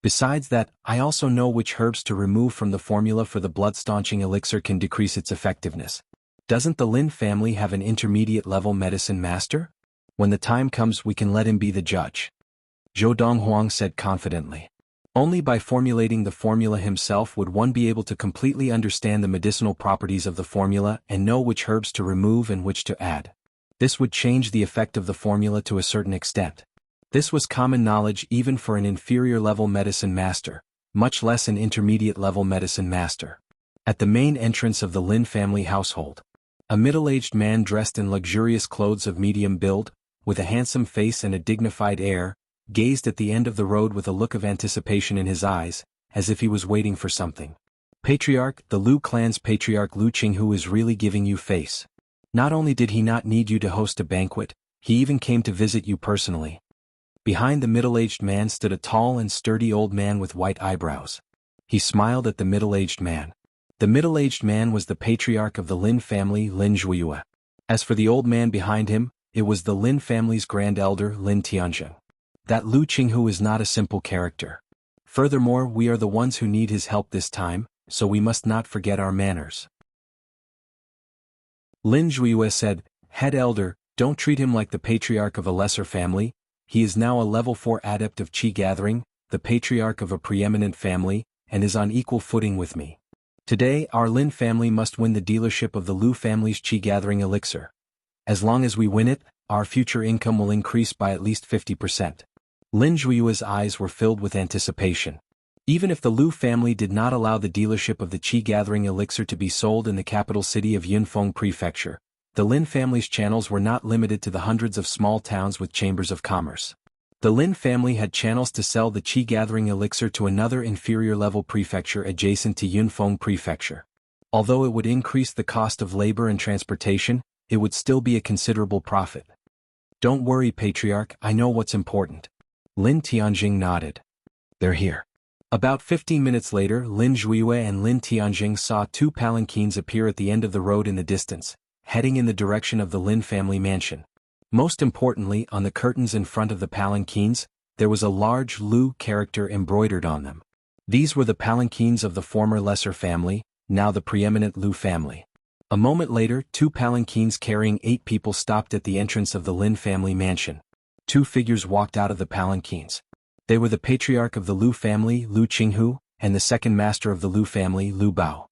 Besides that, I also know which herbs to remove from the formula for the blood-staunching elixir can decrease its effectiveness. Doesn't the Lin family have an intermediate-level medicine master? When the time comes, we can let him be the judge. Zhou Donghuang said confidently. Only by formulating the formula himself would one be able to completely understand the medicinal properties of the formula and know which herbs to remove and which to add. This would change the effect of the formula to a certain extent. This was common knowledge even for an inferior-level medicine master, much less an intermediate-level medicine master. At the main entrance of the Lin family household, a middle-aged man dressed in luxurious clothes of medium build, with a handsome face and a dignified air, gazed at the end of the road with a look of anticipation in his eyes, as if he was waiting for something. Patriarch, the Lu clan's patriarch Lu Qinghu is really giving you face. Not only did he not need you to host a banquet, he even came to visit you personally. Behind the middle-aged man stood a tall and sturdy old man with white eyebrows. He smiled at the middle-aged man. The middle-aged man was the patriarch of the Lin family, Lin Zhuiyue. As for the old man behind him, it was the Lin family's grand elder, Lin Tianjing. That Lu Qinghu is not a simple character. Furthermore, we are the ones who need his help this time, so we must not forget our manners. Lin Zhuiyue said, Head elder, don't treat him like the patriarch of a lesser family. He is now a level 4 adept of qi gathering, the patriarch of a preeminent family, and is on equal footing with me. Today, our Lin family must win the dealership of the Lu family's qi gathering elixir. As long as we win it, our future income will increase by at least 50%. Lin Zhuiyue's eyes were filled with anticipation. Even if the Lu family did not allow the dealership of the qi gathering elixir to be sold in the capital city of Yunfeng Prefecture, the Lin family's channels were not limited to the hundreds of small towns with chambers of commerce. The Lin family had channels to sell the qi gathering elixir to another inferior level prefecture adjacent to Yunfeng Prefecture. Although it would increase the cost of labor and transportation, it would still be a considerable profit. Don't worry, Patriarch, I know what's important. Lin Tianjing nodded. They're here. About 15 minutes later, Lin Zhuiyue and Lin Tianjing saw 2 palanquins appear at the end of the road in the distance, heading in the direction of the Lin family mansion. Most importantly, on the curtains in front of the palanquins, there was a large Lu character embroidered on them. These were the palanquins of the former lesser family, now the preeminent Lu family. A moment later, 2 palanquins carrying 8 people stopped at the entrance of the Lin family mansion. 2 figures walked out of the palanquins. They were the patriarch of the Lu family, Lu Qinghu, and the second master of the Lu family, Lu Bao.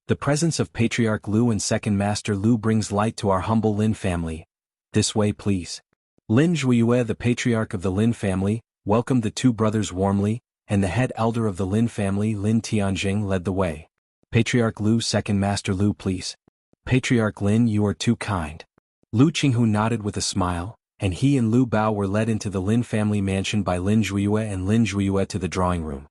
The presence of Patriarch Lu and second master Lu brings light to our humble Lin family. This way, please. Lin Zhuiyue, the patriarch of the Lin family, welcomed the 2 brothers warmly, and the head elder of the Lin family, Lin Tianjing, led the way. Patriarch Lu, second master Lu, please. Patriarch Lin, you are too kind. Lu Qinghu nodded with a smile, and he and Lu Bao were led into the Lin family mansion by Lin Zhuiyue and Lin Zhuiyue to the drawing room.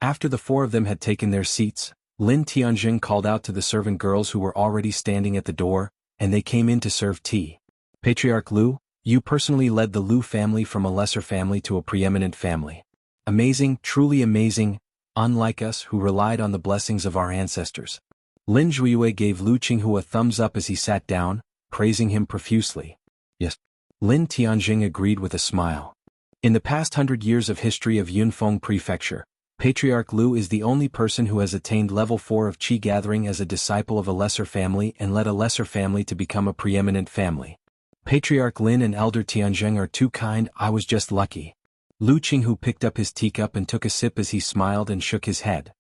After the 4 of them had taken their seats, Lin Tianjing called out to the servant girls who were already standing at the door, and they came in to serve tea. Patriarch Lu, you personally led the Lu family from a lesser family to a preeminent family. Amazing, truly amazing, unlike us who relied on the blessings of our ancestors. Lin Zhuiyue gave Lu Qinghu a thumbs up as he sat down, praising him profusely. Yes. Lin Tianjing agreed with a smile. In the past 100 years of history of Yunfeng Prefecture, Patriarch Lu is the only person who has attained level 4 of qi gathering as a disciple of a lesser family and led a lesser family to become a preeminent family. Patriarch Lin and Elder Tianjing are too kind, I was just lucky. Lu Qinghu picked up his teacup and took a sip as he smiled and shook his head.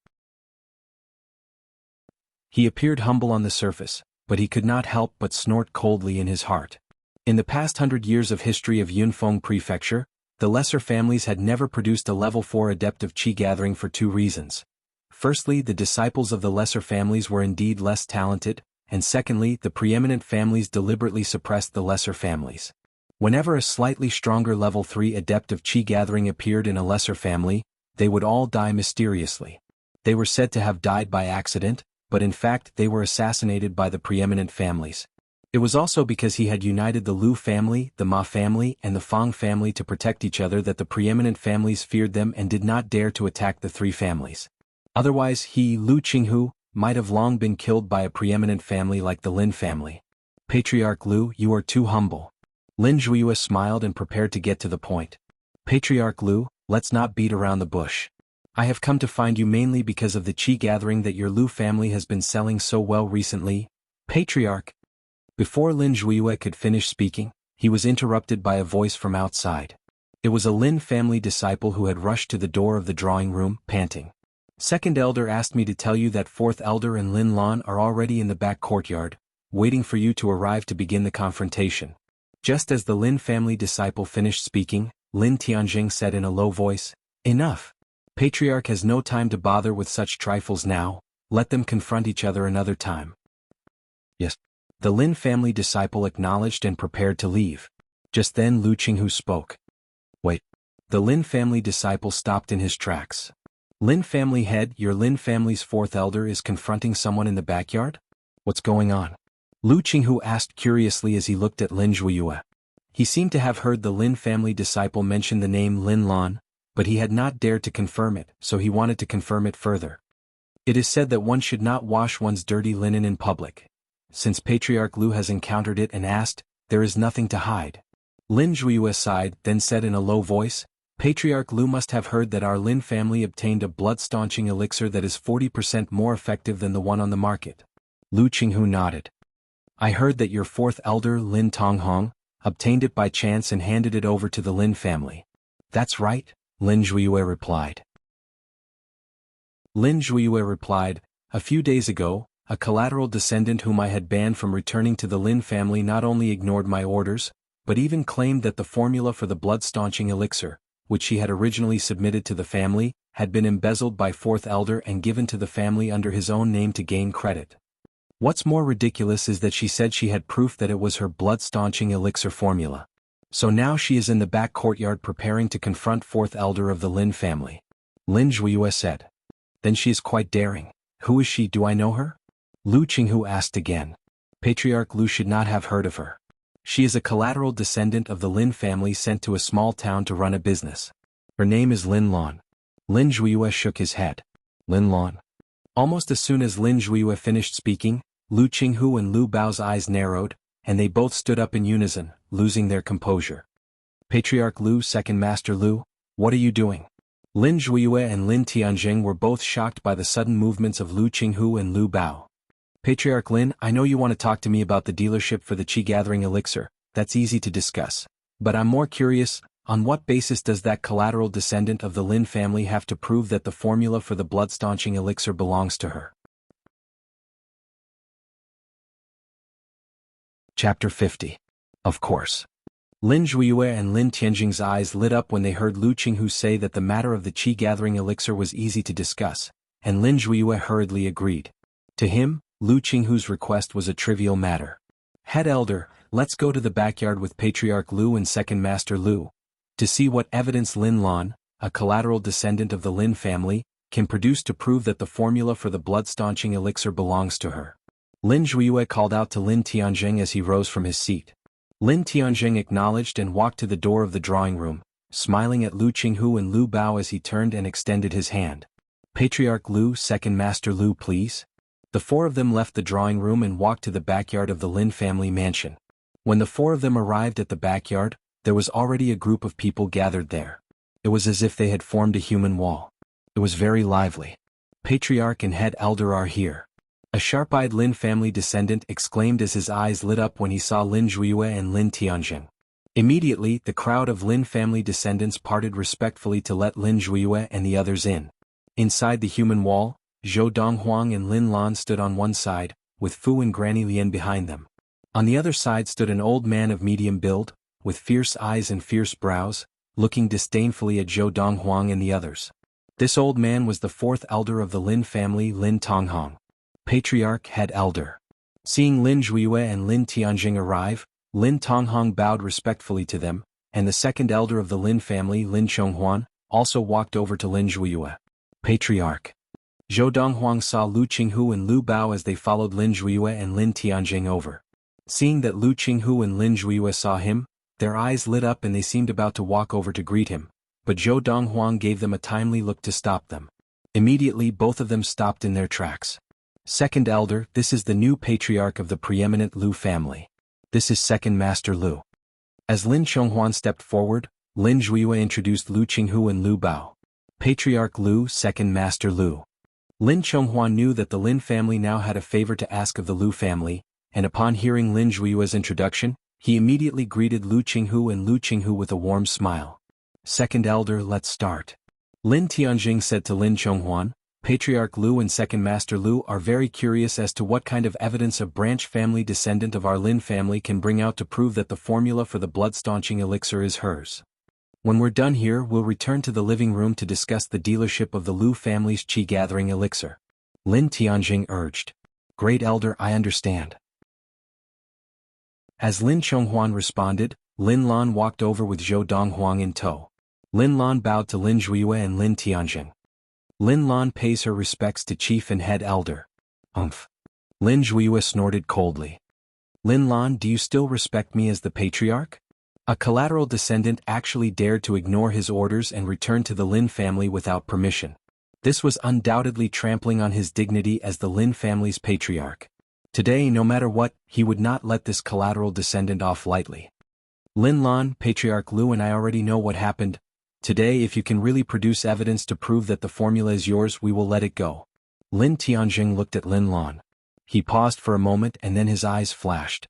He appeared humble on the surface, but he could not help but snort coldly in his heart. In the past 100 years of history of Yunfeng Prefecture, the lesser families had never produced a level 4 adept of qi gathering for 2 reasons. Firstly, the disciples of the lesser families were indeed less talented, and secondly, the preeminent families deliberately suppressed the lesser families. Whenever a slightly stronger level 3 adept of qi gathering appeared in a lesser family, they would all die mysteriously. They were said to have died by accident, but in fact they were assassinated by the preeminent families. It was also because he had united the Lu family, the Ma family, and the Fang family to protect each other that the preeminent families feared them and did not dare to attack the 3 families. Otherwise he, Lu Qinghu, might have long been killed by a preeminent family like the Lin family. Patriarch Lu, you are too humble. Lin Zhuiyue smiled and prepared to get to the point. Patriarch Lu, let's not beat around the bush. I have come to find you mainly because of the qi gathering that your Lu family has been selling so well recently. Patriarch. Before Lin Zhuiyue could finish speaking, he was interrupted by a voice from outside. It was a Lin family disciple who had rushed to the door of the drawing room, panting. Second elder asked me to tell you that 4th elder and Lin Lan are already in the back courtyard, waiting for you to arrive to begin the confrontation. Just as the Lin family disciple finished speaking, Lin Tianjing said in a low voice, Enough. Patriarch has no time to bother with such trifles now, let them confront each other another time. Yes. The Lin family disciple acknowledged and prepared to leave. Just then Lu Qinghu spoke. Wait. The Lin family disciple stopped in his tracks. Lin family head, your Lin family's 4th elder is confronting someone in the backyard? What's going on? Lu Qinghu asked curiously as he looked at Lin Zhuiyue. He seemed to have heard the Lin family disciple mention the name Lin Lan, but he had not dared to confirm it, so he wanted to confirm it further. It is said that one should not wash one's dirty linen in public. Since Patriarch Lu has encountered it and asked, there is nothing to hide. Lin Zhuiyue sighed, then said in a low voice, Patriarch Lu must have heard that our Lin family obtained a blood-staunching elixir that is 40% more effective than the one on the market. Lu Qinghu nodded. I heard that your fourth elder, Lin Donghuang, obtained it by chance and handed it over to the Lin family. That's right, Lin Zhuiyue replied. A few days ago, a collateral descendant whom I had banned from returning to the Lin family not only ignored my orders, but even claimed that the formula for the blood-staunching elixir, which she had originally submitted to the family, had been embezzled by fourth elder and given to the family under his own name to gain credit. What's more ridiculous is that she said she had proof that it was her blood-staunching elixir formula. So now she is in the back courtyard preparing to confront fourth elder of the Lin family. Lin Zhuiyue said. Then she is quite daring. Who is she? Do I know her? Lu Qinghu asked again. Patriarch Lu should not have heard of her. She is a collateral descendant of the Lin family sent to a small town to run a business. Her name is Lin Lan. Lin Zhuiyue shook his head. Lin Lan. Almost as soon as Lin Zhuiyue finished speaking, Lu Qinghu and Lu Bao's eyes narrowed, and they both stood up in unison, losing their composure. Patriarch Lu, Second Master Lu, what are you doing? Lin Zhuiyue and Lin Tianjing were both shocked by the sudden movements of Lu Qinghu and Lu Bao. Patriarch Lin, I know you want to talk to me about the dealership for the Qi-gathering elixir, that's easy to discuss. But I'm more curious, on what basis does that collateral descendant of the Lin family have to prove that the formula for the blood-staunching elixir belongs to her? Chapter 50. Of course. Lin Zhuiyue and Lin Tianjing's eyes lit up when they heard Lu Qinghu say that the matter of the Qi-gathering elixir was easy to discuss, and Lin Zhuiyue hurriedly agreed. To him, Lu Qinghu's request was a trivial matter. Head Elder, let's go to the backyard with Patriarch Lu and Second Master Lu, to see what evidence Lin Lan, a collateral descendant of the Lin family, can produce to prove that the formula for the blood-staunching elixir belongs to her. Lin Zhuiyue called out to Lin Tianjing as he rose from his seat. Lin Tianjing acknowledged and walked to the door of the drawing room, smiling at Lu Qinghu and Lu Bao as he turned and extended his hand. Patriarch Lu, Second Master Lu, please. The four of them left the drawing room and walked to the backyard of the Lin family mansion. When the four of them arrived at the backyard, there was already a group of people gathered there. It was as if they had formed a human wall. It was very lively. Patriarch and Head Elder are here. A sharp-eyed Lin family descendant exclaimed as his eyes lit up when he saw Lin Zhuiyue and Lin Tianjing. Immediately, the crowd of Lin family descendants parted respectfully to let Lin Zhuiyue and the others in. Inside the human wall, Zhou Donghuang and Lin Lan stood on one side, with Fu and Granny Lian behind them. On the other side stood an old man of medium build, with fierce eyes and fierce brows, looking disdainfully at Zhou Donghuang and the others. This old man was the fourth elder of the Lin family, Lin Donghuang. Patriarch, Head Elder. Seeing Lin Zhuiyue and Lin Tianjing arrive, Lin Donghuang bowed respectfully to them, and the second elder of the Lin family, Lin Chonghuan, also walked over to Lin Zhuiyue. Patriarch. Zhou Donghuang saw Lu Qinghu and Lu Bao as they followed Lin Zhuiyue and Lin Tianjing over. Seeing that Lu Qinghu and Lin Zhuiyue saw him, their eyes lit up and they seemed about to walk over to greet him, but Zhou Donghuang gave them a timely look to stop them. Immediately both of them stopped in their tracks. Second Elder, this is the new patriarch of the preeminent Lu family. This is Second Master Lu. As Lin Chonghuan stepped forward, Lin Zhuiyue introduced Lu Qinghu and Lu Bao. Patriarch Lu, Second Master Lu. Lin Chonghuan knew that the Lin family now had a favor to ask of the Lu family, and upon hearing Lin Zhuiyue's introduction, he immediately greeted Lu Qinghu and Lu Qinghu with a warm smile. Second Elder, let's start. Lin Tianjing said to Lin Chonghuan, Patriarch Lu and Second Master Lu are very curious as to what kind of evidence a branch family descendant of our Lin family can bring out to prove that the formula for the blood-staunching elixir is hers. When we're done here, we'll return to the living room to discuss the dealership of the Lu family's Qi-gathering elixir. Lin Tianjing urged. Great Elder, I understand. As Lin Chonghuan responded, Lin Lan walked over with Zhou Donghuang in tow. Lin Lan bowed to Lin Zhuiyue and Lin Tianjing. Lin Lan pays her respects to Chief and Head Elder. Umph. Lin Zhuiyue snorted coldly. Lin Lan, do you still respect me as the patriarch? A collateral descendant actually dared to ignore his orders and return to the Lin family without permission. This was undoubtedly trampling on his dignity as the Lin family's patriarch. Today, no matter what, he would not let this collateral descendant off lightly. Lin Lan, Patriarch Lu and I already know what happened. Today, if you can really produce evidence to prove that the formula is yours, we will let it go. Lin Tianjing looked at Lin Lan. He paused for a moment and then his eyes flashed.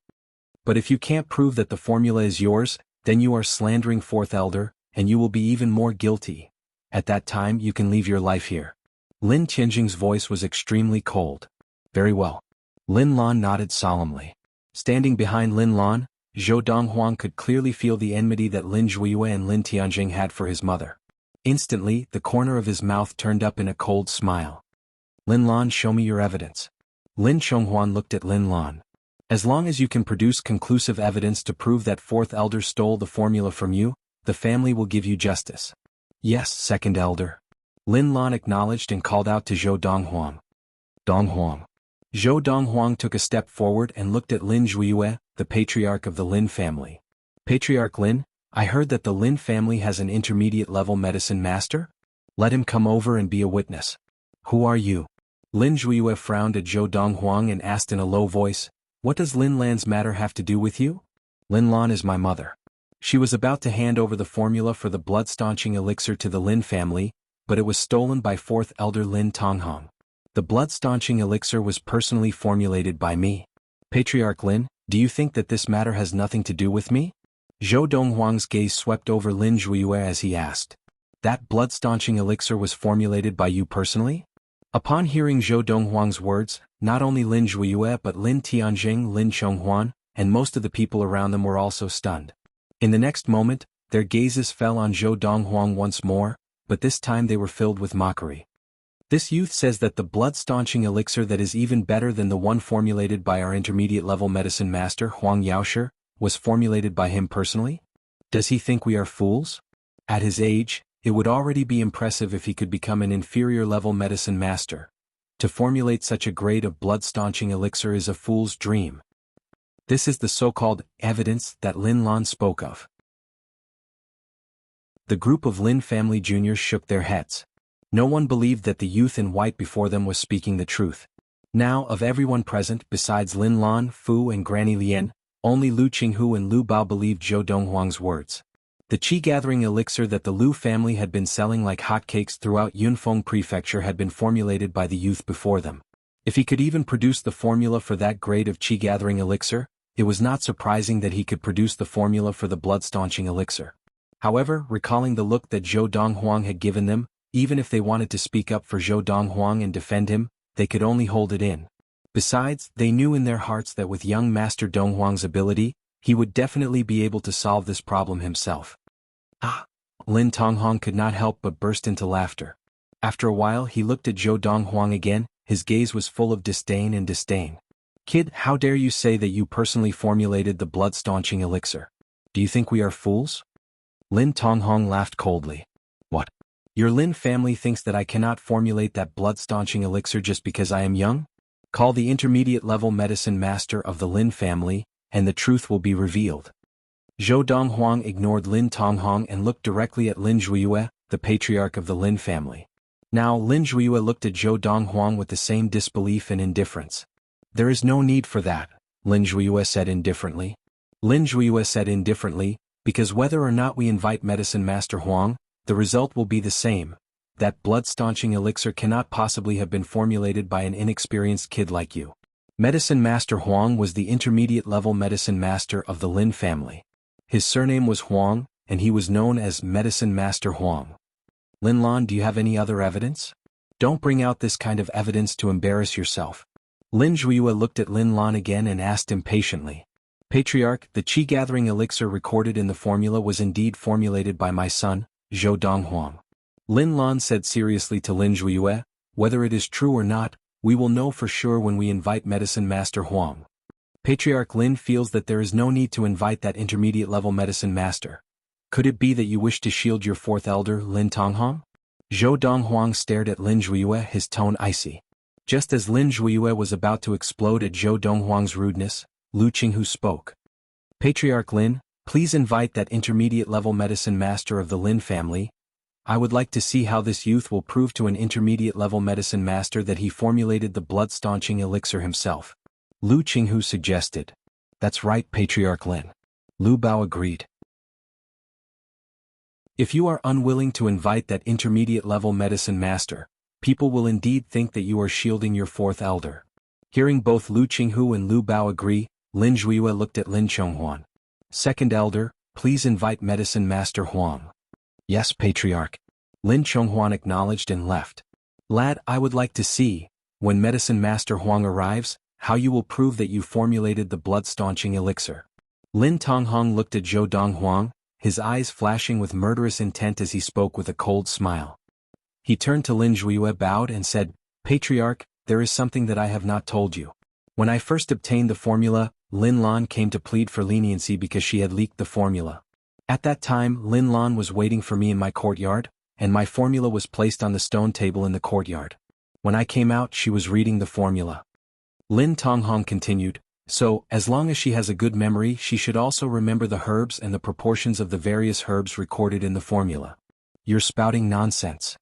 But if you can't prove that the formula is yours, then you are slandering Fourth Elder, and you will be even more guilty. At that time you can leave your life here. Lin Tianjing's voice was extremely cold. Very well. Lin Lan nodded solemnly. Standing behind Lin Lan, Zhou Donghuang could clearly feel the enmity that Lin Zhuiyue and Lin Tianjing had for his mother. Instantly, the corner of his mouth turned up in a cold smile. Lin Lan, show me your evidence. Lin Chonghuan looked at Lin Lan. As long as you can produce conclusive evidence to prove that Fourth Elder stole the formula from you, the family will give you justice. Yes, Second Elder. Lin Lan acknowledged and called out to Zhou Donghuang. Donghuang. Zhou Donghuang took a step forward and looked at Lin Zhuiyue, the patriarch of the Lin family. Patriarch Lin, I heard that the Lin family has an intermediate-level medicine master? Let him come over and be a witness. Who are you? Lin Zhuiyue frowned at Zhou Donghuang and asked in a low voice, what does Lin Lan's matter have to do with you? Lin Lan is my mother. She was about to hand over the formula for the blood-staunching elixir to the Lin family, but it was stolen by Fourth Elder Lin Tonghong. The blood-staunching elixir was personally formulated by me. Patriarch Lin, do you think that this matter has nothing to do with me? Zhou Donghuang's gaze swept over Lin Zhuiyue as he asked. That blood-staunching elixir was formulated by you personally? Upon hearing Zhou Donghuang's words, not only Lin Zhuiyue but Lin Tianjing, Lin Chonghuan, and most of the people around them were also stunned. In the next moment, their gazes fell on Zhou Donghuang once more, but this time they were filled with mockery. This youth says that the blood-staunching elixir that is even better than the one formulated by our intermediate-level medicine master Huang Yaoshi was formulated by him personally? Does he think we are fools? At his age, it would already be impressive if he could become an inferior-level medicine master. To formulate such a grade of blood-staunching elixir is a fool's dream. This is the so-called evidence that Lin Lan spoke of. The group of Lin family juniors shook their heads. No one believed that the youth in white before them was speaking the truth. Now, of everyone present besides Lin Lan, Fu and Granny Lian, only Lu Qinghu and Lu Bao believed Zhou Donghuang's words. The qi-gathering elixir that the Lu family had been selling like hotcakes throughout Yunfeng Prefecture had been formulated by the youth before them. If he could even produce the formula for that grade of qi-gathering elixir, it was not surprising that he could produce the formula for the blood-staunching elixir. However, recalling the look that Zhou Donghuang had given them, even if they wanted to speak up for Zhou Donghuang and defend him, they could only hold it in. Besides, they knew in their hearts that with young Master Donghuang's ability, he would definitely be able to solve this problem himself. Ah! Lin Tonghong could not help but burst into laughter. After a while he looked at Zhou Donghuang again, his gaze was full of disdain and disdain. Kid, how dare you say that you personally formulated the blood-staunching elixir? Do you think we are fools? Lin Tonghong laughed coldly. What? Your Lin family thinks that I cannot formulate that blood-staunching elixir just because I am young? Call the intermediate-level medicine master of the Lin family, and the truth will be revealed. Zhou Donghuang ignored Lin Tonghong and looked directly at Lin Zhuiyue, the patriarch of the Lin family. Now Lin Zhuiyue looked at Zhou Donghuang with the same disbelief and indifference. There is no need for that, Lin Zhuiyue said indifferently. Lin Zhuiyue said indifferently, because whether or not we invite Medicine Master Huang, the result will be the same. That blood-staunching elixir cannot possibly have been formulated by an inexperienced kid like you. Medicine Master Huang was the intermediate-level medicine master of the Lin family. His surname was Huang, and he was known as Medicine Master Huang. Lin Lan, do you have any other evidence? Don't bring out this kind of evidence to embarrass yourself. Lin Zhuiyue looked at Lin Lan again and asked impatiently. Patriarch, the qi-gathering elixir recorded in the formula was indeed formulated by my son, Zhou Donghuang. Lin Lan said seriously to Lin Zhuiyue, whether it is true or not, we will know for sure when we invite Medicine Master Huang. Patriarch Lin feels that there is no need to invite that intermediate-level medicine master. Could it be that you wish to shield your fourth elder, Lin Tonghong? Zhou Donghuang stared at Lin Zhuiyue, his tone icy. Just as Lin Zhuiyue was about to explode at Zhou Donghuang's rudeness, Lu Qinghu spoke. Patriarch Lin, Please invite that intermediate-level medicine master of the Lin family. I would like to see how this youth will prove to an intermediate-level medicine master that he formulated the blood-staunching elixir himself. Lu Qinghu suggested. That's right, Patriarch Lin. Lu Bao agreed. If you are unwilling to invite that intermediate-level medicine master, people will indeed think that you are shielding your fourth elder. Hearing both Lu Qinghu and Lu Bao agree, Lin Zhuiyue looked at Lin Chonghuan. Second elder, please invite medicine master Huang. Yes, Patriarch. Lin Chonghuan acknowledged and left. Lad, I would like to see, when medicine master Huang arrives, how you will prove that you formulated the blood-staunching elixir. Lin Tonghong looked at Zhou Donghuang, his eyes flashing with murderous intent as he spoke with a cold smile. He turned to Lin Zhuiyue, bowed and said, Patriarch, there is something that I have not told you. When I first obtained the formula, Lin Lan came to plead for leniency because she had leaked the formula. At that time, Lin Lan was waiting for me in my courtyard, and my formula was placed on the stone table in the courtyard. When I came out, she was reading the formula. Lin Tonghong continued, so, as long as she has a good memory, she should also remember the herbs and the proportions of the various herbs recorded in the formula. You're spouting nonsense.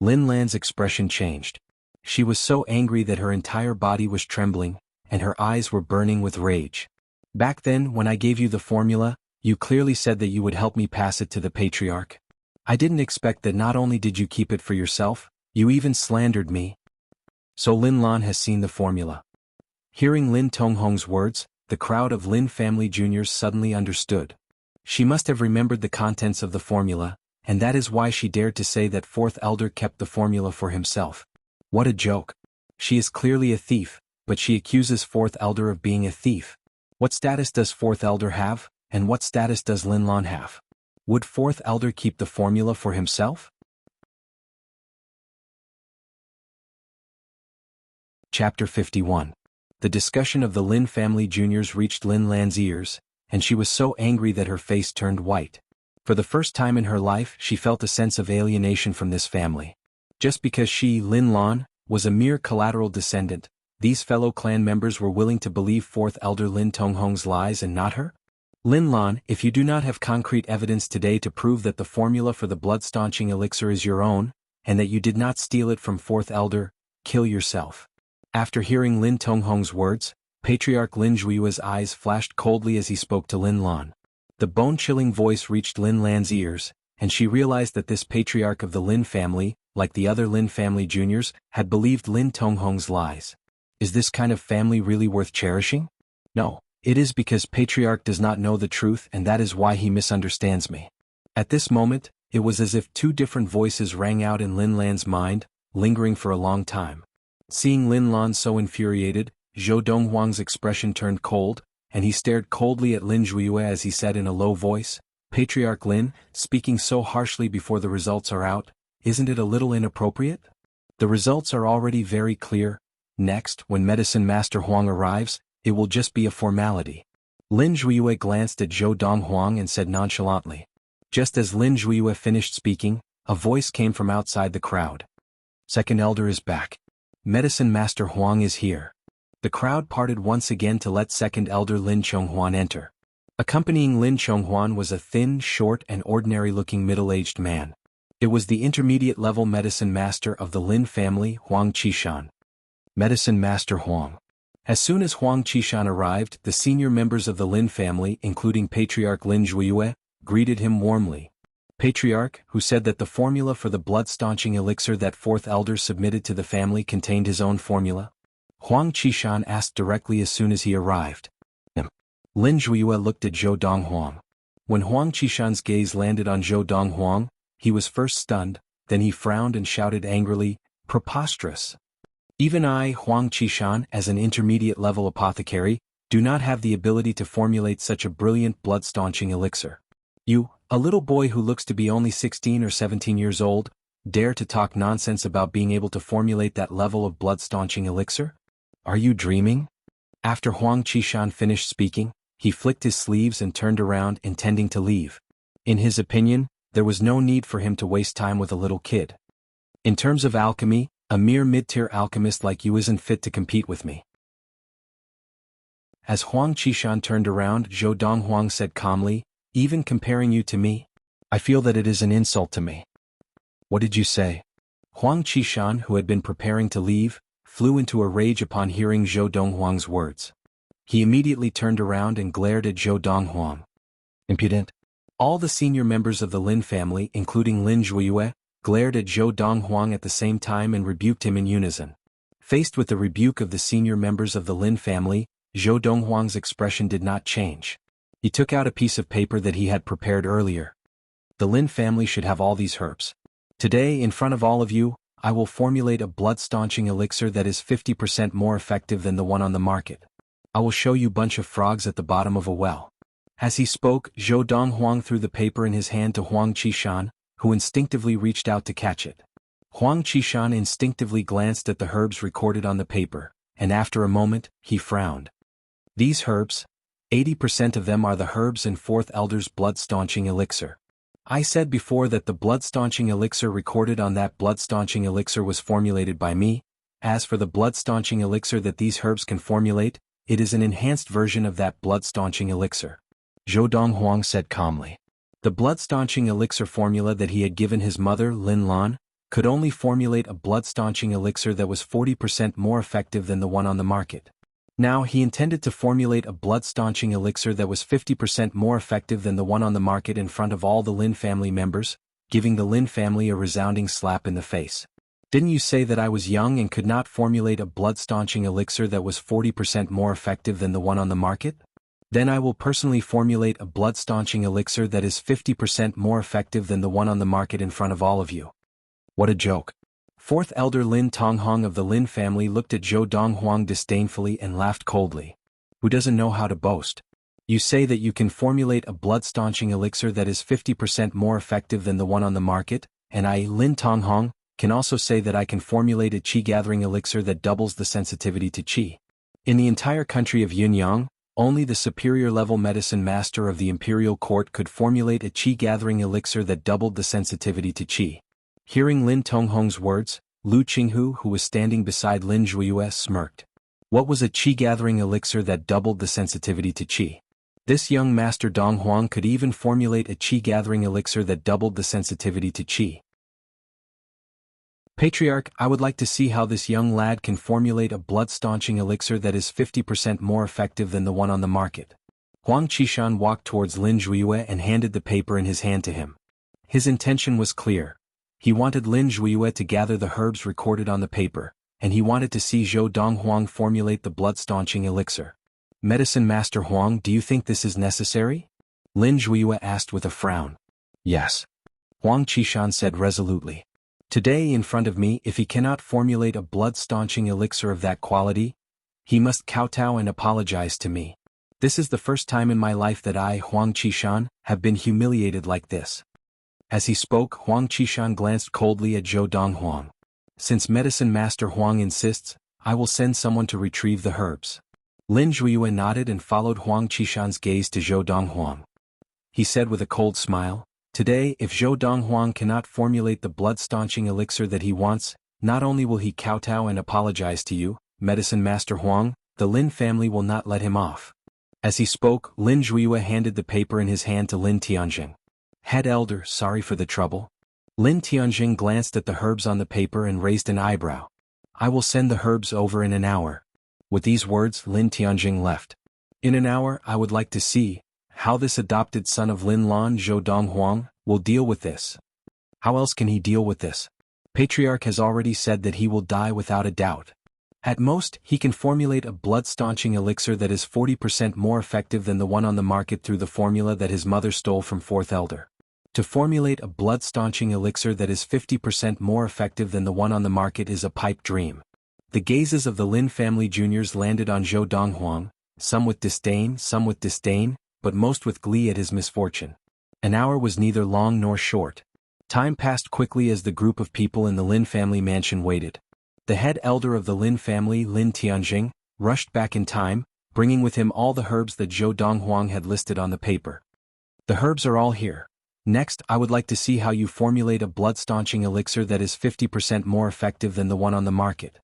Lin Lan's expression changed. She was so angry that her entire body was trembling, and her eyes were burning with rage. Back then, when I gave you the formula, you clearly said that you would help me pass it to the Patriarch. I didn't expect that not only did you keep it for yourself, you even slandered me. So Lin Lan has seen the formula. Hearing Lin Tonghong's words, the crowd of Lin family juniors suddenly understood. She must have remembered the contents of the formula, and that is why she dared to say that fourth elder kept the formula for himself. What a joke. She is clearly a thief, but she accuses fourth elder of being a thief. What status does fourth elder have, and what status does Lin Lan have? Would fourth elder keep the formula for himself? Chapter 51. The discussion of the Lin family juniors reached Lin Lan's ears, and she was so angry that her face turned white. For the first time in her life, she felt a sense of alienation from this family. Just because she, Lin Lan, was a mere collateral descendant, these fellow clan members were willing to believe fourth elder Lin Tonghong's lies and not her? Lin Lan, if you do not have concrete evidence today to prove that the formula for the blood-staunching elixir is your own, and that you did not steal it from fourth elder, kill yourself. After hearing Lin Tonghong's words, Patriarch Lin Zhuiyue's eyes flashed coldly as he spoke to Lin Lan. The bone-chilling voice reached Lin Lan's ears, and she realized that this patriarch of the Lin family, like the other Lin family juniors, had believed Lin Tonghong's lies. Is this kind of family really worth cherishing? No, it is because patriarch does not know the truth, and that is why he misunderstands me. At this moment, it was as if two different voices rang out in Lin Lan's mind, lingering for a long time. Seeing Lin Lan so infuriated, Zhou Donghuang's expression turned cold, and he stared coldly at Lin Zhuiyue as he said in a low voice, Patriarch Lin, speaking so harshly before the results are out, isn't it a little inappropriate? The results are already very clear. Next, when Medicine Master Huang arrives, it will just be a formality. Lin Zhuiyue glanced at Zhou Donghuang and said nonchalantly. Just as Lin Zhuiyue finished speaking, a voice came from outside the crowd. Second elder is back. Medicine Master Huang is here. The crowd parted once again to let second elder Lin Chonghuan enter. Accompanying Lin Chonghuan was a thin, short and ordinary-looking middle-aged man. It was the intermediate-level medicine master of the Lin family, Huang Qishan. Medicine Master Huang. As soon as Huang Qishan arrived, the senior members of the Lin family, including Patriarch Lin Zhuiyue, greeted him warmly. Patriarch, who said that the formula for the blood-staunching elixir that fourth elder submitted to the family contained his own formula? Huang Qishan asked directly as soon as he arrived. Lin Zhuiyue looked at Zhou Donghuang. When Huang Qishan's gaze landed on Zhou Donghuang, he was first stunned, then he frowned and shouted angrily, preposterous. Even I, Huang Qishan, as an intermediate-level apothecary, do not have the ability to formulate such a brilliant blood-staunching elixir. You, a little boy who looks to be only 16 or 17 years old, dare to talk nonsense about being able to formulate that level of blood-staunching elixir? Are you dreaming? After Huang Qishan finished speaking, he flicked his sleeves and turned around intending to leave. In his opinion, there was no need for him to waste time with a little kid. In terms of alchemy, a mere mid-tier alchemist like you isn't fit to compete with me. As Huang Qishan turned around, Zhou Donghuang said calmly, Even comparing you to me? I feel that it is an insult to me. What did you say? Huang Qishan, who had been preparing to leave, flew into a rage upon hearing Zhou Donghuang's words. He immediately turned around and glared at Zhou Donghuang. Impudent! All the senior members of the Lin family, including Lin Zhuiyue, glared at Zhou Donghuang at the same time and rebuked him in unison. Faced with the rebuke of the senior members of the Lin family, Zhou Donghuang's expression did not change. He took out a piece of paper that he had prepared earlier. The Lin family should have all these herbs. Today, in front of all of you, I will formulate a blood-staunching elixir that is 50% more effective than the one on the market. I will show you bunch of frogs at the bottom of a well. As he spoke, Zhou Donghuang threw the paper in his hand to Huang Qishan, who instinctively reached out to catch it. Huang Qishan instinctively glanced at the herbs recorded on the paper, and after a moment, he frowned. These herbs, 80% of them are the herbs in Fourth Elder's blood-staunching elixir. I said before that the blood-staunching elixir recorded on that blood-staunching elixir was formulated by me. As for the blood-staunching elixir that these herbs can formulate, it is an enhanced version of that blood-staunching elixir. Zhou Donghuang said calmly. The blood-staunching elixir formula that he had given his mother, Lin Lan, could only formulate a blood-staunching elixir that was 40% more effective than the one on the market. Now he intended to formulate a blood-staunching elixir that was 50% more effective than the one on the market in front of all the Lin family members, giving the Lin family a resounding slap in the face. Didn't you say that I was young and could not formulate a blood-staunching elixir that was 40% more effective than the one on the market? Then I will personally formulate a blood-staunching elixir that is 50% more effective than the one on the market in front of all of you. What a joke. Fourth Elder Lin Tonghong of the Lin family looked at Zhou Donghuang disdainfully and laughed coldly. Who doesn't know how to boast? You say that you can formulate a blood-staunching elixir that is 50% more effective than the one on the market, and I, Lin Tonghong, can also say that I can formulate a qi-gathering elixir that doubles the sensitivity to qi. In the entire country of Yunyang, only the superior-level medicine master of the imperial court could formulate a qi-gathering elixir that doubled the sensitivity to qi. Hearing Lin Tonghong's words, Lu Qinghu, who was standing beside Lin Zhuiyue, smirked. What was a qi-gathering elixir that doubled the sensitivity to qi? This young master Donghuang could even formulate a qi-gathering elixir that doubled the sensitivity to qi. Patriarch, I would like to see how this young lad can formulate a blood-staunching elixir that is 50% more effective than the one on the market. Huang Qishan walked towards Lin Zhuiyue and handed the paper in his hand to him. His intention was clear. He wanted Lin Zhuiyue to gather the herbs recorded on the paper, and he wanted to see Zhou Donghuang formulate the blood-staunching elixir. Medicine Master Huang, do you think this is necessary? Lin Zhuiyue asked with a frown. Yes. Huang Qishan said resolutely. Today in front of me, if he cannot formulate a blood-staunching elixir of that quality, he must kowtow and apologize to me. This is the first time in my life that I, Huang Qishan, have been humiliated like this. As he spoke, Huang Qishan glanced coldly at Zhou Donghuang. Since Medicine Master Huang insists, I will send someone to retrieve the herbs. Lin Zhuiyue nodded and followed Huang Qishan's gaze to Zhou Donghuang. He said with a cold smile, Today, if Zhou Donghuang cannot formulate the blood-staunching elixir that he wants, not only will he kowtow and apologize to you, Medicine Master Huang, the Lin family will not let him off. As he spoke, Lin Zhuiyue handed the paper in his hand to Lin Tianjing. Head Elder, sorry for the trouble. Lin Tianjing glanced at the herbs on the paper and raised an eyebrow. I will send the herbs over in an hour. With these words, Lin Tianjing left. In an hour, I would like to see how this adopted son of Lin Lan, Zhou Donghuang, will deal with this. How else can he deal with this? Patriarch has already said that he will die without a doubt. At most, he can formulate a blood-staunching elixir that is 40% more effective than the one on the market through the formula that his mother stole from Fourth Elder. To formulate a blood-staunching elixir that is 50% more effective than the one on the market is a pipe dream. The gazes of the Lin family juniors landed on Zhou Donghuang, some with disdain, but most with glee at his misfortune. An hour was neither long nor short. Time passed quickly as the group of people in the Lin family mansion waited. The head elder of the Lin family, Lin Tianjing, rushed back in time, bringing with him all the herbs that Zhou Donghuang had listed on the paper. The herbs are all here. Next, I would like to see how you formulate a blood-staunching elixir that is 50% more effective than the one on the market.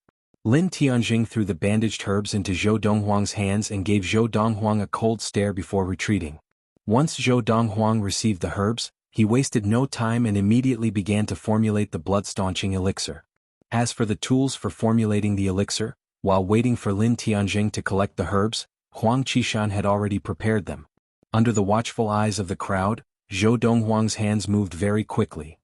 Lin Tianjing threw the bandaged herbs into Zhou Donghuang's hands and gave Zhou Donghuang a cold stare before retreating. Once Zhou Donghuang received the herbs, he wasted no time and immediately began to formulate the blood-staunching elixir. As for the tools for formulating the elixir, while waiting for Lin Tianjing to collect the herbs, Huang Qishan had already prepared them. Under the watchful eyes of the crowd, Zhou Donghuang's hands moved very quickly.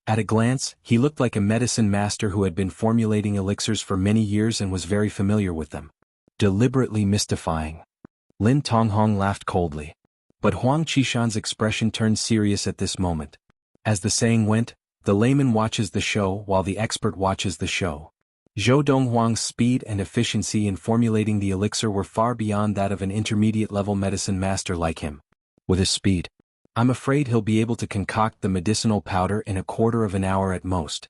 At a glance, he looked like a medicine master who had been formulating elixirs for many years and was very familiar with them. Deliberately mystifying. Lin Tonghong laughed coldly. But Huang Qishan's expression turned serious at this moment. As the saying went, the layman watches the show while the expert watches the show. Zhou Donghuang's speed and efficiency in formulating the elixir were far beyond that of an intermediate-level medicine master like him. With his speed, I'm afraid he'll be able to concoct the medicinal powder in a quarter of an hour at most.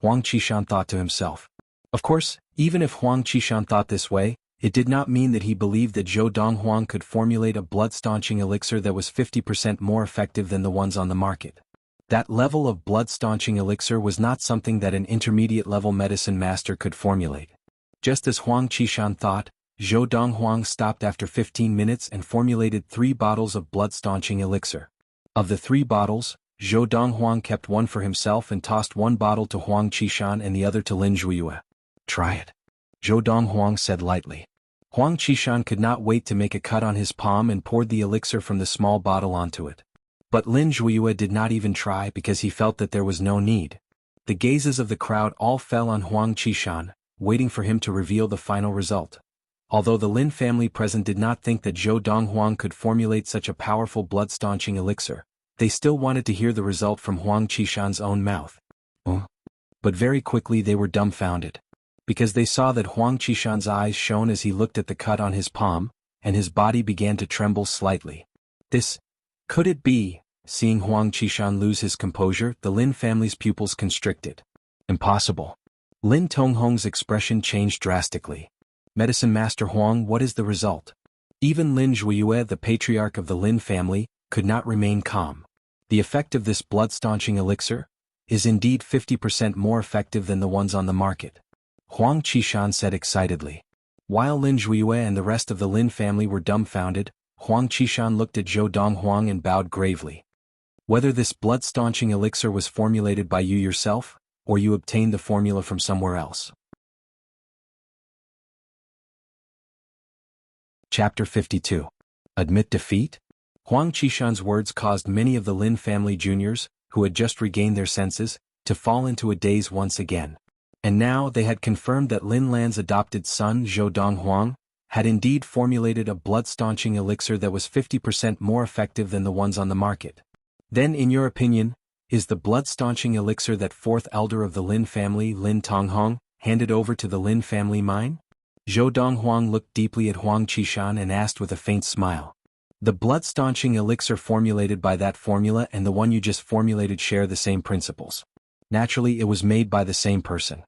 Huang Qishan thought to himself. Of course, even if Huang Qishan thought this way, it did not mean that he believed that Zhou Donghuang could formulate a blood-staunching elixir that was 50% more effective than the ones on the market. That level of blood-staunching elixir was not something that an intermediate-level medicine master could formulate. Just as Huang Qishan thought, Zhou Donghuang stopped after 15 minutes and formulated 3 bottles of blood-staunching elixir. Of the 3 bottles, Zhou Donghuang kept one for himself and tossed 1 bottle to Huang Qishan and the other to Lin Zhuiyue. Try it, Zhou Donghuang said lightly. Huang Qishan could not wait to make a cut on his palm and poured the elixir from the small bottle onto it. But Lin Zhuiyue did not even try because he felt that there was no need. The gazes of the crowd all fell on Huang Qishan, waiting for him to reveal the final result. Although the Lin family present did not think that Zhou Donghuang could formulate such a powerful blood-staunching elixir, they still wanted to hear the result from Huang Qishan's own mouth. But very quickly they were dumbfounded. Because they saw that Huang Qishan's eyes shone as he looked at the cut on his palm, and his body began to tremble slightly. Could it be? Seeing Huang Qishan lose his composure, the Lin family's pupils constricted. Impossible. Lin Tonghong's expression changed drastically. Medicine Master Huang, what is the result? Even Lin Zhuiyue, the patriarch of the Lin family, could not remain calm. The effect of this blood-staunching elixir is indeed 50% more effective than the ones on the market, Huang Qishan said excitedly. While Lin Zhuiyue and the rest of the Lin family were dumbfounded, Huang Qishan looked at Zhou Donghuang and bowed gravely. Whether this blood-staunching elixir was formulated by you yourself, or you obtained the formula from somewhere else. Chapter 52. Admit defeat? Huang Qishan's words caused many of the Lin family juniors, who had just regained their senses, to fall into a daze once again. And now they had confirmed that Lin Lan's adopted son Zhou Donghuang had indeed formulated a blood-staunching elixir that was 50% more effective than the ones on the market. Then, in your opinion, is the blood-staunching elixir that 4th elder of the Lin family, Lin Tonghong, handed over to the Lin family mine? Zhou Donghuang looked deeply at Huang Qishan and asked with a faint smile. The blood-staunching elixir formulated by that formula and the one you just formulated share the same principles. Naturally, it was made by the same person.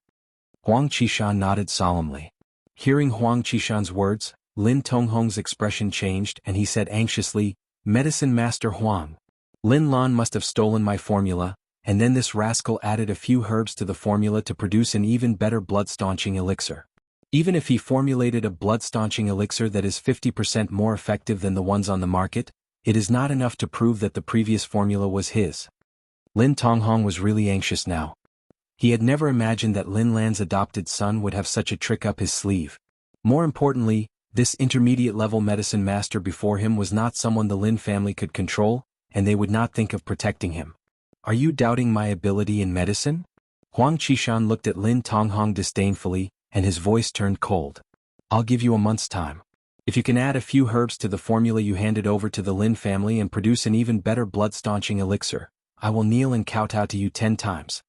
Huang Qishan nodded solemnly. Hearing Huang Qishan's words, Lin Tonghong's expression changed and he said anxiously, Medicine Master Huang, Lin Lan must have stolen my formula, and then this rascal added a few herbs to the formula to produce an even better blood-staunching elixir. Even if he formulated a blood-staunching elixir that is 50% more effective than the ones on the market, it is not enough to prove that the previous formula was his. Lin Tonghong was really anxious now. He had never imagined that Lin Lan's adopted son would have such a trick up his sleeve. More importantly, this intermediate-level medicine master before him was not someone the Lin family could control, and they would not think of protecting him. Are you doubting my ability in medicine? Huang Qishan looked at Lin Tonghong disdainfully, and his voice turned cold. I'll give you a month's time. If you can add a few herbs to the formula you handed over to the Lin family and produce an even better blood-staunching elixir, I will kneel and kowtow to you 10 times.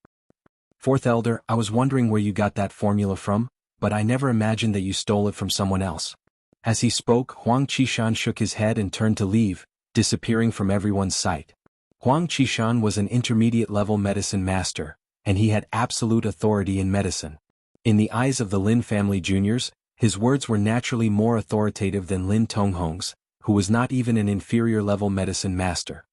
4th elder, I was wondering where you got that formula from, but I never imagined that you stole it from someone else. As he spoke, Huang Qishan shook his head and turned to leave, disappearing from everyone's sight. Huang Qishan was an intermediate-level medicine master, and he had absolute authority in medicine. In the eyes of the Lin family juniors, his words were naturally more authoritative than Lin Tonghong's, who was not even an inferior-level medicine master.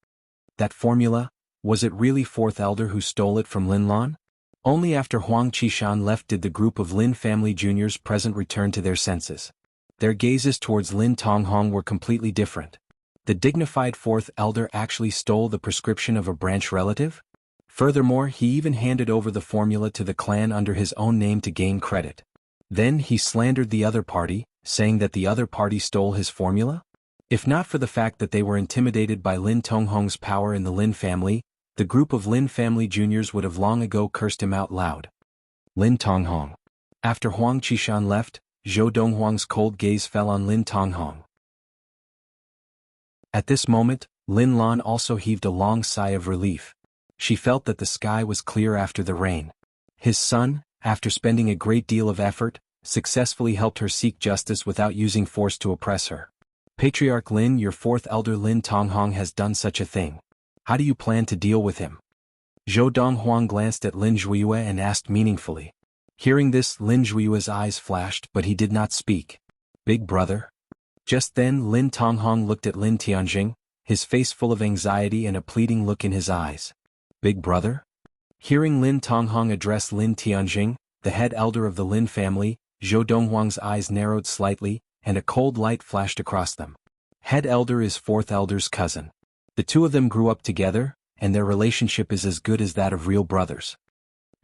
That formula, was it really 4th elder who stole it from Lin Lan? Only after Huang Qishan left did the group of Lin family juniors present return to their senses. Their gazes towards Lin Tonghong were completely different. The dignified fourth elder actually stole the prescription of a branch relative? Furthermore, he even handed over the formula to the clan under his own name to gain credit. Then he slandered the other party, saying that the other party stole his formula? If not for the fact that they were intimidated by Lin Tonghong's power in the Lin family, the group of Lin family juniors would have long ago cursed him out loud. Lin Tonghong. After Huang Qishan left, Zhou Donghuang's cold gaze fell on Lin Tonghong. At this moment, Lin Lan also heaved a long sigh of relief. She felt that the sky was clear after the rain. His son, after spending a great deal of effort, successfully helped her seek justice without using force to oppress her. Patriarch Lin, your fourth elder Lin Tonghong has done such a thing. How do you plan to deal with him? Zhou Donghuang glanced at Lin Zhuiyue and asked meaningfully. Hearing this, Lin Zhuiyue's eyes flashed, but he did not speak. Big brother? Just then Lin Tonghong looked at Lin Tianjing, his face full of anxiety and a pleading look in his eyes. Big brother? Hearing Lin Tonghong address Lin Tianjing, the head elder of the Lin family, Zhou Donghuang's eyes narrowed slightly, and a cold light flashed across them. Head elder is fourth elder's cousin. The two of them grew up together, and their relationship is as good as that of real brothers.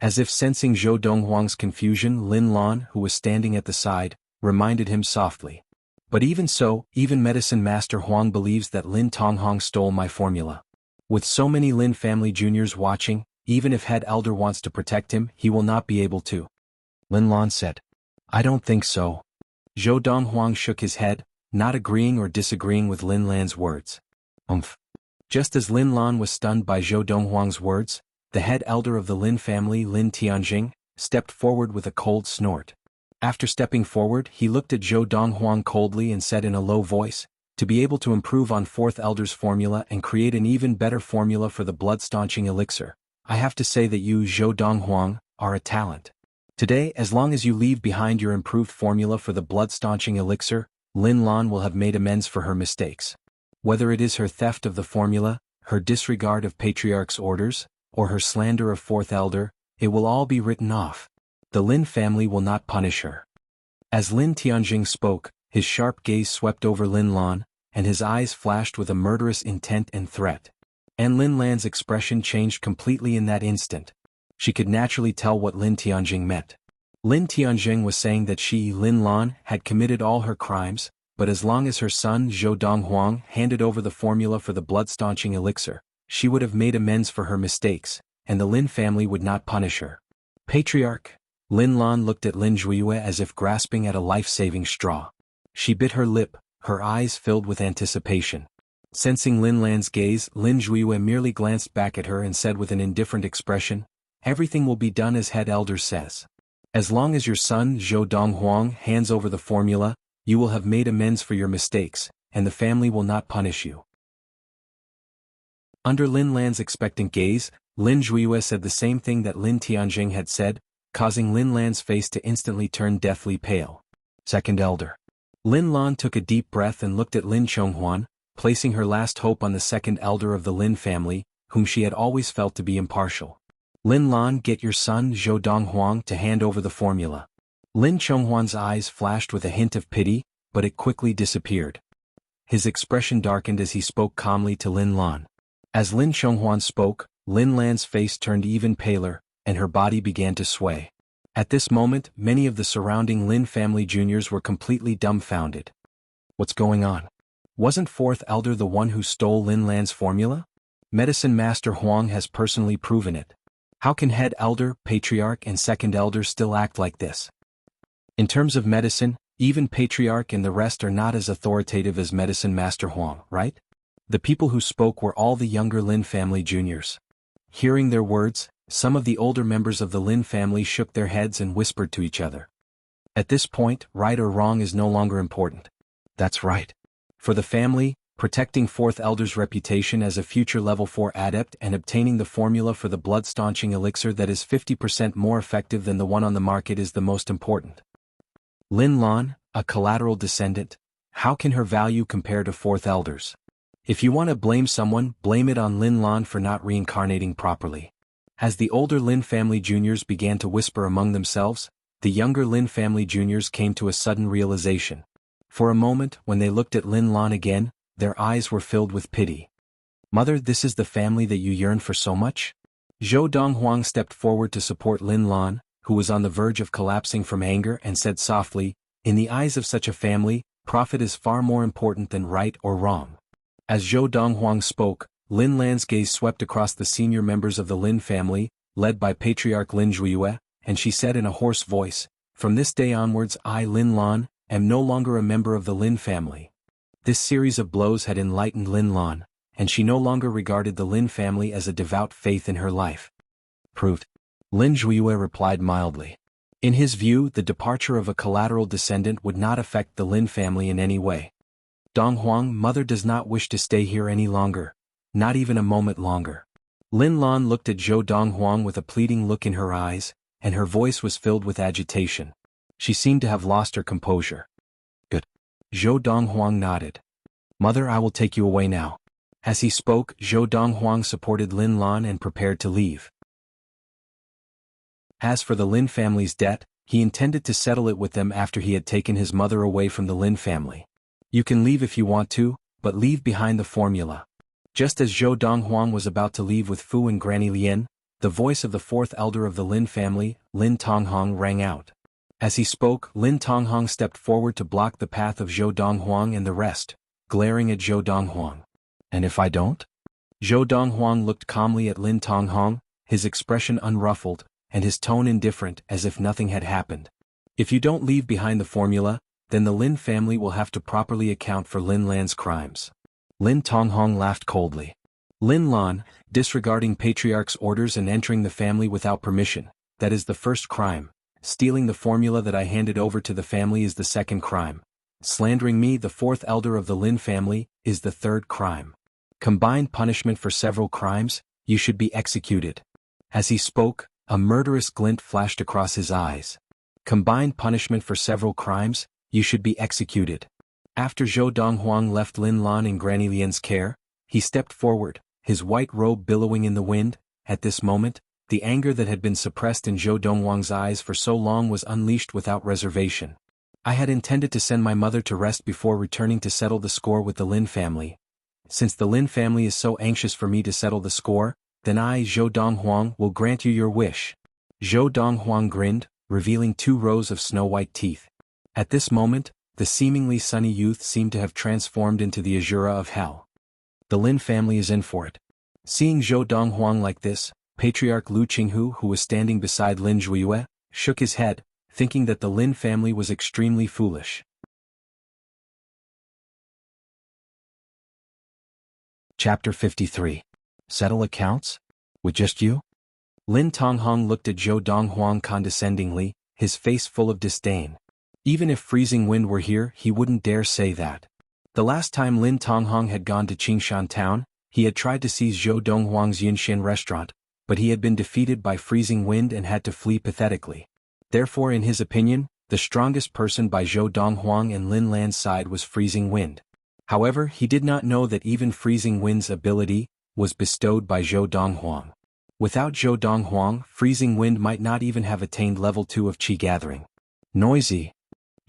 As if sensing Zhou Donghuang's confusion, Lin Lan, who was standing at the side, reminded him softly. But even so, even Medicine Master Huang believes that Lin Tonghong stole my formula. With so many Lin family juniors watching, even if head elder wants to protect him, he will not be able to. Lin Lan said. I don't think so. Zhou Donghuang shook his head, not agreeing or disagreeing with Lin Lan's words. Just as Lin Lan was stunned by Zhou Donghuang's words, the head elder of the Lin family, Lin Tianjing, stepped forward with a cold snort. After stepping forward, he looked at Zhou Donghuang coldly and said in a low voice, to be able to improve on fourth elder's formula and create an even better formula for the blood-staunching elixir, I have to say that you, Zhou Donghuang, are a talent. Today, as long as you leave behind your improved formula for the blood-staunching elixir, Lin Lan will have made amends for her mistakes. Whether it is her theft of the formula, her disregard of Patriarch's orders, or her slander of fourth elder, it will all be written off. The Lin family will not punish her. As Lin Tianjing spoke, his sharp gaze swept over Lin Lan, and his eyes flashed with a murderous intent and threat. And Lin Lan's expression changed completely in that instant. She could naturally tell what Lin Tianjing meant. Lin Tianjing was saying that she, Lin Lan, had committed all her crimes, but as long as her son Zhou Donghuang handed over the formula for the blood-staunching elixir, she would have made amends for her mistakes, and the Lin family would not punish her. Patriarch. Lin Lan looked at Lin Zhuiyue as if grasping at a life-saving straw. She bit her lip, her eyes filled with anticipation. Sensing Lin Lan's gaze, Lin Zhuiyue merely glanced back at her and said with an indifferent expression, everything will be done as head elder says. As long as your son Zhou Donghuang hands over the formula, you will have made amends for your mistakes, and the family will not punish you. Under Lin Lan's expectant gaze, Lin Zhuiyue said the same thing that Lin Tianjing had said, causing Lin Lan's face to instantly turn deathly pale. Second elder. Lin Lan took a deep breath and looked at Lin Chonghuan, placing her last hope on the second elder of the Lin family, whom she had always felt to be impartial. Lin Lan, get your son Zhou Donghuang to hand over the formula. Lin Chonghuan's eyes flashed with a hint of pity, but it quickly disappeared. His expression darkened as he spoke calmly to Lin Lan. As Lin Chonghuan spoke, Lin Lan's face turned even paler, and her body began to sway. At this moment, many of the surrounding Lin family juniors were completely dumbfounded. What's going on? Wasn't fourth elder the one who stole Lin Lan's formula? Medicine Master Huang has personally proven it. How can head elder, patriarch and second elder still act like this? In terms of medicine, even patriarch and the rest are not as authoritative as Medicine Master Huang, right? The people who spoke were all the younger Lin family juniors. Hearing their words, some of the older members of the Lin family shook their heads and whispered to each other. At this point, right or wrong is no longer important. That's right. For the family, protecting fourth elder's reputation as a future level 4 adept and obtaining the formula for the blood-staunching elixir that is 50% more effective than the one on the market is the most important. Lin Lan, a collateral descendant, how can her value compare to fourth elders? If you want to blame someone, blame it on Lin Lan for not reincarnating properly. As the older Lin family juniors began to whisper among themselves, the younger Lin family juniors came to a sudden realization. For a moment, when they looked at Lin Lan again, their eyes were filled with pity. "Mother, this is the family that you yearn for so much?" Zhou Donghuang stepped forward to support Lin Lan, who was on the verge of collapsing from anger, and said softly, "In the eyes of such a family, profit is far more important than right or wrong." As Zhou Donghuang spoke, Lin Lan's gaze swept across the senior members of the Lin family, led by Patriarch Lin Zhuiyue, and she said in a hoarse voice, "From this day onwards I, Lin Lan, am no longer a member of the Lin family." This series of blows had enlightened Lin Lan, and she no longer regarded the Lin family as a devout faith in her life. "Proved," Lin Zhuiyue replied mildly. In his view, the departure of a collateral descendant would not affect the Lin family in any way. "Donghuang, mother does not wish to stay here any longer. Not even a moment longer." Lin Lan looked at Zhou Donghuang with a pleading look in her eyes, and her voice was filled with agitation. She seemed to have lost her composure. "Good." Zhou Donghuang nodded. "Mother, I will take you away now." As he spoke, Zhou Donghuang supported Lin Lan and prepared to leave. As for the Lin family's debt, he intended to settle it with them after he had taken his mother away from the Lin family. "You can leave if you want to, but leave behind the formula." Just as Zhou Donghuang was about to leave with Fu and Granny Lien, the voice of the fourth elder of the Lin family, Lin Tonghong, rang out. As he spoke, Lin Tonghong stepped forward to block the path of Zhou Donghuang and the rest, glaring at Zhou Donghuang. "And if I don't?" Zhou Donghuang looked calmly at Lin Tonghong, his expression unruffled, and his tone indifferent, as if nothing had happened. "If you don't leave behind the formula, then the Lin family will have to properly account for Lin Lan's crimes." Lin Tonghong laughed coldly. "Lin Lan, disregarding Patriarch's orders and entering the family without permission, that is the first crime. Stealing the formula that I handed over to the family is the second crime. Slandering me, the fourth elder of the Lin family, is the third crime. Combined punishment for several crimes, you should be executed." As he spoke, a murderous glint flashed across his eyes. "Combined punishment for several crimes, you should be executed." After Zhou Donghuang left Lin Lan in Granny Lian's care, he stepped forward, his white robe billowing in the wind. At this moment, the anger that had been suppressed in Zhou Donghuang's eyes for so long was unleashed without reservation. "I had intended to send my mother to rest before returning to settle the score with the Lin family. Since the Lin family is so anxious for me to settle the score, then I, Zhou Donghuang, will grant you your wish." Zhou Donghuang grinned, revealing 2 rows of snow-white teeth. At this moment, the seemingly sunny youth seemed to have transformed into the Azura of hell. "The Lin family is in for it." Seeing Zhou Donghuang like this, Patriarch Lu Qinghu, who was standing beside Lin Zhuiyue, shook his head, thinking that the Lin family was extremely foolish. Chapter 53. Settle accounts? With just you? Lin Tonghong looked at Zhou Donghuang condescendingly, his face full of disdain. Even if freezing wind were here, he wouldn't dare say that. The last time Lin Tonghong had gone to Qingshan town, he had tried to seize Zhou Donghuang's Yinxian restaurant, but he had been defeated by freezing wind and had to flee pathetically. Therefore, in his opinion, the strongest person by Zhou Donghuang and Lin Lan's side was freezing wind. However, he did not know that even freezing wind's ability was bestowed by Zhou Donghuang. Without Zhou Donghuang, freezing wind might not even have attained level 2 of qi gathering. Noisy.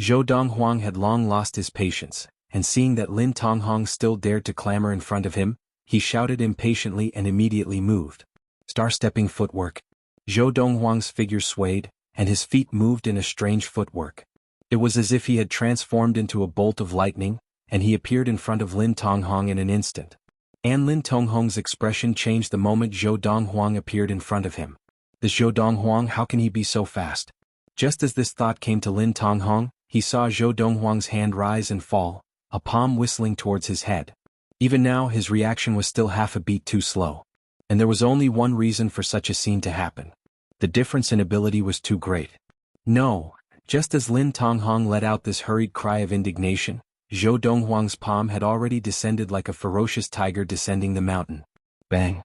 Zhou Donghuang had long lost his patience, and seeing that Lin Tonghong still dared to clamor in front of him, he shouted impatiently and immediately moved. Star-stepping footwork. Zhou Donghuang's figure swayed, and his feet moved in a strange footwork. It was as if he had transformed into a bolt of lightning, and he appeared in front of Lin Tonghong in an instant. And Lin Tonghong's expression changed the moment Zhou Donghuang appeared in front of him. "This Zhou Donghuang, how can he be so fast?" Just as this thought came to Lin Tonghong, he saw Zhou Donghuang's hand rise and fall, a palm whistling towards his head. Even now his reaction was still half a beat too slow. And there was only one reason for such a scene to happen. The difference in ability was too great. No, just as Lin Tonghong let out this hurried cry of indignation, Zhou Donghuang's palm had already descended like a ferocious tiger descending the mountain. Bang!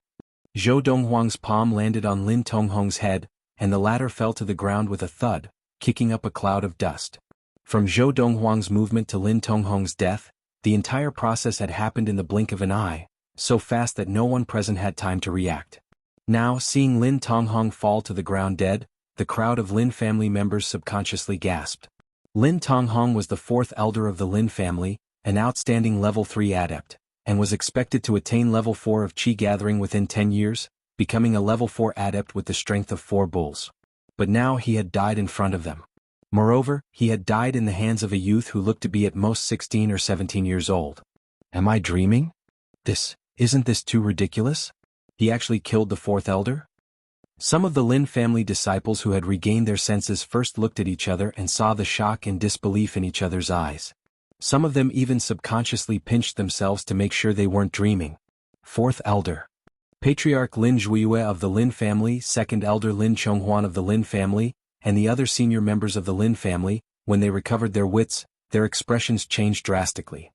Zhou Donghuang's palm landed on Lin Tonghong's head, and the latter fell to the ground with a thud, kicking up a cloud of dust. From Zhou Donghuang's movement to Lin Tonghong's death, the entire process had happened in the blink of an eye, so fast that no one present had time to react. Now, seeing Lin Tonghong fall to the ground dead, the crowd of Lin family members subconsciously gasped. Lin Donghuang was the fourth elder of the Lin family, an outstanding level 3 adept, and was expected to attain level 4 of Qi gathering within 10 years, becoming a level 4 adept with the strength of 4 bulls. But now he had died in front of them. Moreover, he had died in the hands of a youth who looked to be at most 16 or 17 years old. Am I dreaming? Isn't this too ridiculous? He actually killed the fourth elder? Some of the Lin family disciples who had regained their senses first looked at each other and saw the shock and disbelief in each other's eyes. Some of them even subconsciously pinched themselves to make sure they weren't dreaming. Fourth elder. Patriarch Lin Zhuiyue of the Lin family, second elder Lin Chonghuan of the Lin family, and the other senior members of the Lin family, when they recovered their wits, their expressions changed drastically.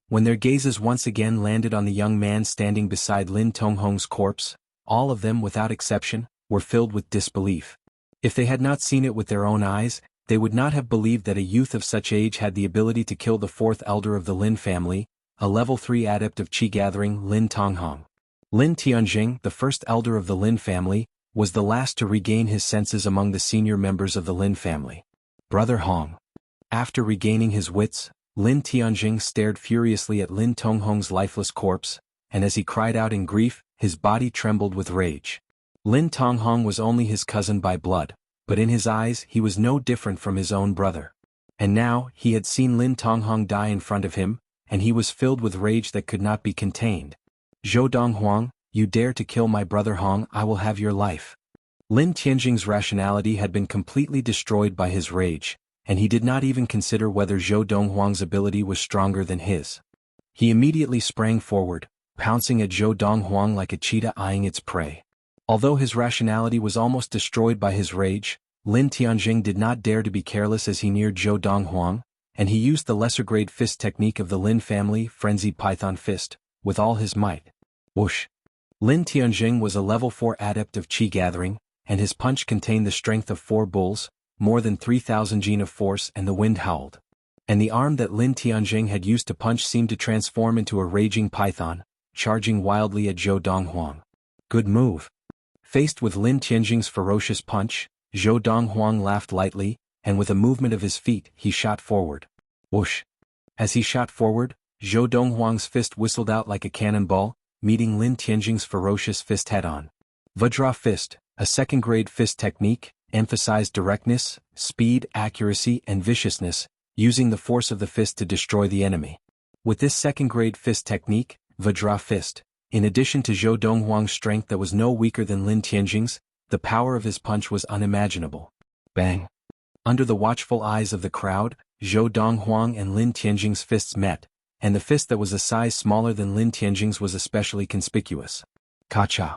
When their gazes once again landed on the young man standing beside Lin Donghuang's corpse, all of them without exception, were filled with disbelief. If they had not seen it with their own eyes, they would not have believed that a youth of such age had the ability to kill the fourth elder of the Lin family, a level 3 adept of Qi gathering Lin Donghuang. Lin Tianjing, the first elder of the Lin family, was the last to regain his senses among the senior members of the Lin family. Brother Hong. After regaining his wits, Lin Tianjing stared furiously at Lin Donghuang's lifeless corpse, and as he cried out in grief, his body trembled with rage. Lin Donghuang was only his cousin by blood, but in his eyes he was no different from his own brother. And now, he had seen Lin Donghuang die in front of him, and he was filled with rage that could not be contained. Zhou Donghuang, you dare to kill my brother Hong, I will have your life. Lin Tianjing's rationality had been completely destroyed by his rage, and he did not even consider whether Zhou Donghuang's ability was stronger than his. He immediately sprang forward, pouncing at Zhou Donghuang like a cheetah eyeing its prey. Although his rationality was almost destroyed by his rage, Lin Tianjing did not dare to be careless as he neared Zhou Donghuang, and he used the lesser-grade fist technique of the Lin family, Frenzied Python Fist, with all his might. Whoosh! Lin Tianjing was a level 4 adept of Qi gathering, and his punch contained the strength of 4 bulls, more than 3,000 gene of force, and the wind howled. And the arm that Lin Tianjing had used to punch seemed to transform into a raging python, charging wildly at Zhou Donghuang. Good move. Faced with Lin Tianjing's ferocious punch, Zhou Donghuang laughed lightly, and with a movement of his feet, he shot forward. Whoosh! As he shot forward, Zhou Donghuang's fist whistled out like a cannonball, meeting Lin Tianjing's ferocious fist head-on. Vajra Fist, a second-grade fist technique, emphasized directness, speed, accuracy, and viciousness, using the force of the fist to destroy the enemy. With this second-grade fist technique, Vajra Fist, in addition to Zhou Donghuang's strength that was no weaker than Lin Tianjing's, the power of his punch was unimaginable. Bang! Under the watchful eyes of the crowd, Zhou Donghuang and Lin Tianjing's fists met, and the fist that was a size smaller than Lin Tianjing's was especially conspicuous. Ka-cha!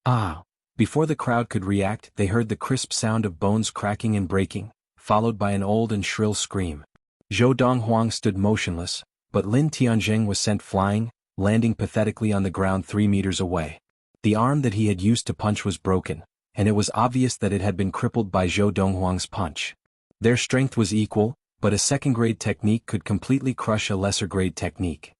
Ah! Before the crowd could react, they heard the crisp sound of bones cracking and breaking, followed by an old and shrill scream. Zhou Donghuang stood motionless, but Lin Tianjing was sent flying, landing pathetically on the ground 3 meters away. The arm that he had used to punch was broken, and it was obvious that it had been crippled by Zhou Donghuang's punch. Their strength was equal, but a second-grade technique could completely crush a lesser-grade technique.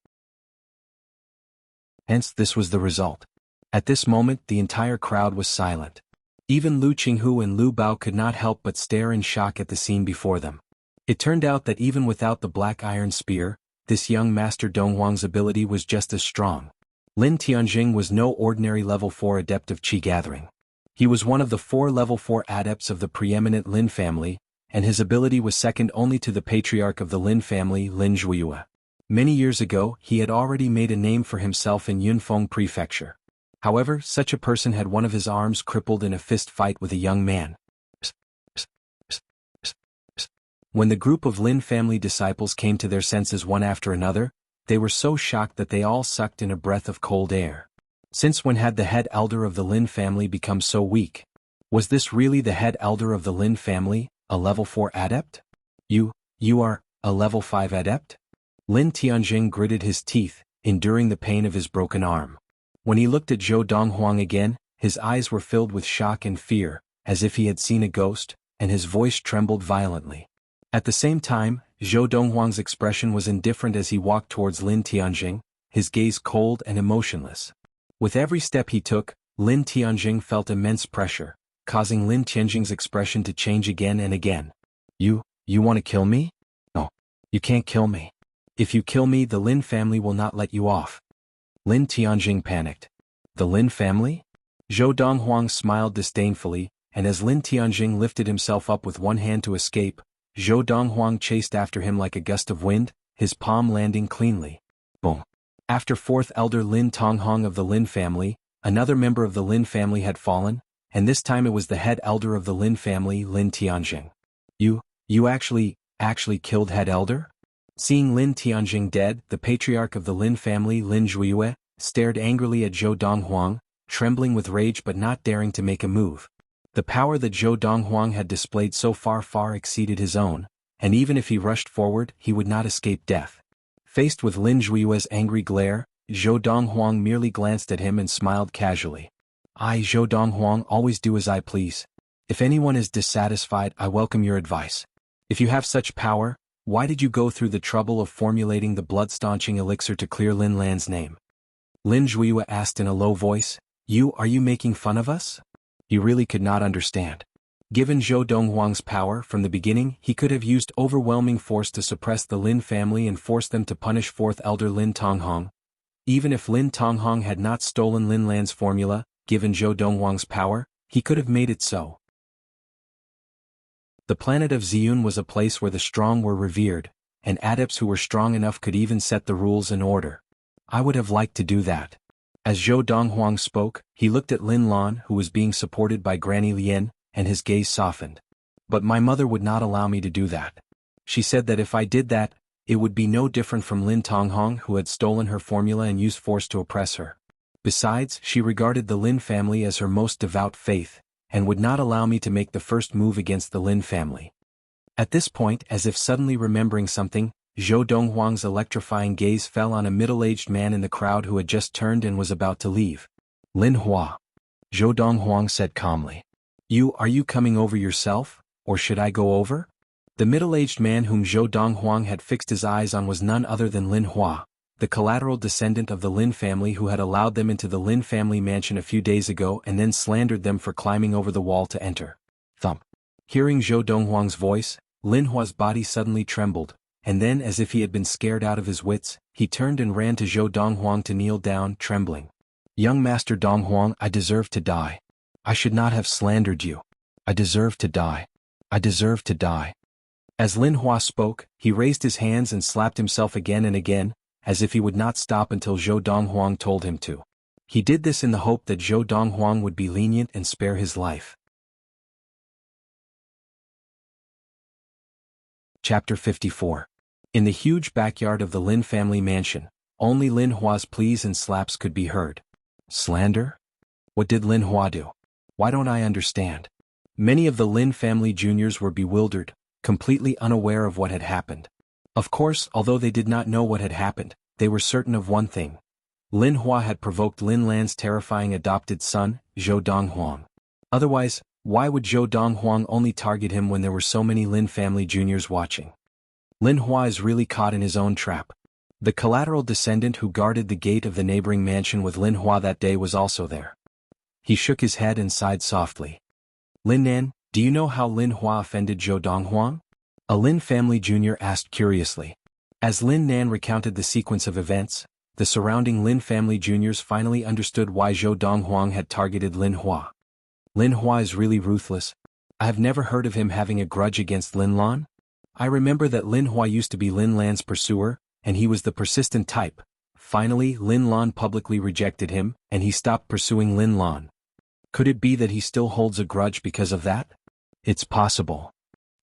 Hence this was the result. At this moment the entire crowd was silent. Even Lu Qinghu and Lu Bao could not help but stare in shock at the scene before them. It turned out that even without the black iron spear, this young master Donghuang's ability was just as strong. Lin Tianjing was no ordinary level 4 adept of Qi gathering. He was one of the 4 level 4 adepts of the preeminent Lin family, and his ability was second only to the patriarch of the Lin family, Lin Zhuiyue. Many years ago, he had already made a name for himself in Yunfeng Prefecture. However, such a person had one of his arms crippled in a fist fight with a young man. When the group of Lin family disciples came to their senses one after another, they were so shocked that they all sucked in a breath of cold air. Since when had the head elder of the Lin family become so weak? Was this really the head elder of the Lin family, a level 4 adept? You are a level 5 adept? Lin Tianjing gritted his teeth, enduring the pain of his broken arm. When he looked at Zhou Donghuang again, his eyes were filled with shock and fear, as if he had seen a ghost, and his voice trembled violently. At the same time, Zhou Donghuang's expression was indifferent as he walked towards Lin Tianjing, his gaze cold and emotionless. With every step he took, Lin Tianjing felt immense pressure, causing Lin Tianjing's expression to change again and again. You want to kill me? No. You can't kill me. If you kill me, the Lin family will not let you off. Lin Tianjing panicked. The Lin family? Zhou Donghuang smiled disdainfully, and as Lin Tianjing lifted himself up with one hand to escape, Zhou Donghuang chased after him like a gust of wind, his palm landing cleanly. Boom. After fourth elder Lin Tonghong of the Lin family, another member of the Lin family had fallen, and this time it was the head elder of the Lin family, Lin Tianjing. You actually killed head elder? Seeing Lin Tianjing dead, the patriarch of the Lin family, Lin Zhuiyue, stared angrily at Zhou Donghuang, trembling with rage but not daring to make a move. The power that Zhou Donghuang had displayed so far exceeded his own, and even if he rushed forward, he would not escape death. Faced with Lin Zhuiyue's angry glare, Zhou Donghuang merely glanced at him and smiled casually. I, Zhou Donghuang, always do as I please. If anyone is dissatisfied, I welcome your advice. If you have such power, why did you go through the trouble of formulating the blood-staunching elixir to clear Lin Lan's name? Lin Zhuiyue asked in a low voice. Are you making fun of us? He really could not understand. Given Zhou Donghuang's power from the beginning, he could have used overwhelming force to suppress the Lin family and force them to punish fourth elder Lin Tonghong. Even if Lin Tonghong had not stolen Lin Lan's formula, given Zhou Donghuang's power, he could have made it so. The planet of Ziyun was a place where the strong were revered, and adepts who were strong enough could even set the rules and order. I would have liked to do that. As Zhou Donghuang spoke, he looked at Lin Lan, who was being supported by Granny Lien, and his gaze softened. But my mother would not allow me to do that. She said that if I did that, it would be no different from Lin Tonghong, who had stolen her formula and used force to oppress her. Besides, she regarded the Lin family as her most devout faith, and would not allow me to make the first move against the Lin family. At this point, as if suddenly remembering something, Zhou Donghuang's electrifying gaze fell on a middle-aged man in the crowd who had just turned and was about to leave. Lin Hua. Zhou Donghuang said calmly. Are you coming over yourself, or should I go over? The middle-aged man whom Zhou Donghuang had fixed his eyes on was none other than Lin Hua, the collateral descendant of the Lin family who had allowed them into the Lin family mansion a few days ago and then slandered them for climbing over the wall to enter. Thump. Hearing Zhou Donghuang's voice, Lin Hua's body suddenly trembled, and then as if he had been scared out of his wits, he turned and ran to Zhou Donghuang to kneel down, trembling. Young Master Donghuang, I deserve to die. I should not have slandered you. I deserve to die. I deserve to die. As Lin Hua spoke, he raised his hands and slapped himself again and again, as if he would not stop until Zhou Donghuang told him to. He did this in the hope that Zhou Donghuang would be lenient and spare his life. Chapter 54. In the huge backyard of the Lin family mansion, only Lin Hua's pleas and slaps could be heard. Slander? What did Lin Hua do? Why don't I understand? Many of the Lin family juniors were bewildered, completely unaware of what had happened. Of course, although they did not know what had happened, they were certain of one thing. Lin Hua had provoked Lin Lan's terrifying adopted son, Zhou Donghuang. Otherwise, why would Zhou Donghuang only target him when there were so many Lin family juniors watching? Lin Hua is really caught in his own trap. The collateral descendant who guarded the gate of the neighboring mansion with Lin Hua that day was also there. He shook his head and sighed softly. Lin Nan, do you know how Lin Hua offended Zhou Donghuang? A Lin family junior asked curiously. As Lin Nan recounted the sequence of events, the surrounding Lin family juniors finally understood why Zhou Donghuang had targeted Lin Hua. Lin Hua is really ruthless. I have never heard of him having a grudge against Lin Lan. I remember that Lin Hua used to be Lin Lan's pursuer, and he was the persistent type. Finally, Lin Lan publicly rejected him, and he stopped pursuing Lin Lan. Could it be that he still holds a grudge because of that? It's possible.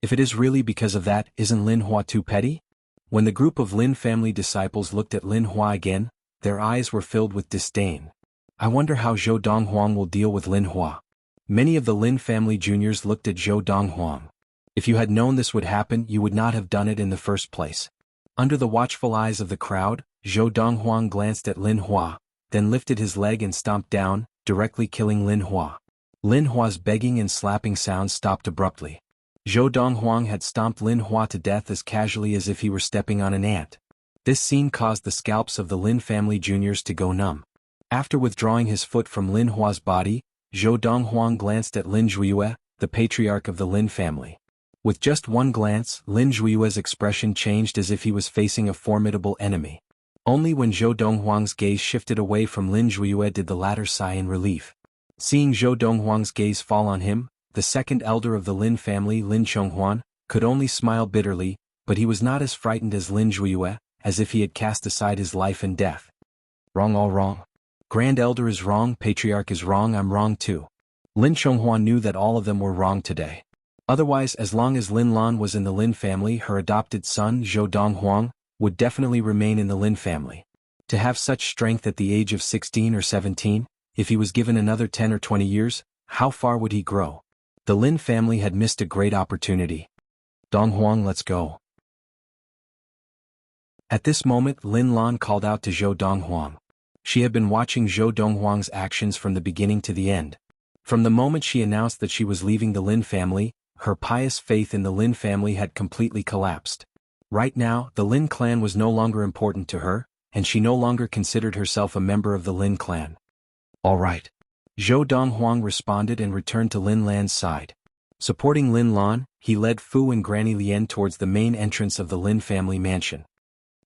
If it is really because of that, isn't Lin Hua too petty? When the group of Lin family disciples looked at Lin Hua again, their eyes were filled with disdain. I wonder how Zhou Donghuang will deal with Lin Hua. Many of the Lin family juniors looked at Zhou Donghuang. If you had known this would happen, you would not have done it in the first place. Under the watchful eyes of the crowd, Zhou Donghuang glanced at Lin Hua, then lifted his leg and stomped down, directly killing Lin Hua. Lin Hua's begging and slapping sounds stopped abruptly. Zhou Donghuang had stomped Lin Hua to death as casually as if he were stepping on an ant. This scene caused the scalps of the Lin family juniors to go numb. After withdrawing his foot from Lin Hua's body, Zhou Donghuang glanced at Lin Zhuiyue, the patriarch of the Lin family. With just one glance, Lin Zhuiyue's expression changed as if he was facing a formidable enemy. Only when Zhou Donghuang's gaze shifted away from Lin Zhuiyue did the latter sigh in relief. Seeing Zhou Donghuang's gaze fall on him, the second elder of the Lin family, Lin Chonghuan, could only smile bitterly, but he was not as frightened as Lin Zhuiyue, as if he had cast aside his life and death. Wrong, all wrong. Grand Elder is wrong, Patriarch is wrong, I'm wrong too. Lin Chonghuan knew that all of them were wrong today. Otherwise, as long as Lin Lan was in the Lin family, her adopted son, Zhou Donghuang, would definitely remain in the Lin family. To have such strength at the age of 16 or 17, if he was given another 10 or 20 years, how far would he grow? The Lin family had missed a great opportunity. Donghuang, let's go. At this moment, Lin Lan called out to Zhou Donghuang. She had been watching Zhou Donghuang's actions from the beginning to the end. From the moment she announced that she was leaving the Lin family, her pious faith in the Lin family had completely collapsed. Right now, the Lin clan was no longer important to her, and she no longer considered herself a member of the Lin clan. All right. Zhou Donghuang responded and returned to Lin Lan's side. Supporting Lin Lan, he led Fu and Granny Lian towards the main entrance of the Lin family mansion.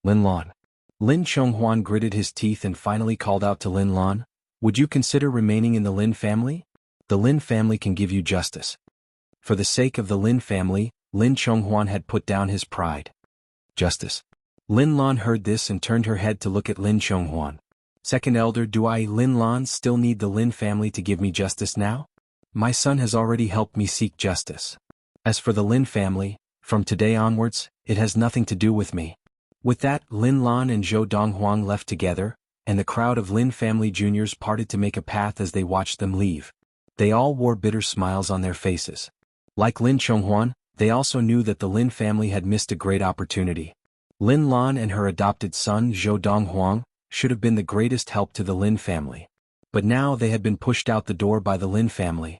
Lin Lan. Lin Chonghuan gritted his teeth and finally called out to Lin Lan, "Would you consider remaining in the Lin family? The Lin family can give you justice." For the sake of the Lin family, Lin Chonghuan had put down his pride. Justice. Lin Lan heard this and turned her head to look at Lin Chonghuan. Second elder, do I, Lin Lan, still need the Lin family to give me justice now? My son has already helped me seek justice. As for the Lin family, from today onwards, it has nothing to do with me. With that, Lin Lan and Zhou Donghuang left together, and the crowd of Lin family juniors parted to make a path as they watched them leave. They all wore bitter smiles on their faces. Like Lin Chonghuan, they also knew that the Lin family had missed a great opportunity. Lin Lan and her adopted son Zhou Donghuang should have been the greatest help to the Lin family. But now they had been pushed out the door by the Lin family.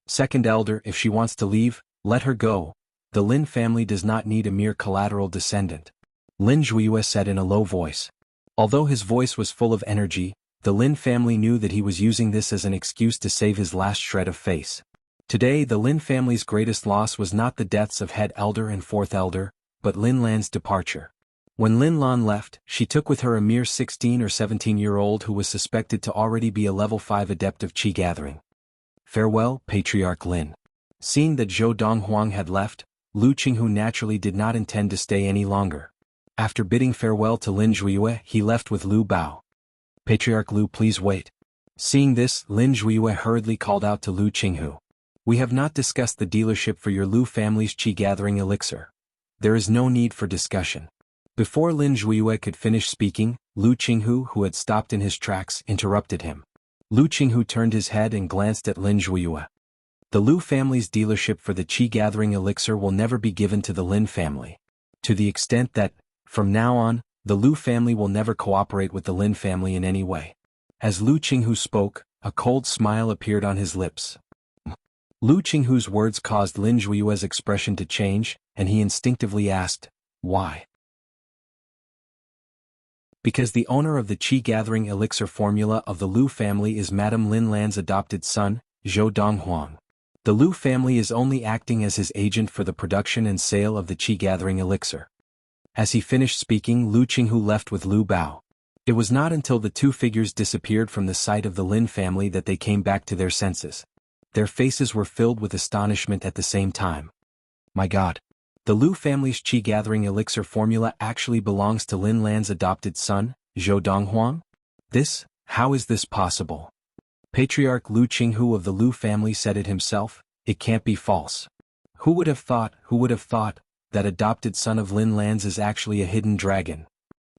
Second elder, if she wants to leave, let her go. The Lin family does not need a mere collateral descendant. Lin Zhuiyue said in a low voice. Although his voice was full of energy, the Lin family knew that he was using this as an excuse to save his last shred of face. Today the Lin family's greatest loss was not the deaths of head elder and fourth elder, but Lin Lan's departure. When Lin Lan left, she took with her a mere 16 or 17-year-old who was suspected to already be a level 5 adept of Qi gathering. Farewell, Patriarch Lin. Seeing that Zhou Donghuang had left, Lu Qinghu naturally did not intend to stay any longer. After bidding farewell to Lin Zhuiyue, he left with Lu Bao. Patriarch Lu, please wait. Seeing this, Lin Zhuiyue hurriedly called out to Lu Qinghu. We have not discussed the dealership for your Lu family's Qi gathering elixir. There is no need for discussion. Before Lin Zhuiyue could finish speaking, Lu Qinghu, who had stopped in his tracks, interrupted him. Lu Qinghu turned his head and glanced at Lin Zhuiyue. The Lu family's dealership for the Qi gathering elixir will never be given to the Lin family. To the extent that, from now on, the Lu family will never cooperate with the Lin family in any way. As Lu Qinghu spoke, a cold smile appeared on his lips. Lu Qinghu's words caused Lin Zhuiyue's expression to change, and he instinctively asked, "Why?" Because the owner of the Qi gathering elixir formula of the Lu family is Madame Lin Lan's adopted son, Zhou Donghuang. The Lu family is only acting as his agent for the production and sale of the Qi gathering elixir. As he finished speaking, Lu Qinghu left with Lu Bao. It was not until the two figures disappeared from the sight of the Lin family that they came back to their senses. Their faces were filled with astonishment at the same time. My God! The Lu family's Qi gathering elixir formula actually belongs to Lin Lan's adopted son, Zhou Donghuang? How is this possible? Patriarch Lu Qinghu of the Lu family said it himself, it can't be false. Who would have thought, that adopted son of Lin Lan's is actually a hidden dragon?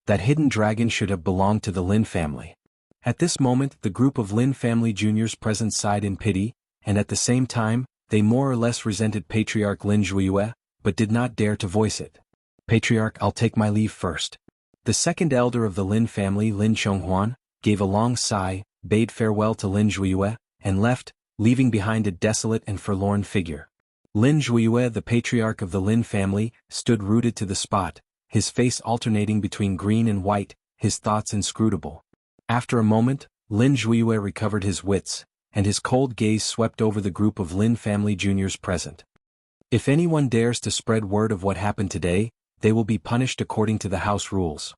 That hidden dragon should have belonged to the Lin family. At this moment, the group of Lin family juniors present sighed in pity, and at the same time, they more or less resented Patriarch Lin Zhuiyue, but did not dare to voice it. Patriarch, I'll take my leave first. The second elder of the Lin family, Lin Chonghuan, gave a long sigh, bade farewell to Lin Zhuiyue, and left, leaving behind a desolate and forlorn figure. Lin Zhuiyue, the patriarch of the Lin family, stood rooted to the spot, his face alternating between green and white, his thoughts inscrutable. After a moment, Lin Zhuiyue recovered his wits, and his cold gaze swept over the group of Lin family juniors present. If anyone dares to spread word of what happened today, they will be punished according to the house rules.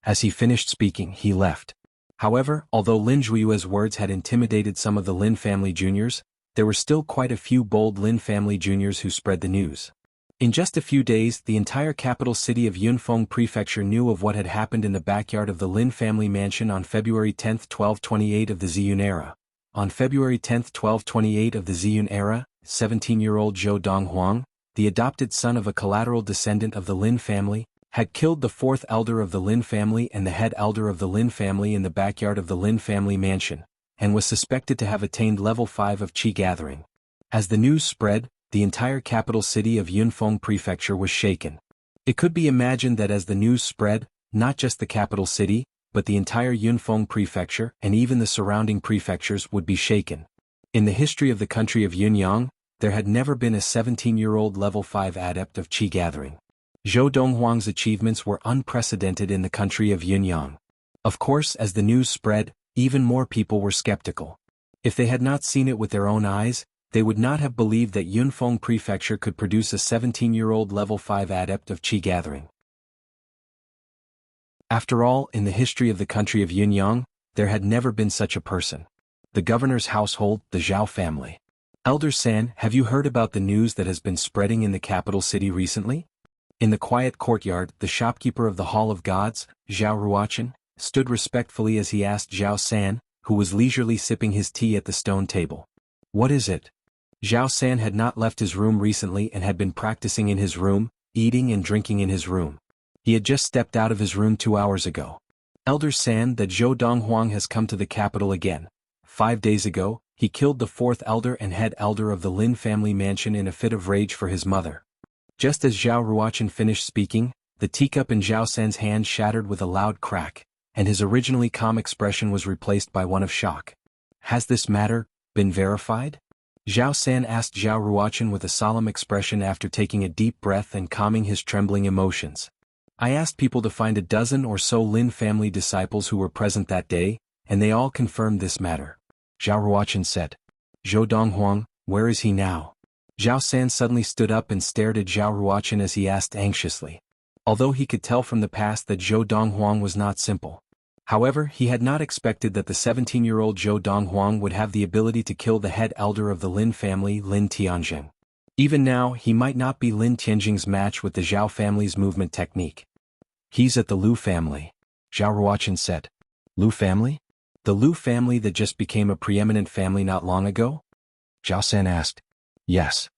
As he finished speaking, he left. However, although Lin Zhuiyue's words had intimidated some of the Lin family juniors, there were still quite a few bold Lin family juniors who spread the news. In just a few days, the entire capital city of Yunfeng Prefecture knew of what had happened in the backyard of the Lin family mansion on February 10, 1228 of the Ziyun era. On February 10, 1228 of the Ziyun era, 17-year-old Zhou Donghuang, the adopted son of a collateral descendant of the Lin family, had killed the fourth elder of the Lin family and the head elder of the Lin family in the backyard of the Lin family mansion, and was suspected to have attained level 5 of qi gathering. As the news spread, the entire capital city of Yunfeng Prefecture was shaken. It could be imagined that as the news spread, not just the capital city, but the entire Yunfeng Prefecture and even the surrounding prefectures would be shaken. In the history of the country of Yunyang, there had never been a 17-year-old level 5 adept of qi gathering. Zhou Donghuang's achievements were unprecedented in the country of Yunyang. Of course, as the news spread, even more people were skeptical. If they had not seen it with their own eyes, they would not have believed that Yunfeng Prefecture could produce a 17-year-old level 5 adept of qi gathering. After all, in the history of the country of Yunyang, there had never been such a person. The governor's household, the Zhao family. Elder San, have you heard about the news that has been spreading in the capital city recently? In the quiet courtyard, the shopkeeper of the Hall of Gods, Zhao Ruochen, stood respectfully as he asked Zhao San, who was leisurely sipping his tea at the stone table. What is it? Zhao San had not left his room recently and had been practicing in his room, eating and drinking in his room. He had just stepped out of his room 2 hours ago. Elder San, that Zhou Donghuang has come to the capital again. 5 days ago, he killed the fourth elder and head elder of the Lin family mansion in a fit of rage for his mother. Just as Zhao Ruochen finished speaking, the teacup in Zhao San's hand shattered with a loud crack, and his originally calm expression was replaced by one of shock. Has this matter been verified? Zhao San asked Zhao Ruochen with a solemn expression after taking a deep breath and calming his trembling emotions. I asked people to find a dozen or so Lin family disciples who were present that day, and they all confirmed this matter. Zhao Ruochen said. Zhou Donghuang, where is he now? Zhao San suddenly stood up and stared at Zhao Ruochen as he asked anxiously. Although he could tell from the past that Zhou Donghuang was not simple. However, he had not expected that the 17-year-old Zhou Donghuang would have the ability to kill the head elder of the Lin family, Lin Tianjing. Even now, he might not be Lin Tianjing's match with the Zhao family's movement technique. He's at the Lu family, Zhao Ruochen said. Lu family? The Lu family that just became a preeminent family not long ago? Zhao San asked. Yes.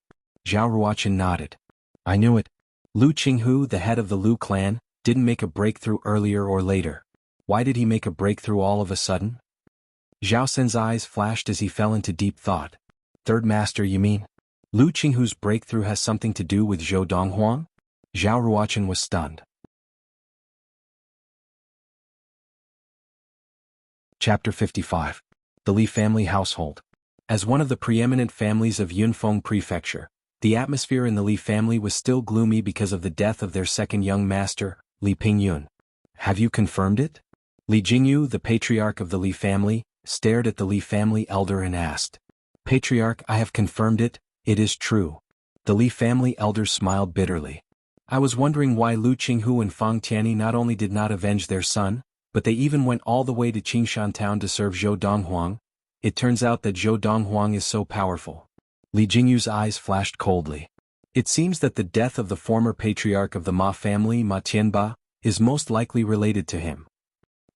Zhao Ruochen nodded. I knew it. Lu Qinghu, the head of the Lu clan, didn't make a breakthrough earlier or later. Why did he make a breakthrough all of a sudden? Zhao San's eyes flashed as he fell into deep thought. Third master, you mean? Lu Qinghu's breakthrough has something to do with Zhou Donghuang? Zhao Ruochen was stunned. Chapter 55. The Li family household. As one of the preeminent families of Yunfeng Prefecture, the atmosphere in the Li family was still gloomy because of the death of their second young master, Li Pingyun. Have you confirmed it? Li Jingyu, the patriarch of the Li family, stared at the Li family elder and asked. Patriarch, I have confirmed it, it is true. The Li family elder smiled bitterly. I was wondering why Lu Qinghu and Fang Tianyi not only did not avenge their son, but they even went all the way to Qingshan town to serve Zhou Donghuang. It turns out that Zhou Donghuang is so powerful. Li Jingyu's eyes flashed coldly. It seems that the death of the former patriarch of the Ma family, Ma Tianba, is most likely related to him.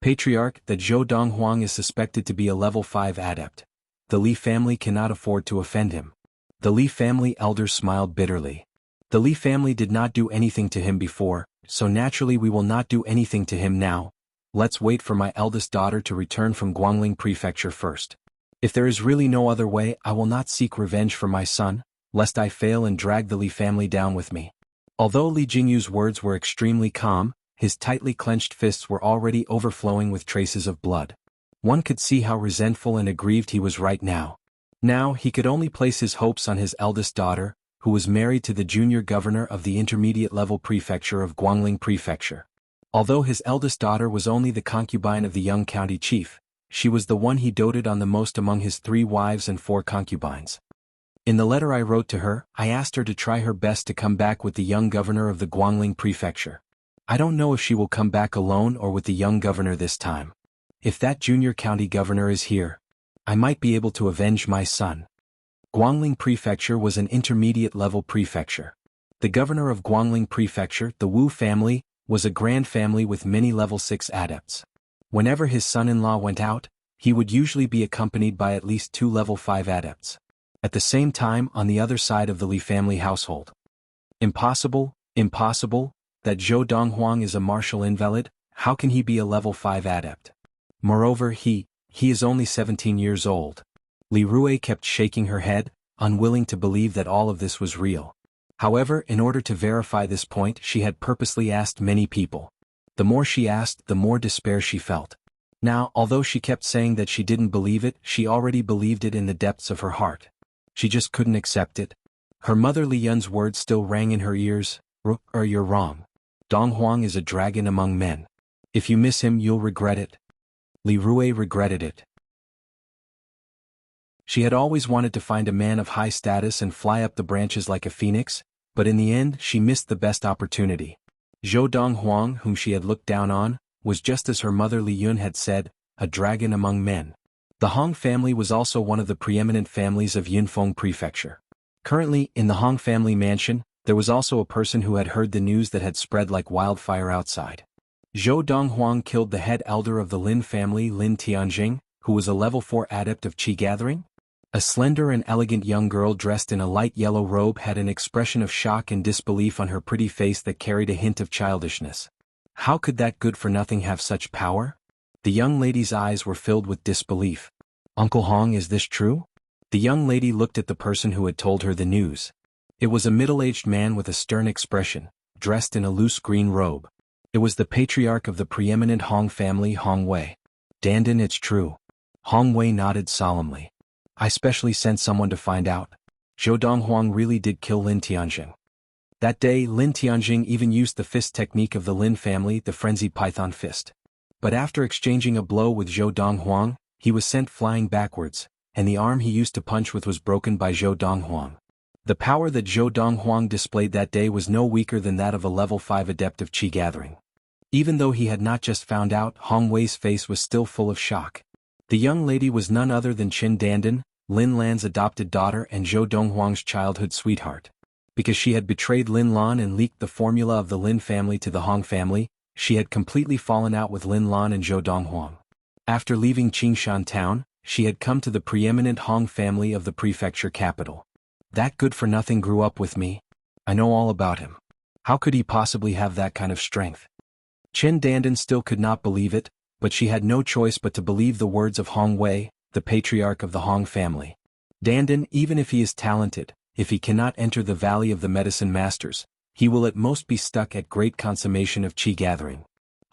Patriarch, that Zhou Donghuang is suspected to be a level 5 adept. The Li family cannot afford to offend him. The Li family elder smiled bitterly. The Li family did not do anything to him before, so naturally we will not do anything to him now. Let's wait for my eldest daughter to return from Guangling Prefecture first. If there is really no other way, I will not seek revenge for my son, lest I fail and drag the Li family down with me. Although Li Jingyu's words were extremely calm, his tightly clenched fists were already overflowing with traces of blood. One could see how resentful and aggrieved he was right now. Now he could only place his hopes on his eldest daughter, who was married to the junior governor of the intermediate-level prefecture of Guangling Prefecture. Although his eldest daughter was only the concubine of the young county chief, she was the one he doted on the most among his 3 wives and 4 concubines. In the letter I wrote to her, I asked her to try her best to come back with the young governor of the Guangling prefecture. I don't know if she will come back alone or with the young governor this time. If that junior county governor is here, I might be able to avenge my son. Guangling prefecture was an intermediate-level prefecture. The governor of Guangling prefecture, the Wu family, was a grand family with many level 6 adepts. Whenever his son-in-law went out, he would usually be accompanied by at least 2 level 5 adepts. At the same time on the other side of the Li family household. Impossible, impossible, that Zhou Donghuang is a martial invalid, how can he be a level 5 adept? Moreover he is only 17 years old. Li Rui kept shaking her head, unwilling to believe that all of this was real. However, in order to verify this point she had purposely asked many people. The more she asked, the more despair she felt. Now, although she kept saying that she didn't believe it, she already believed it in the depths of her heart. She just couldn't accept it. Her mother Li Yun's words still rang in her ears, You're wrong. Donghuang is a dragon among men. If you miss him you'll regret it. Li Rui regretted it. She had always wanted to find a man of high status and fly up the branches like a phoenix, but in the end she missed the best opportunity. Zhou Donghuang, whom she had looked down on, was just as her mother Li Yun had said, a dragon among men. The Hong family was also one of the preeminent families of Yunfeng Prefecture. Currently, in the Hong family mansion, there was also a person who had heard the news that had spread like wildfire outside. Zhou Donghuang killed the head elder of the Lin family, Lin Tianjing, who was a level 4 adept of qi gathering. A slender and elegant young girl dressed in a light yellow robe had an expression of shock and disbelief on her pretty face that carried a hint of childishness. How could that good-for-nothing have such power? The young lady's eyes were filled with disbelief. Uncle Hong, is this true? The young lady looked at the person who had told her the news. It was a middle-aged man with a stern expression, dressed in a loose green robe. It was the patriarch of the preeminent Hong family, Hong Wei. Dandan, it's true. Hong Wei nodded solemnly. I specially sent someone to find out. Zhou Donghuang really did kill Lin Tianjing. That day Lin Tianjing even used the fist technique of the Lin family, the frenzied python fist. But after exchanging a blow with Zhou Donghuang, he was sent flying backwards, and the arm he used to punch with was broken by Zhou Donghuang. The power that Zhou Donghuang displayed that day was no weaker than that of a level 5 adept of qi gathering. Even though he had not just found out, Hong Wei's face was still full of shock. The young lady was none other than Qin Dandan, Lin Lan's adopted daughter and Zhou Donghuang's childhood sweetheart. Because she had betrayed Lin Lan and leaked the formula of the Lin family to the Hong family, she had completely fallen out with Lin Lan and Zhou Donghuang. After leaving Qingshan town, she had come to the preeminent Hong family of the prefecture capital. That good-for-nothing grew up with me. I know all about him. How could he possibly have that kind of strength? Qin Dandan still could not believe it, but she had no choice but to believe the words of Hong Wei, the patriarch of the Hong family. Dandan, even if he is talented, if he cannot enter the Valley of the Medicine Masters, he will at most be stuck at great consummation of qi gathering.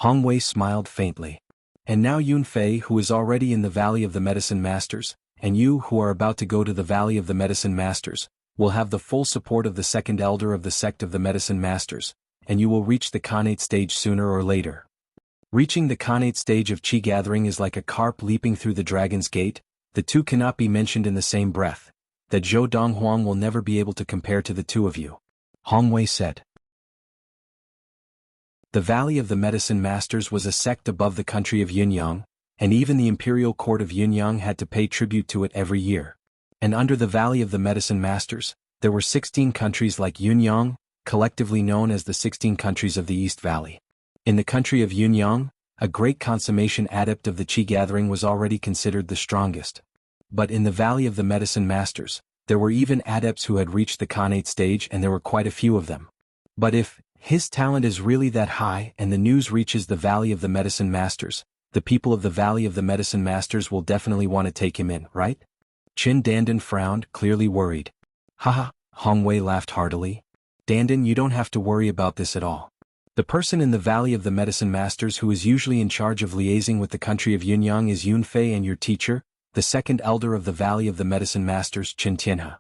Hong Wei smiled faintly. And now Yun Fei, who is already in the Valley of the Medicine Masters, and you who are about to go to the Valley of the Medicine Masters, will have the full support of the second elder of the sect of the Medicine Masters, and you will reach the Khanate stage sooner or later. Reaching the Khanate stage of qi gathering is like a carp leaping through the dragon's gate, the two cannot be mentioned in the same breath. That Zhou Donghuang will never be able to compare to the two of you. Hong Wei said. The Valley of the Medicine Masters was a sect above the country of Yunyang, and even the imperial court of Yunyang had to pay tribute to it every year. And under the Valley of the Medicine Masters, there were 16 countries like Yunyang, collectively known as the 16 countries of the East Valley. In the country of Yunyang, a great consummation adept of the qi gathering was already considered the strongest. But in the Valley of the Medicine Masters, there were even adepts who had reached the Khanate stage, and there were quite a few of them. But if his talent is really that high and the news reaches the Valley of the Medicine Masters, the people of the Valley of the Medicine Masters will definitely want to take him in, right? Qin Dandan frowned, clearly worried. Haha, Hong Wei laughed heartily. Dandan, you don't have to worry about this at all. The person in the Valley of the Medicine Masters who is usually in charge of liaising with the country of Yunyang is Yun Fei, and your teacher, the second elder of the Valley of the Medicine Masters, Qin Tianhe.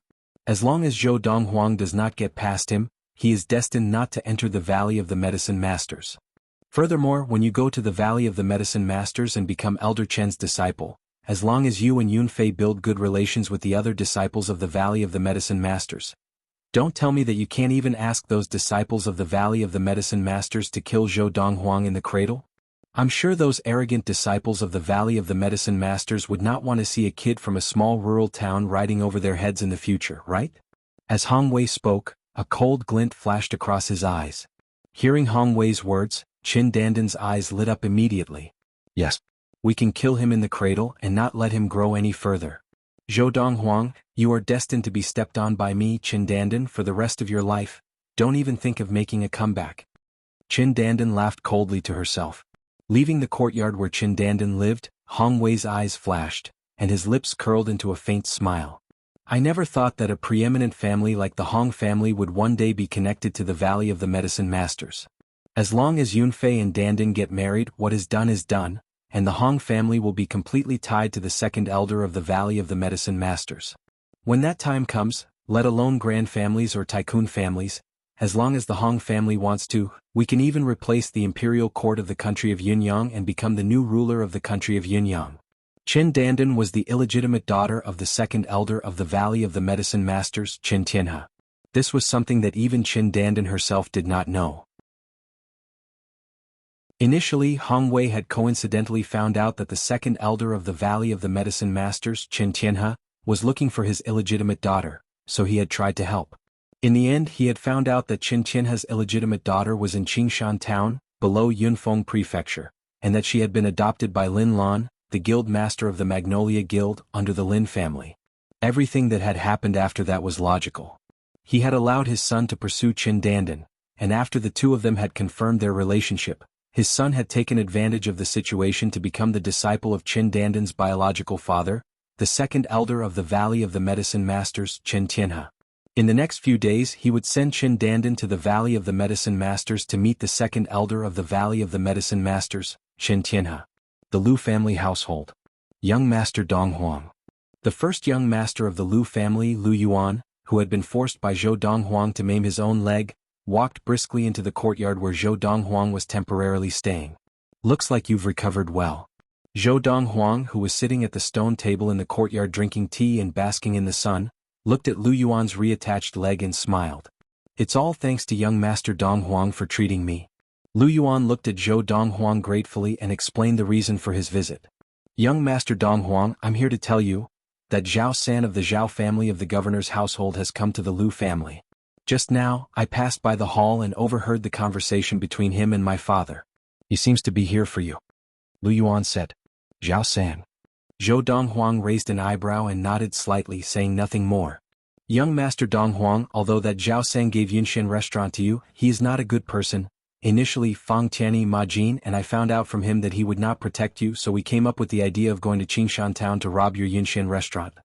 As long as Zhou Donghuang does not get past him, he is destined not to enter the Valley of the Medicine Masters. Furthermore, when you go to the Valley of the Medicine Masters and become Elder Chen's disciple, as long as you and Yunfei build good relations with the other disciples of the Valley of the Medicine Masters. Don't tell me that you can't even ask those disciples of the Valley of the Medicine Masters to kill Zhou Donghuang in the cradle? I'm sure those arrogant disciples of the Valley of the Medicine Masters would not want to see a kid from a small rural town riding over their heads in the future, right? As Hong Wei spoke, a cold glint flashed across his eyes. Hearing Hong Wei's words, Qin Dandan's eyes lit up immediately. Yes. We can kill him in the cradle and not let him grow any further. Zhou Donghuang, you are destined to be stepped on by me, Qin Dandan, for the rest of your life. Don't even think of making a comeback. Qin Dandan laughed coldly to herself. Leaving the courtyard where Qin Dandan lived, Hong Wei's eyes flashed, and his lips curled into a faint smile. I never thought that a preeminent family like the Hong family would one day be connected to the Valley of the Medicine Masters. As long as Yunfei and Dandan get married, what is done, and the Hong family will be completely tied to the second elder of the Valley of the Medicine Masters. When that time comes, let alone grand families or tycoon families, as long as the Hong family wants to, we can even replace the imperial court of the country of Yunyang and become the new ruler of the country of Yunyang. Qin Dandan was the illegitimate daughter of the second elder of the Valley of the Medicine Masters, Qin Tianhe. This was something that even Qin Dandan herself did not know. Initially, Hong Wei had coincidentally found out that the second elder of the Valley of the Medicine Masters, Qin Tianhe, was looking for his illegitimate daughter, so he had tried to help. In the end, he had found out that Qin Tianhe's illegitimate daughter was in Qingshan Town, below Yunfeng Prefecture, and that she had been adopted by Lin Lan, the guild master of the Magnolia Guild, under the Lin family. Everything that had happened after that was logical. He had allowed his son to pursue Qin Dandan, and after the two of them had confirmed their relationship, his son had taken advantage of the situation to become the disciple of Qin Dandan's biological father, the second elder of the Valley of the Medicine Masters, Qin Tianhe. In the next few days he would send Qin Dandan to the Valley of the Medicine Masters to meet the second elder of the Valley of the Medicine Masters, Qin Tianhe. The Lu family household. Young Master Donghuang. The first young master of the Lu family, Lu Yuan, who had been forced by Zhou Donghuang to maim his own leg, walked briskly into the courtyard where Zhou Donghuang was temporarily staying. Looks like you've recovered well. Zhou Donghuang, who was sitting at the stone table in the courtyard drinking tea and basking in the sun, looked at Lu Yuan's reattached leg and smiled. It's all thanks to young Master Donghuang for treating me. Lu Yuan looked at Zhou Donghuang gratefully and explained the reason for his visit. Young Master Donghuang, I'm here to tell you that Zhao San of the Zhao family of the governor's household has come to the Lu family. Just now, I passed by the hall and overheard the conversation between him and my father. He seems to be here for you. Lu Yuan said. Zhao San. Zhou Donghuang raised an eyebrow and nodded slightly, saying nothing more. Young Master Donghuang, although that Zhao San gave Yunshan restaurant to you, he is not a good person. Initially Fang Tianyi Ma Jin and I found out from him that he would not protect you, so we came up with the idea of going to Qingshan Town to rob your Yunshan restaurant.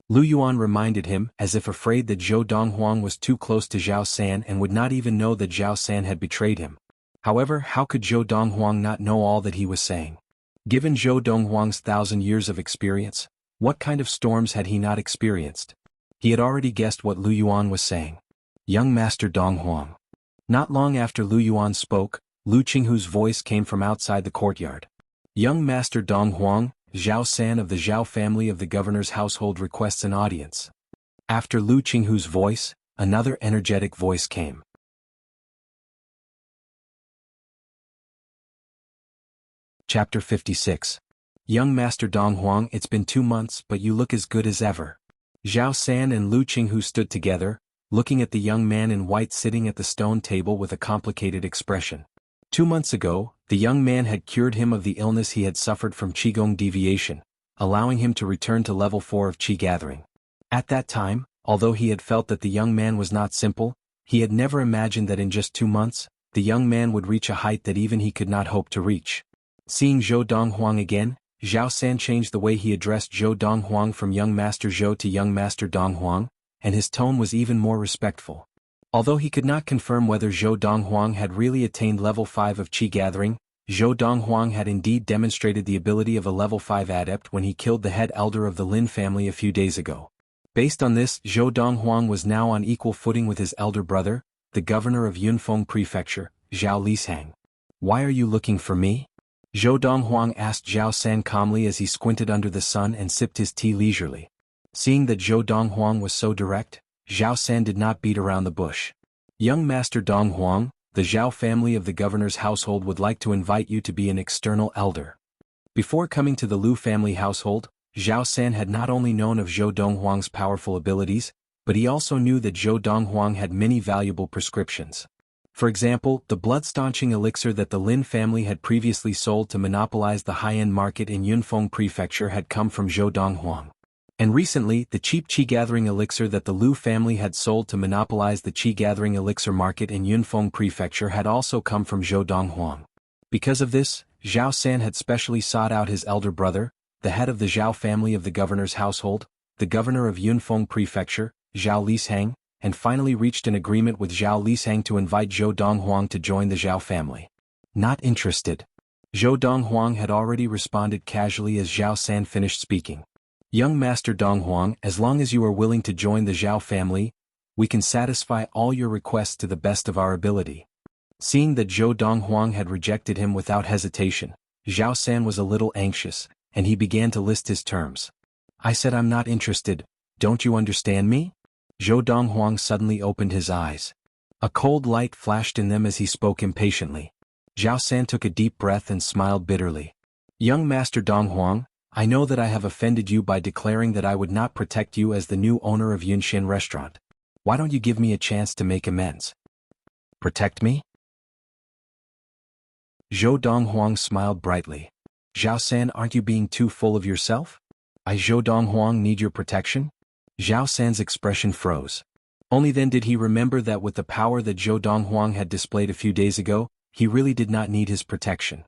Lu Yuan reminded him, as if afraid that Zhou Donghuang was too close to Zhao San and would not even know that Zhao San had betrayed him. However, how could Zhou Donghuang not know all that he was saying? Given Zhou Donghuang's 1,000 years of experience, what kind of storms had he not experienced? He had already guessed what Lu Yuan was saying. Young Master Donghuang. Not long after Lu Yuan spoke, Lu Qinghu's voice came from outside the courtyard. Young Master Donghuang, Zhao San of the Zhao family of the governor's household requests an audience. After Lu Qinghu's voice, another energetic voice came. Chapter 56. Young Master Donghuang, it's been 2 months, but you look as good as ever. Zhao San and Lu Qinghu stood together, looking at the young man in white sitting at the stone table with a complicated expression. 2 months ago, the young man had cured him of the illness he had suffered from Qigong deviation, allowing him to return to level 4 of Qi gathering. At that time, although he had felt that the young man was not simple, he had never imagined that in just 2 months, the young man would reach a height that even he could not hope to reach. Seeing Zhou Donghuang again, Zhao San changed the way he addressed Zhou Donghuang from Young Master Zhou to Young Master Donghuang, and his tone was even more respectful. Although he could not confirm whether Zhou Donghuang had really attained level 5 of Qi gathering, Zhou Donghuang had indeed demonstrated the ability of a level 5 adept when he killed the head elder of the Lin family a few days ago. Based on this, Zhou Donghuang was now on equal footing with his elder brother, the governor of Yunfeng Prefecture, Zhao Lishang. Why are you looking for me? Zhou Donghuang asked Zhao San calmly as he squinted under the sun and sipped his tea leisurely. Seeing that Zhou Donghuang was so direct, Zhao San did not beat around the bush. Young Master Donghuang, the Zhao family of the governor's household would like to invite you to be an external elder. Before coming to the Lu family household, Zhao San had not only known of Zhou Donghuang's powerful abilities, but he also knew that Zhou Donghuang had many valuable prescriptions. For example, the blood-staunching elixir that the Lin family had previously sold to monopolize the high-end market in Yunfeng Prefecture had come from Zhou Donghuang. And recently, the cheap qi-gathering elixir that the Lu family had sold to monopolize the qi-gathering elixir market in Yunfeng Prefecture had also come from Zhou Donghuang. Because of this, Zhao San had specially sought out his elder brother, the head of the Zhao family of the governor's household, the governor of Yunfeng Prefecture, Zhao Lishang, and finally reached an agreement with Zhao Lishang to invite Zhou Donghuang to join the Zhao family. Not interested. Zhou Donghuang had already responded casually as Zhao San finished speaking. Young Master Donghuang, as long as you are willing to join the Zhao family, we can satisfy all your requests to the best of our ability. Seeing that Zhou Donghuang had rejected him without hesitation, Zhao San was a little anxious, and he began to list his terms. I said I'm not interested, don't you understand me? Zhou Donghuang suddenly opened his eyes. A cold light flashed in them as he spoke impatiently. Zhao San took a deep breath and smiled bitterly. Young Master Donghuang, I know that I have offended you by declaring that I would not protect you as the new owner of Yunxian Restaurant. Why don't you give me a chance to make amends? Protect me? Zhou Donghuang smiled brightly. Zhao San, aren't you being too full of yourself? I, Zhou Donghuang, need your protection? Zhao San's expression froze. Only then did he remember that with the power that Zhou Donghuang had displayed a few days ago, he really did not need his protection.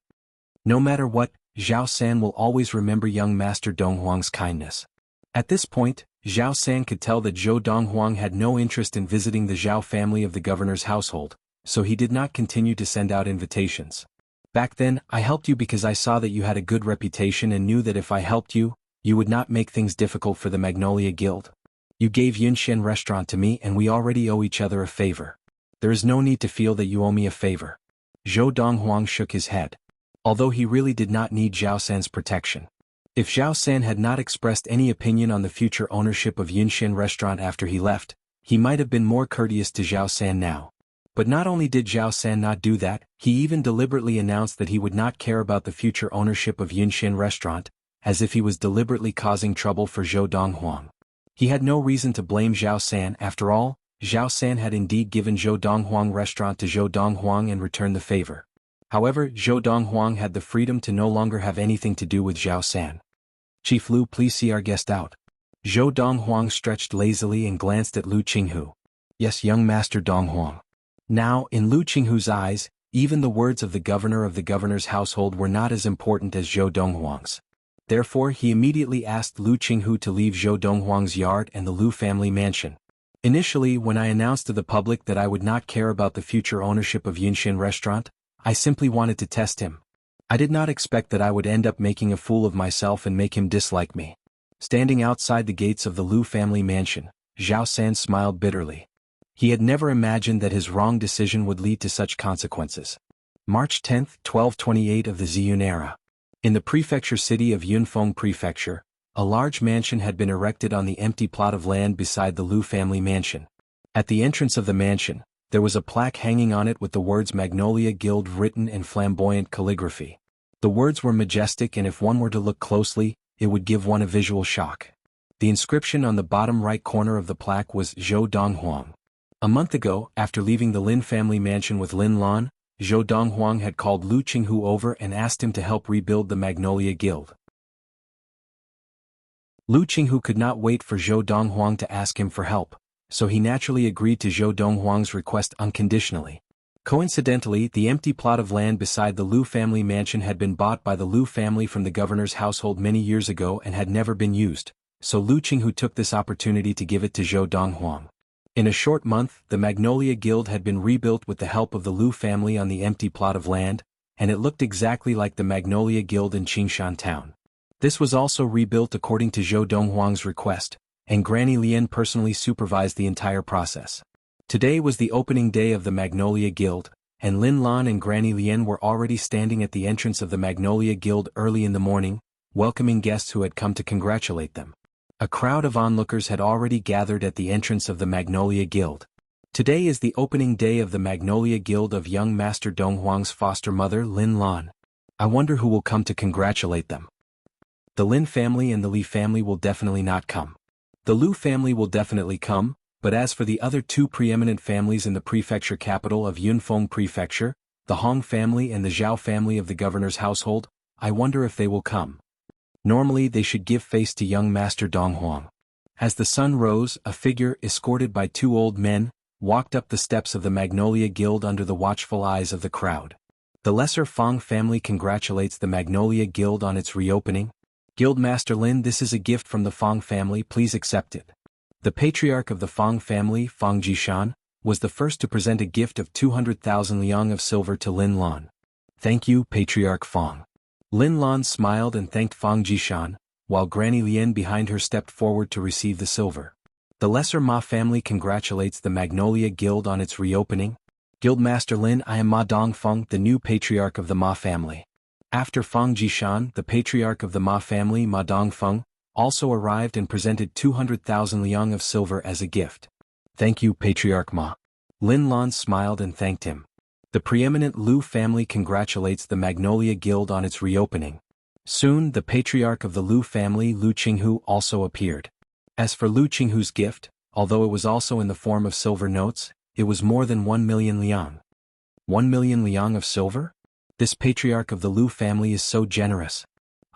No matter what, Zhao San will always remember young Master Donghuang's kindness. At this point, Zhao San could tell that Zhou Donghuang had no interest in visiting the Zhao family of the governor's household, so he did not continue to send out invitations. Back then, I helped you because I saw that you had a good reputation and knew that if I helped you, you would not make things difficult for the Magnolia Guild. You gave Yunxian Restaurant to me and we already owe each other a favor. There is no need to feel that you owe me a favor. Zhou Donghuang shook his head. Although he really did not need Zhao San's protection. If Zhao San had not expressed any opinion on the future ownership of Yunxian Restaurant after he left, he might have been more courteous to Zhao San now. But not only did Zhao San not do that, he even deliberately announced that he would not care about the future ownership of Yunxian Restaurant, as if he was deliberately causing trouble for Zhou Donghuang. He had no reason to blame Zhao San. After all, Zhao San had indeed given Zhou Donghuang Restaurant to Zhou Donghuang and returned the favor. However, Zhou Donghuang had the freedom to no longer have anything to do with Zhao San. Chief Lu, please see our guest out. Zhou Donghuang stretched lazily and glanced at Lu Qinghu. Yes, young Master Donghuang. Now, in Lu Qinghu's eyes, even the words of the governor of the governor's household were not as important as Zhou Donghuang's. Therefore, he immediately asked Lu Qinghu to leave Zhou Donghuang's yard and the Lu family mansion. Initially, when I announced to the public that I would not care about the future ownership of Yunxian Restaurant, I simply wanted to test him. I did not expect that I would end up making a fool of myself and make him dislike me. Standing outside the gates of the Lu family mansion, Zhao San smiled bitterly. He had never imagined that his wrong decision would lead to such consequences. March 10, 1228 of the Ziyun era. In the prefecture city of Yunfeng Prefecture, a large mansion had been erected on the empty plot of land beside the Lu family mansion. At the entrance of the mansion, there was a plaque hanging on it with the words Magnolia Guild written in flamboyant calligraphy. The words were majestic, and if one were to look closely, it would give one a visual shock. The inscription on the bottom right corner of the plaque was Zhou Donghuang. A month ago, after leaving the Lin family mansion with Lin Lan, Zhou Donghuang had called Lu Qinghu over and asked him to help rebuild the Magnolia Guild. Lu Qinghu could not wait for Zhou Donghuang to ask him for help, so he naturally agreed to Zhou Donghuang's request unconditionally. Coincidentally, the empty plot of land beside the Lu family mansion had been bought by the Lu family from the governor's household many years ago and had never been used, so Lu Qinghu took this opportunity to give it to Zhou Donghuang. In a short month, the Magnolia Guild had been rebuilt with the help of the Lu family on the empty plot of land, and it looked exactly like the Magnolia Guild in Qingshan town. This was also rebuilt according to Zhou Donghuang's request, and Granny Lian personally supervised the entire process. Today was the opening day of the Magnolia Guild, and Lin Lan and Granny Lien were already standing at the entrance of the Magnolia Guild early in the morning, welcoming guests who had come to congratulate them. A crowd of onlookers had already gathered at the entrance of the Magnolia Guild. Today is the opening day of the Magnolia Guild of young Master Donghuang's foster mother Lin Lan. I wonder who will come to congratulate them. The Lin family and the Li family will definitely not come. The Lu family will definitely come, but as for the other two preeminent families in the prefecture capital of Yunfeng Prefecture, the Hong family and the Zhao family of the governor's household, I wonder if they will come. Normally they should give face to young Master Donghuang. As the sun rose, a figure, escorted by two old men, walked up the steps of the Magnolia Guild under the watchful eyes of the crowd. The lesser Fang family congratulates the Magnolia Guild on its reopening. Guildmaster Lin, this is a gift from the Fang family, please accept it. The patriarch of the Fang family, Fang Jishan, was the first to present a gift of 200,000 liang of silver to Lin Lan. Thank you, Patriarch Fang. Lin Lan smiled and thanked Fang Jishan, while Granny Lien behind her stepped forward to receive the silver. The lesser Ma family congratulates the Magnolia Guild on its reopening. Guildmaster Lin, I am Ma Dongfeng, the new patriarch of the Ma family. After Fang Jishan, the patriarch of the Ma family, Ma Dongfeng, also arrived and presented 200,000 liang of silver as a gift. Thank you, Patriarch Ma. Lin Lan smiled and thanked him. The preeminent Lu family congratulates the Magnolia Guild on its reopening. Soon the patriarch of the Lu family, Lu Qinghu, also appeared. As for Lu Qinghu's gift, although it was also in the form of silver notes, it was more than 1 million liang. 1 million liang of silver? This patriarch of the Lu family is so generous.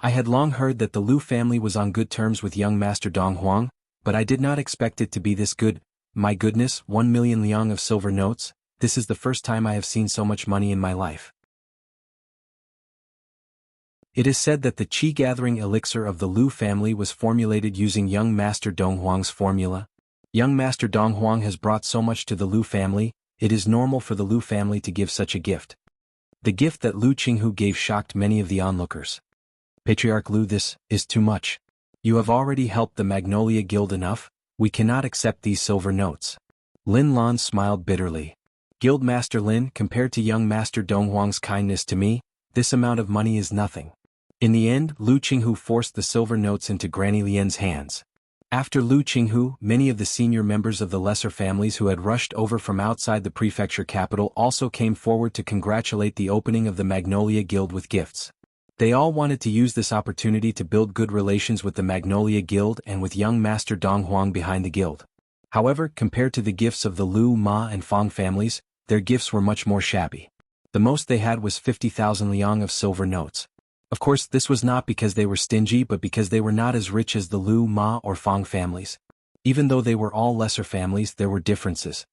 I had long heard that the Lu family was on good terms with young Master Donghuang, but I did not expect it to be this good. My goodness, 1 million liang of silver notes, this is the first time I have seen so much money in my life. It is said that the qi-gathering elixir of the Lu family was formulated using young Master Donghuang's formula. Young Master Donghuang has brought so much to the Lu family, it is normal for the Lu family to give such a gift. The gift that Lu Qinghu gave shocked many of the onlookers. Patriarch Lu, this is too much. You have already helped the Magnolia Guild enough, we cannot accept these silver notes. Lin Lan smiled bitterly. Guildmaster Lin, compared to young Master Donghuang's kindness to me, this amount of money is nothing. In the end, Lu Qinghu forced the silver notes into Granny Lien's hands. After Lu Qinghu, many of the senior members of the lesser families who had rushed over from outside the prefecture capital also came forward to congratulate the opening of the Magnolia Guild with gifts. They all wanted to use this opportunity to build good relations with the Magnolia Guild and with young Master Donghuang behind the guild. However, compared to the gifts of the Lu, Ma and Fang families, their gifts were much more shabby. The most they had was 50,000 liang of silver notes. Of course, this was not because they were stingy but because they were not as rich as the Lu, Ma or Fang families. Even though they were all lesser families, there were differences.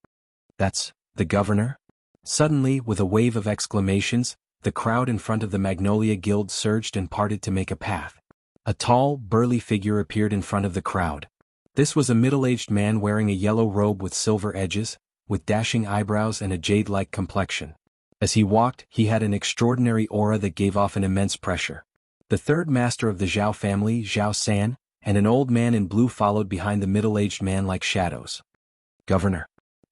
That's the governor? Suddenly, with a wave of exclamations, the crowd in front of the Magnolia Guild surged and parted to make a path. A tall, burly figure appeared in front of the crowd. This was a middle-aged man wearing a yellow robe with silver edges, with dashing eyebrows and a jade-like complexion. As he walked, he had an extraordinary aura that gave off an immense pressure. The third master of the Zhao family, Zhao San, and an old man in blue followed behind the middle-aged man like shadows. Governor.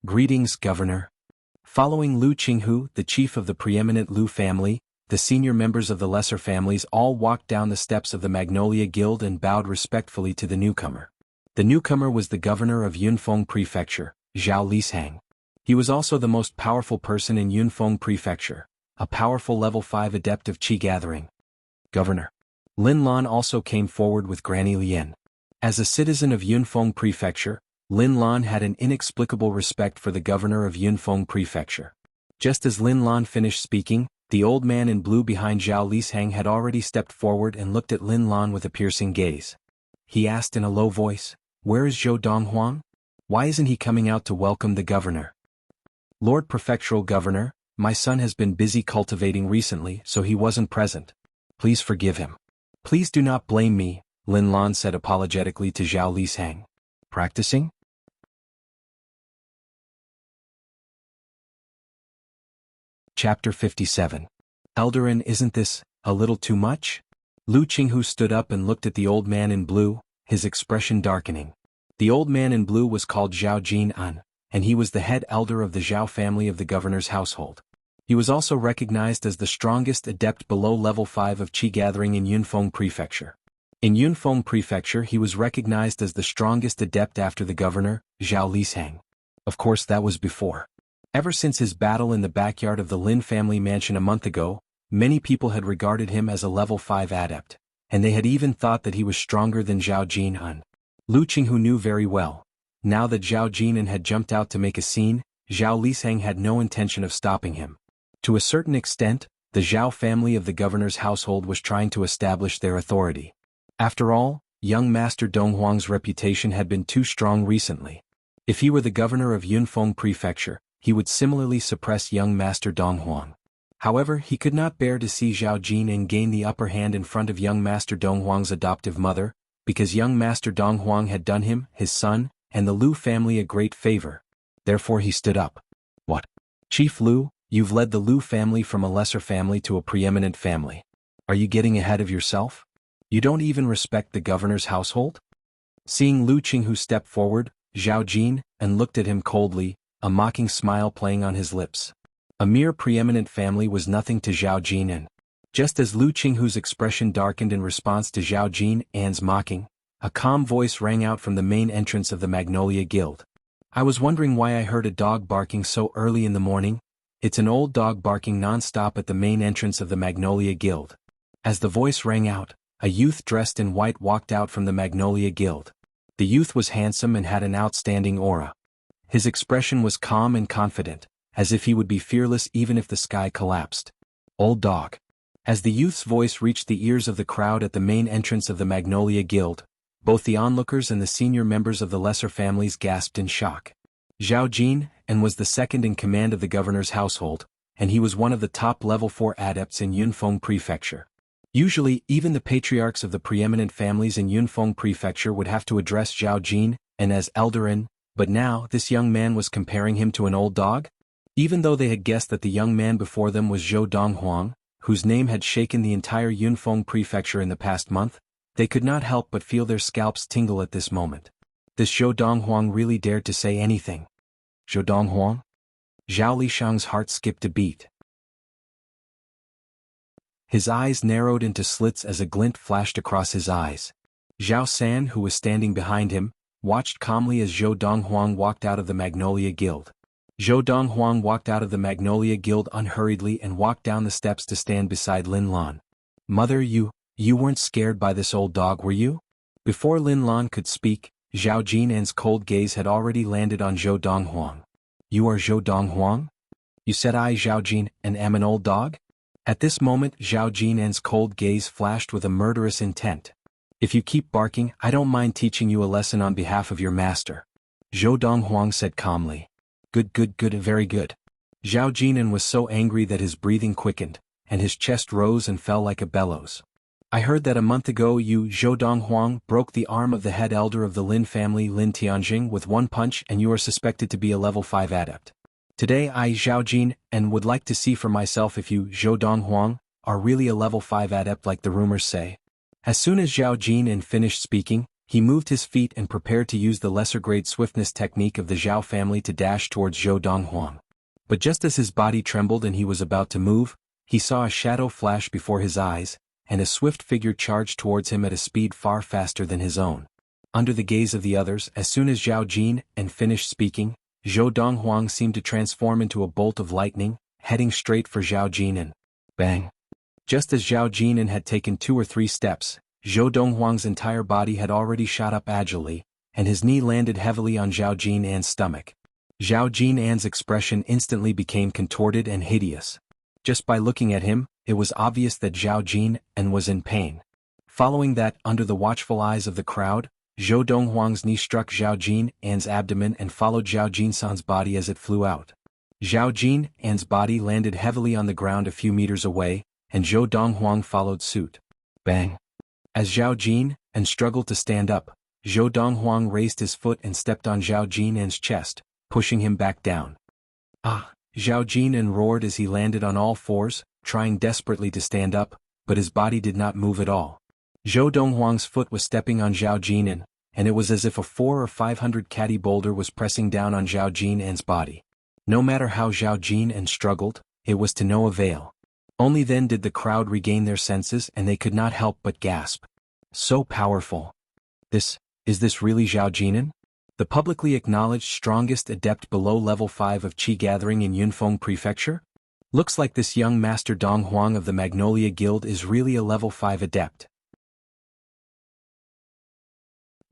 Greetings, Governor. Following Lu Qinghu, the chief of the preeminent Lu family, the senior members of the lesser families all walked down the steps of the Magnolia Guild and bowed respectfully to the newcomer. The newcomer was the governor of Yunfeng Prefecture, Zhao Lishang. He was also the most powerful person in Yunfeng Prefecture, a powerful level 5 adept of qi gathering. Governor. Lin Lan also came forward with Granny Lien. As a citizen of Yunfeng Prefecture, Lin Lan had an inexplicable respect for the governor of Yunfeng Prefecture. Just as Lin Lan finished speaking, the old man in blue behind Zhao Lishang had already stepped forward and looked at Lin Lan with a piercing gaze. He asked in a low voice, "Where is Zhou Donghuang? Why isn't he coming out to welcome the governor?" "Lord Prefectural Governor, my son has been busy cultivating recently, so he wasn't present. Please forgive him." "Please do not blame me," Lin Lan said apologetically to Zhao Lishang. Practicing? Chapter 57. Eldarin, isn't this a little too much? Lu Qinghu stood up and looked at the old man in blue, his expression darkening. The old man in blue was called Zhao Jin An, and he was the head elder of the Zhao family of the governor's household. He was also recognized as the strongest adept below level 5 of Qi gathering in Yunfeng Prefecture. In Yunfeng Prefecture he was recognized as the strongest adept after the governor, Zhao Lishang. Of course that was before. Ever since his battle in the backyard of the Lin family mansion a month ago, many people had regarded him as a level 5 adept, and they had even thought that he was stronger than Zhao Jinan. Lu Qinghu knew very well. Now that Zhao Jinan had jumped out to make a scene, Zhao Lishang had no intention of stopping him. To a certain extent, the Zhao family of the governor's household was trying to establish their authority. After all, young Master Donghuang's reputation had been too strong recently. If he were the governor of Yunfeng Prefecture, he would similarly suppress young Master Donghuang. However, he could not bear to see Zhao Jinan gain the upper hand in front of young Master Donghuang's adoptive mother, because young Master Donghuang had done him, his son, and the Lu family a great favor. Therefore he stood up. What? Chief Lu, you've led the Lu family from a lesser family to a preeminent family. Are you getting ahead of yourself? You don't even respect the governor's household? Seeing Lu Qinghu step forward, Zhao Jin, and looked at him coldly, a mocking smile playing on his lips. A mere preeminent family was nothing to Zhao Jinan. Just as Lu Qinghu's expression darkened in response to Zhao Jinan's mocking, a calm voice rang out from the main entrance of the Magnolia Guild. I was wondering why I heard a dog barking so early in the morning. It's an old dog barking non-stop at the main entrance of the Magnolia Guild. As the voice rang out, a youth dressed in white walked out from the Magnolia Guild. The youth was handsome and had an outstanding aura. His expression was calm and confident, as if he would be fearless even if the sky collapsed. Old dog. As the youth's voice reached the ears of the crowd at the main entrance of the Magnolia Guild, both the onlookers and the senior members of the lesser families gasped in shock. Zhao Jin was the second in command of the governor's household, and he was one of the top level 4 adepts in Yunfeng Prefecture. Usually, even the patriarchs of the preeminent families in Yunfeng Prefecture would have to address Zhao Jin as elder, but now this young man was comparing him to an old dog? Even though they had guessed that the young man before them was Zhou Donghuang, whose name had shaken the entire Yunfeng Prefecture in the past month, they could not help but feel their scalps tingle at this moment. This Zhou Donghuang really dared to say anything. Zhou Donghuang? Zhao Lishang's heart skipped a beat. His eyes narrowed into slits as a glint flashed across his eyes. Zhao San, who was standing behind him, watched calmly as Zhou Donghuang walked out of the Magnolia Guild. Zhou Donghuang walked out of the Magnolia Guild unhurriedly and walked down the steps to stand beside Lin Lan. Mother, you weren't scared by this old dog, were you? Before Lin Lan could speak, Zhao Jinan's cold gaze had already landed on Zhou Donghuang. You are Zhou Donghuang? You said I, Zhao Jin, am an old dog? At this moment Zhao Jinan's cold gaze flashed with a murderous intent. If you keep barking, I don't mind teaching you a lesson on behalf of your master. Zhou Donghuang said calmly. Good, very good. Zhao Jinan was so angry that his breathing quickened, and his chest rose and fell like a bellows. I heard that a month ago you, Zhou Donghuang, broke the arm of the head elder of the Lin family, Lin Tianjing, with one punch, and you are suspected to be a level 5 adept. Today I, Zhao Jin, would like to see for myself if you, Zhou Donghuang, are really a level 5 adept like the rumors say. As soon as Zhao Jin finished speaking, he moved his feet and prepared to use the lesser-grade swiftness technique of the Zhao family to dash towards Zhou Donghuang. But just as his body trembled and he was about to move, he saw a shadow flash before his eyes, and a swift figure charged towards him at a speed far faster than his own. Under the gaze of the others, as soon as Zhao Jin finished speaking, Zhou Donghuang seemed to transform into a bolt of lightning, heading straight for Zhao Jin. Bang! Just as Zhao Jin had taken 2 or 3 steps, Zhou Donghuang's entire body had already shot up agilely, and his knee landed heavily on Zhao Jinan's stomach. Zhao Jinan's expression instantly became contorted and hideous. Just by looking at him, it was obvious that Zhao Jin was in pain. Following that, under the watchful eyes of the crowd, Zhou Donghuang's knee struck Zhao Jinan's abdomen and followed Zhao Jinsan's body as it flew out. Zhao Jinan's body landed heavily on the ground a few meters away, and Zhou Donghuang followed suit. Bang! As Zhao Jin struggled to stand up, Zhou Donghuang raised his foot and stepped on Zhao Jinan's chest, pushing him back down. Ah! Zhao Jin roared as he landed on all fours, trying desperately to stand up, but his body did not move at all. Zhou Donghuang's foot was stepping on Zhao Jin, and it was as if a 400 or 500 catty boulder was pressing down on Zhao Jinan's body. No matter how Zhao Jin struggled, it was to no avail. Only then did the crowd regain their senses and they could not help but gasp. So powerful. Is this really Zhao Jinan? The publicly acknowledged strongest adept below level 5 of Qi gathering in Yunfeng Prefecture? Looks like this young master Donghuang of the Magnolia Guild is really a level 5 adept.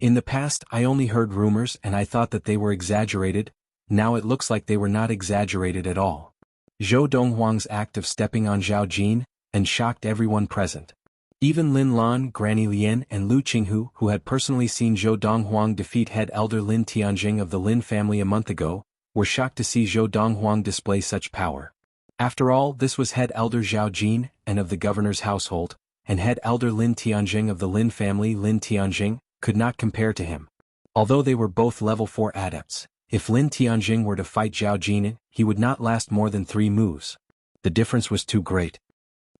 In the past I only heard rumors and I thought that they were exaggerated, now it looks like they were not exaggerated at all. Zhou Donghuang's act of stepping on Zhao Jin and shocked everyone present. Even Lin Lan, Granny Lian and Lu Qinghu, who had personally seen Zhou Donghuang defeat head elder Lin Tianjing of the Lin family a month ago, were shocked to see Zhou Donghuang display such power. After all, this was head elder Zhao Jin and of the governor's household, and head elder Lin Tianjing of the Lin family Lin Tianjing could not compare to him. Although they were both level 4 adepts, if Lin Tianjing were to fight Zhao Jin, he would not last more than 3 moves. The difference was too great.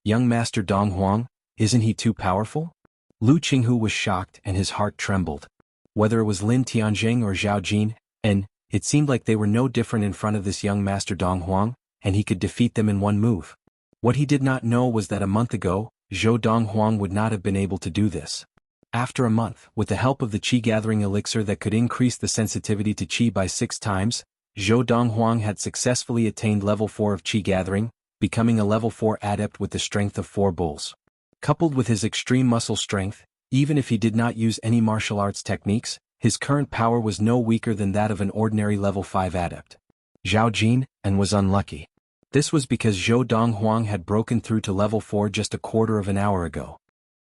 Young Master Donghuang, isn't he too powerful? Lu Qinghu was shocked and his heart trembled. Whether it was Lin Tianjing or Zhao Jin, and it seemed like they were no different in front of this young Master Donghuang, and he could defeat them in 1 move. What he did not know was that a month ago, Zhou Donghuang would not have been able to do this. After a month, with the help of the Qi gathering elixir that could increase the sensitivity to Qi by 6 times, Zhou Donghuang had successfully attained level 4 of Qi gathering, becoming a level 4 adept with the strength of 4 bulls. Coupled with his extreme muscle strength, even if he did not use any martial arts techniques, his current power was no weaker than that of an ordinary level 5 adept. Zhao Jin was unlucky. This was because Zhou Donghuang had broken through to level 4 just a quarter of an hour ago.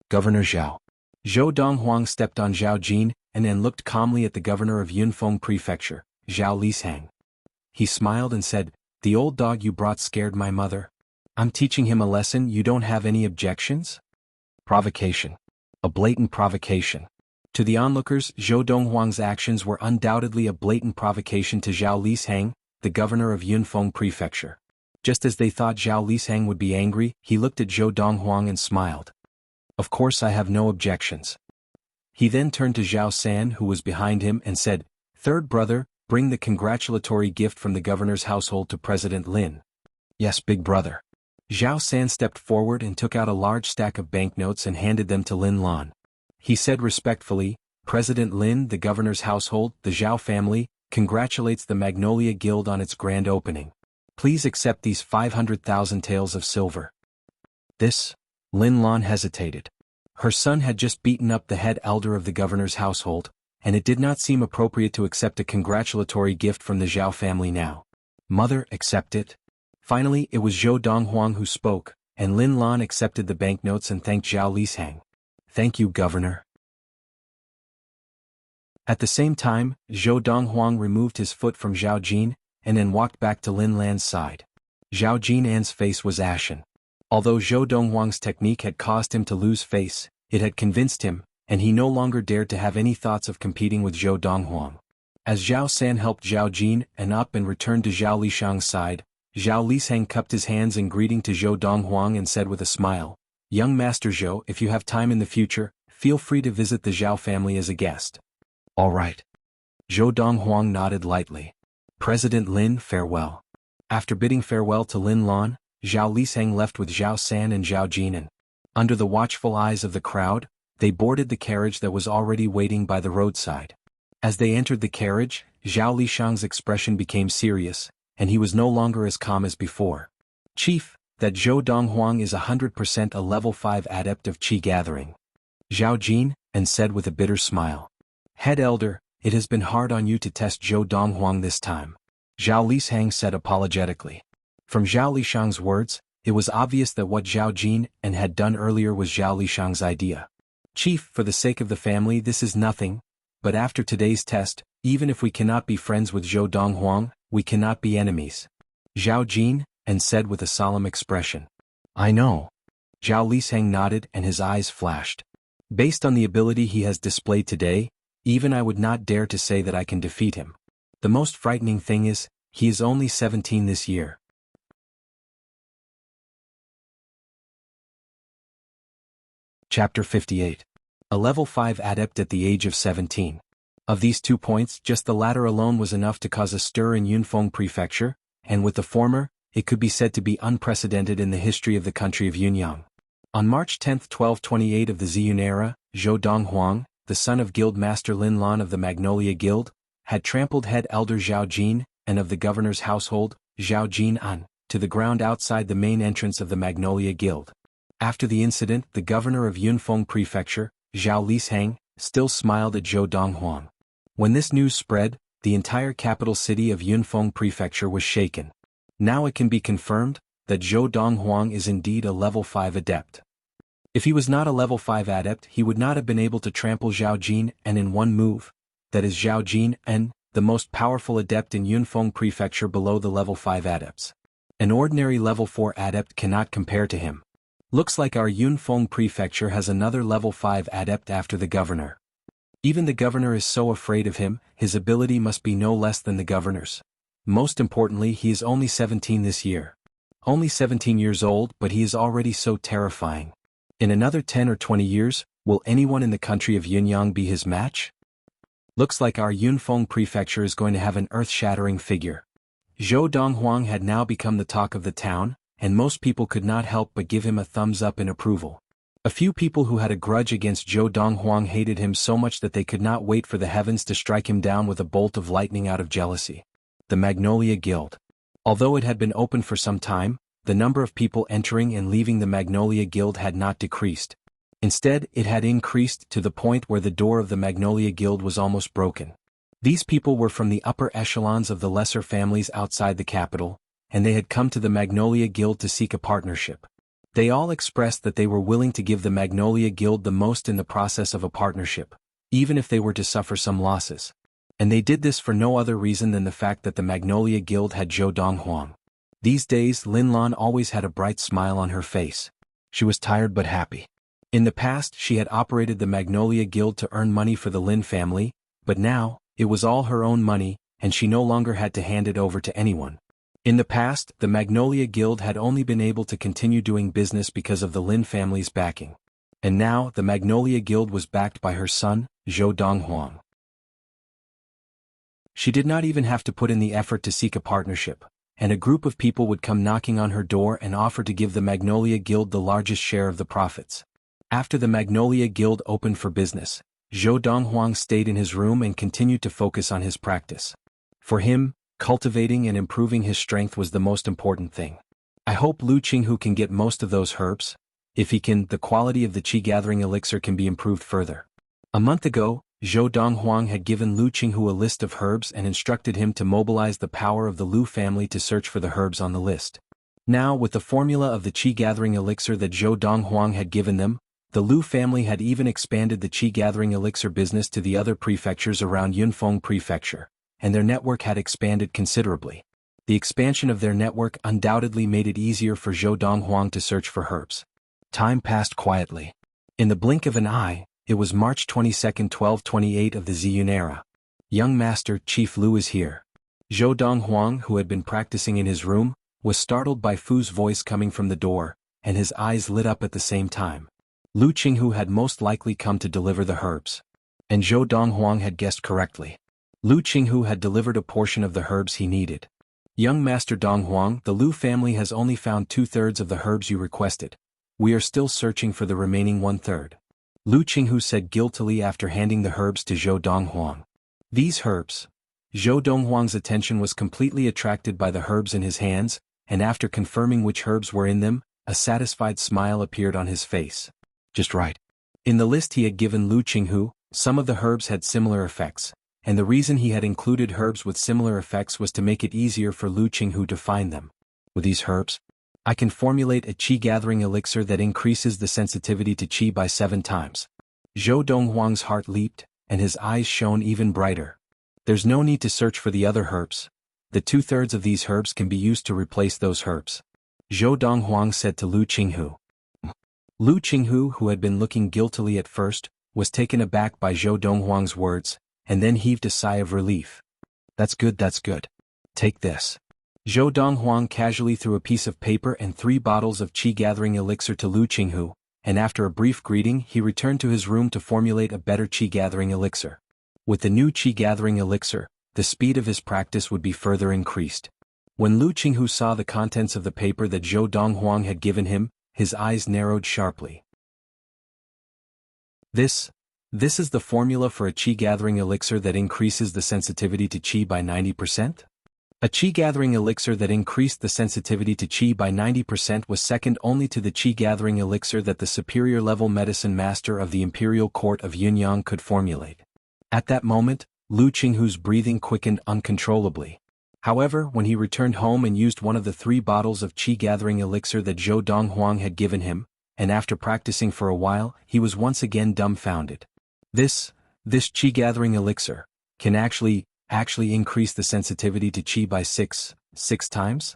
Governor Zhao. Zhou Donghuang stepped on Zhao Jin and then looked calmly at the governor of Yunfeng Prefecture, Zhao Lishang. He smiled and said, "The old dog you brought scared my mother. I'm teaching him a lesson. You don't have any objections?" Provocation. A blatant provocation. To the onlookers, Zhou Donghuang's actions were undoubtedly a blatant provocation to Zhao Lishang, the governor of Yunfeng Prefecture. Just as they thought Zhao Lishang would be angry, he looked at Zhou Donghuang and smiled. "Of course I have no objections." He then turned to Zhao San, who was behind him, and said, "Third brother, bring the congratulatory gift from the governor's household to President Lin." "Yes, big brother." Zhao San stepped forward and took out a large stack of banknotes and handed them to Lin Lan. He said respectfully, "President Lin, the governor's household, the Zhao family, congratulates the Magnolia Guild on its grand opening. Please accept these 500,000 taels of silver." This? Lin Lan hesitated. Her son had just beaten up the head elder of the governor's household, and it did not seem appropriate to accept a congratulatory gift from the Zhao family now. "Mother, accept it." Finally, it was Zhou Donghuang who spoke, and Lin Lan accepted the banknotes and thanked Zhao Lishang. "Thank you, Governor." At the same time, Zhou Donghuang removed his foot from Zhao Jin, and then walked back to Lin Lan's side. Zhao Jinan's face was ashen. Although Zhou Donghuang's technique had caused him to lose face, it had convinced him, and he no longer dared to have any thoughts of competing with Zhou Donghuang. As Zhao San helped Zhao Jin up and returned to Zhao Lishang's side, Zhao Lishang cupped his hands in greeting to Zhou Donghuang and said with a smile, "Young Master Zhou, if you have time in the future, feel free to visit the Zhao family as a guest." "All right." Zhou Donghuang nodded lightly. "President Lin, farewell." After bidding farewell to Lin Lan, Zhao Lishang left with Zhao San and Zhao Jinan. Under the watchful eyes of the crowd, they boarded the carriage that was already waiting by the roadside. As they entered the carriage, Zhao Lishang's expression became serious, and he was no longer as calm as before. "Chief, that Zhou Donghuang is 100% a level 5 adept of Qi gathering." Zhao Jin said with a bitter smile. "Head elder, it has been hard on you to test Zhou Donghuang this time." Zhao Lishang said apologetically. From Zhao Lishang's words, it was obvious that what Zhao Jin had done earlier was Zhao Lishang's idea. "Chief, for the sake of the family this is nothing, but after today's test, even if we cannot be friends with Zhou Donghuang, we cannot be enemies." Zhao Jin said with a solemn expression. "I know." Zhao Lishang nodded and his eyes flashed. "Based on the ability he has displayed today, even I would not dare to say that I can defeat him. The most frightening thing is, he is only 17 this year." Chapter 58. A level 5 adept at the age of 17. Of these 2 points, just the latter alone was enough to cause a stir in Yunfeng Prefecture, and with the former, it could be said to be unprecedented in the history of the country of Yunyang. On March 10, 1228 of the Ziyun era, Zhou Donghuang, the son of Guild Master Lin Lan of the Magnolia Guild, had trampled head elder Zhao Jin, and of the governor's household, Zhao Jin An, to the ground outside the main entrance of the Magnolia Guild. After the incident, the governor of Yunfeng Prefecture, Zhao Lishang, still smiled at Zhou Donghuang. When this news spread, the entire capital city of Yunfeng Prefecture was shaken. Now it can be confirmed that Zhou Donghuang is indeed a level 5 adept. If he was not a level 5 adept, he would not have been able to trample Zhao Jin and in one move, that is Zhao Jin and, the most powerful adept in Yunfeng Prefecture below the level 5 adepts. An ordinary level 4 adept cannot compare to him. Looks like our Yunfeng Prefecture has another level 5 adept after the governor. Even the governor is so afraid of him, his ability must be no less than the governor's. Most importantly, he is only 17 this year. Only 17 years old, but he is already so terrifying. In another 10 or 20 years, will anyone in the country of Yunyang be his match? Looks like our Yunfeng Prefecture is going to have an earth-shattering figure. Zhou Donghuang had now become the talk of the town, and most people could not help but give him a thumbs up in approval. A few people who had a grudge against Zhou Donghuang hated him so much that they could not wait for the heavens to strike him down with a bolt of lightning out of jealousy. The Magnolia Guild. Although it had been open for some time, the number of people entering and leaving the Magnolia Guild had not decreased. Instead, it had increased to the point where the door of the Magnolia Guild was almost broken. These people were from the upper echelons of the lesser families outside the capital, and they had come to the Magnolia Guild to seek a partnership. They all expressed that they were willing to give the Magnolia Guild the most in the process of a partnership, even if they were to suffer some losses. And they did this for no other reason than the fact that the Magnolia Guild had Zhou Donghuang. These days Lin Lan always had a bright smile on her face. She was tired but happy. In the past she had operated the Magnolia Guild to earn money for the Lin family, but now, it was all her own money, and she no longer had to hand it over to anyone. In the past, the Magnolia Guild had only been able to continue doing business because of the Lin family's backing. And now, the Magnolia Guild was backed by her son, Zhou Donghuang. She did not even have to put in the effort to seek a partnership, and a group of people would come knocking on her door and offer to give the Magnolia Guild the largest share of the profits. After the Magnolia Guild opened for business, Zhou Donghuang stayed in his room and continued to focus on his practice. For him, cultivating and improving his strength was the most important thing. I hope Lu Qinghu can get most of those herbs. If he can, the quality of the qi-gathering elixir can be improved further. A month ago, Zhou Donghuang had given Lu Qinghu a list of herbs and instructed him to mobilize the power of the Lu family to search for the herbs on the list. Now, with the formula of the qi-gathering elixir that Zhou Donghuang had given them, the Lu family had even expanded the qi-gathering elixir business to the other prefectures around Yunfeng Prefecture, and their network had expanded considerably. The expansion of their network undoubtedly made it easier for Zhou Donghuang to search for herbs. Time passed quietly. In the blink of an eye, it was March 22, 1228 of the Ziyun era. Young Master Chief Lu is here. Zhou Donghuang, who had been practicing in his room, was startled by Fu's voice coming from the door, and his eyes lit up at the same time. Lu Qinghu had most likely come to deliver the herbs. And Zhou Donghuang had guessed correctly. Lu Qinghu had delivered a portion of the herbs he needed. Young Master Donghuang, the Lu family has only found 2/3 of the herbs you requested. We are still searching for the remaining 1/3. Lu Qinghu said guiltily after handing the herbs to Zhou Donghuang. These herbs. Zhou Donghuang's attention was completely attracted by the herbs in his hands, and after confirming which herbs were in them, a satisfied smile appeared on his face. Just right. In the list he had given Lu Qinghu, some of the herbs had similar effects, and the reason he had included herbs with similar effects was to make it easier for Lu Qinghu to find them. With these herbs, I can formulate a qi-gathering elixir that increases the sensitivity to qi by 7 times. Zhou Donghuang's heart leaped, and his eyes shone even brighter. There's no need to search for the other herbs. The 2/3 of these herbs can be used to replace those herbs. Zhou Donghuang said to Lu Qinghu. Lu Qinghu, who had been looking guiltily at first, was taken aback by Zhou Donghuang's words, and then heaved a sigh of relief. That's good, that's good. Take this. Zhou Donghuang casually threw a piece of paper and 3 bottles of qi-gathering elixir to Lu Qinghu, and after a brief greeting he returned to his room to formulate a better qi-gathering elixir. With the new qi-gathering elixir, the speed of his practice would be further increased. When Lu Qinghu saw the contents of the paper that Zhou Donghuang had given him, his eyes narrowed sharply. This is the formula for a qi-gathering elixir that increases the sensitivity to qi by 90%? A qi-gathering elixir that increased the sensitivity to qi by 90% was second only to the qi-gathering elixir that the superior-level medicine master of the imperial court of Yunyang could formulate. At that moment, Lu Qinghu's breathing quickened uncontrollably. However, when he returned home and used one of the 3 bottles of qi-gathering elixir that Zhou Donghuang had given him, and after practicing for a while, he was once again dumbfounded. This qi-gathering elixir can actually increase the sensitivity to qi by 6 times?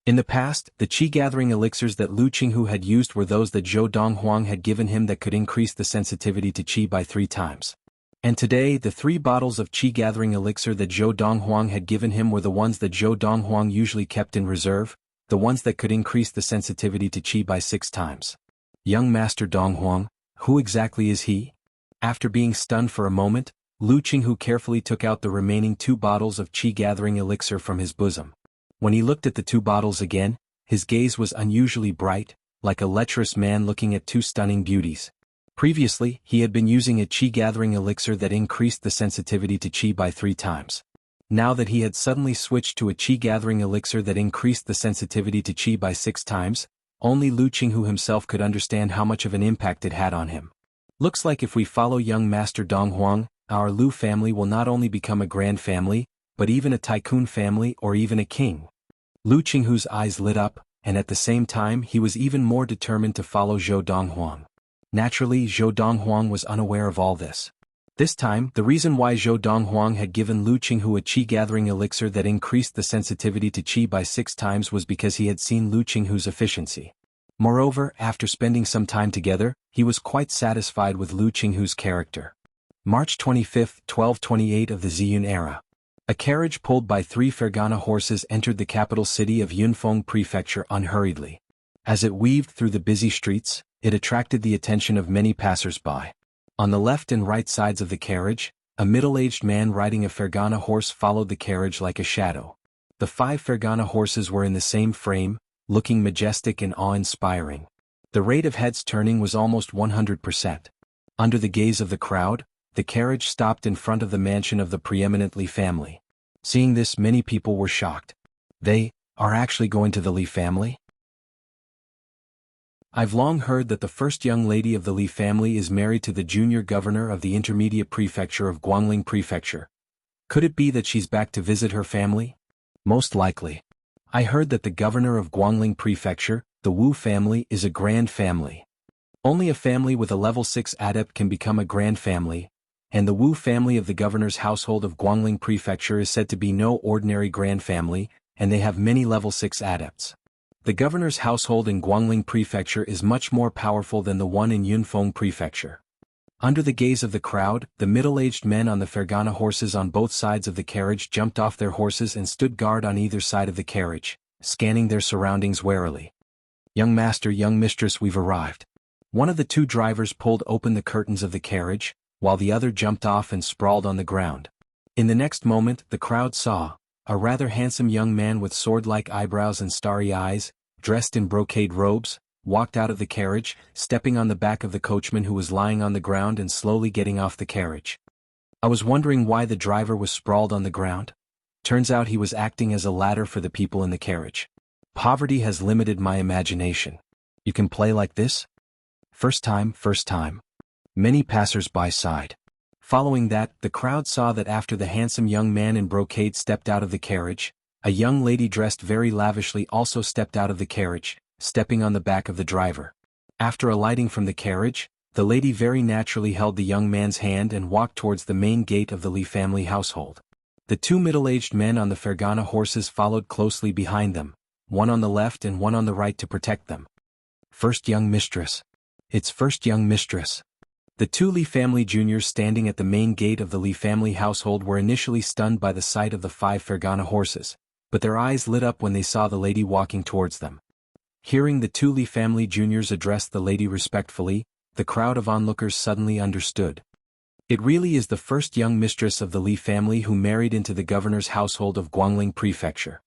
In the past, the qi-gathering elixirs that Lu Qinghu had used were those that Zhou Donghuang had given him that could increase the sensitivity to qi by 3 times. And today, the 3 bottles of qi-gathering elixir that Zhou Donghuang had given him were the ones that Zhou Donghuang usually kept in reserve, the ones that could increase the sensitivity to qi by 6 times. Young Master Donghuang, who exactly is he? After being stunned for a moment, Lu Qinghu carefully took out the remaining 2 bottles of qi-gathering elixir from his bosom. When he looked at the 2 bottles again, his gaze was unusually bright, like a lecherous man looking at 2 stunning beauties. Previously, he had been using a qi-gathering elixir that increased the sensitivity to qi by 3 times. Now that he had suddenly switched to a qi-gathering elixir that increased the sensitivity to qi by 6 times, only Lu Qinghu himself could understand how much of an impact it had on him. Looks like if we follow young Master Donghuang, our Lu family will not only become a grand family, but even a tycoon family or even a king. Lu Qinghu's eyes lit up, and at the same time he was even more determined to follow Zhou Donghuang. Naturally, Zhou Donghuang was unaware of all this. This time, the reason why Zhou Donghuang had given Lu Qinghu a qi-gathering elixir that increased the sensitivity to qi by 6 times was because he had seen Lu Qinghu's efficiency. Moreover, after spending some time together, he was quite satisfied with Lu Qinghu's character. March 25, 1228 of the Ziyun era. A carriage pulled by 3 Fergana horses entered the capital city of Yunfeng Prefecture unhurriedly. As it weaved through the busy streets, it attracted the attention of many passers-by. On the left and right sides of the carriage, a middle-aged man riding a Fergana horse followed the carriage like a shadow. The 5 Fergana horses were in the same frame, looking majestic and awe-inspiring. The rate of heads turning was almost 100%. Under the gaze of the crowd, the carriage stopped in front of the mansion of the preeminent Li family. Seeing this, many people were shocked. They are actually going to the Li family? I've long heard that the first young lady of the Li family is married to the junior governor of the intermediate prefecture of Guangling Prefecture. Could it be that she's back to visit her family? Most likely. I heard that the governor of Guangling Prefecture, the Wu family, is a grand family. Only a family with a level 6 adept can become a grand family, and the Wu family of the governor's household of Guangling Prefecture is said to be no ordinary grand family, and they have many level 6 adepts. The governor's household in Guangling Prefecture is much more powerful than the one in Yunfeng Prefecture. Under the gaze of the crowd, the middle-aged men on the Fergana horses on both sides of the carriage jumped off their horses and stood guard on either side of the carriage, scanning their surroundings warily. Young master, young mistress, we've arrived. One of the 2 drivers pulled open the curtains of the carriage, while the other jumped off and sprawled on the ground. In the next moment, the crowd saw a rather handsome young man with sword-like eyebrows and starry eyes, dressed in brocade robes, walked out of the carriage, stepping on the back of the coachman who was lying on the ground and slowly getting off the carriage. I was wondering why the driver was sprawled on the ground. Turns out he was acting as a ladder for the people in the carriage. Poverty has limited my imagination. You can play like this? First time. Many passers-by sighed. Following that, the crowd saw that after the handsome young man in brocade stepped out of the carriage, a young lady dressed very lavishly also stepped out of the carriage, stepping on the back of the driver. After alighting from the carriage, the lady very naturally held the young man's hand and walked towards the main gate of the Li family household. The 2 middle-aged men on the Fergana horses followed closely behind them, one on the left and one on the right to protect them. First young mistress. It's first young mistress. The 2 Li family juniors standing at the main gate of the Li family household were initially stunned by the sight of the 5 Fergana horses, but their eyes lit up when they saw the lady walking towards them. Hearing the 2 Li family juniors address the lady respectfully, the crowd of onlookers suddenly understood. It really is the first young mistress of the Li family who married into the governor's household of Guangling Prefecture.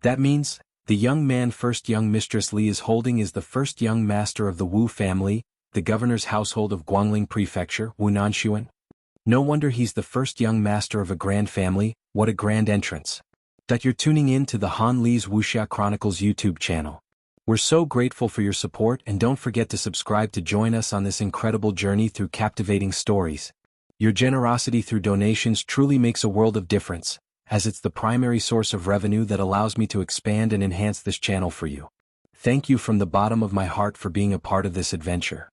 That means, the young man first young Mistress Li is holding is the first young master of the Wu family, the governor's household of Guangling Prefecture, Wunanshuan. No wonder he's the first young master of a grand family. What a grand entrance. That you're tuning in to the Han Li's Wuxia Chronicles YouTube channel. We're so grateful for your support, and don't forget to subscribe to join us on this incredible journey through captivating stories. Your generosity through donations truly makes a world of difference, as it's the primary source of revenue that allows me to expand and enhance this channel for you. Thank you from the bottom of my heart for being a part of this adventure.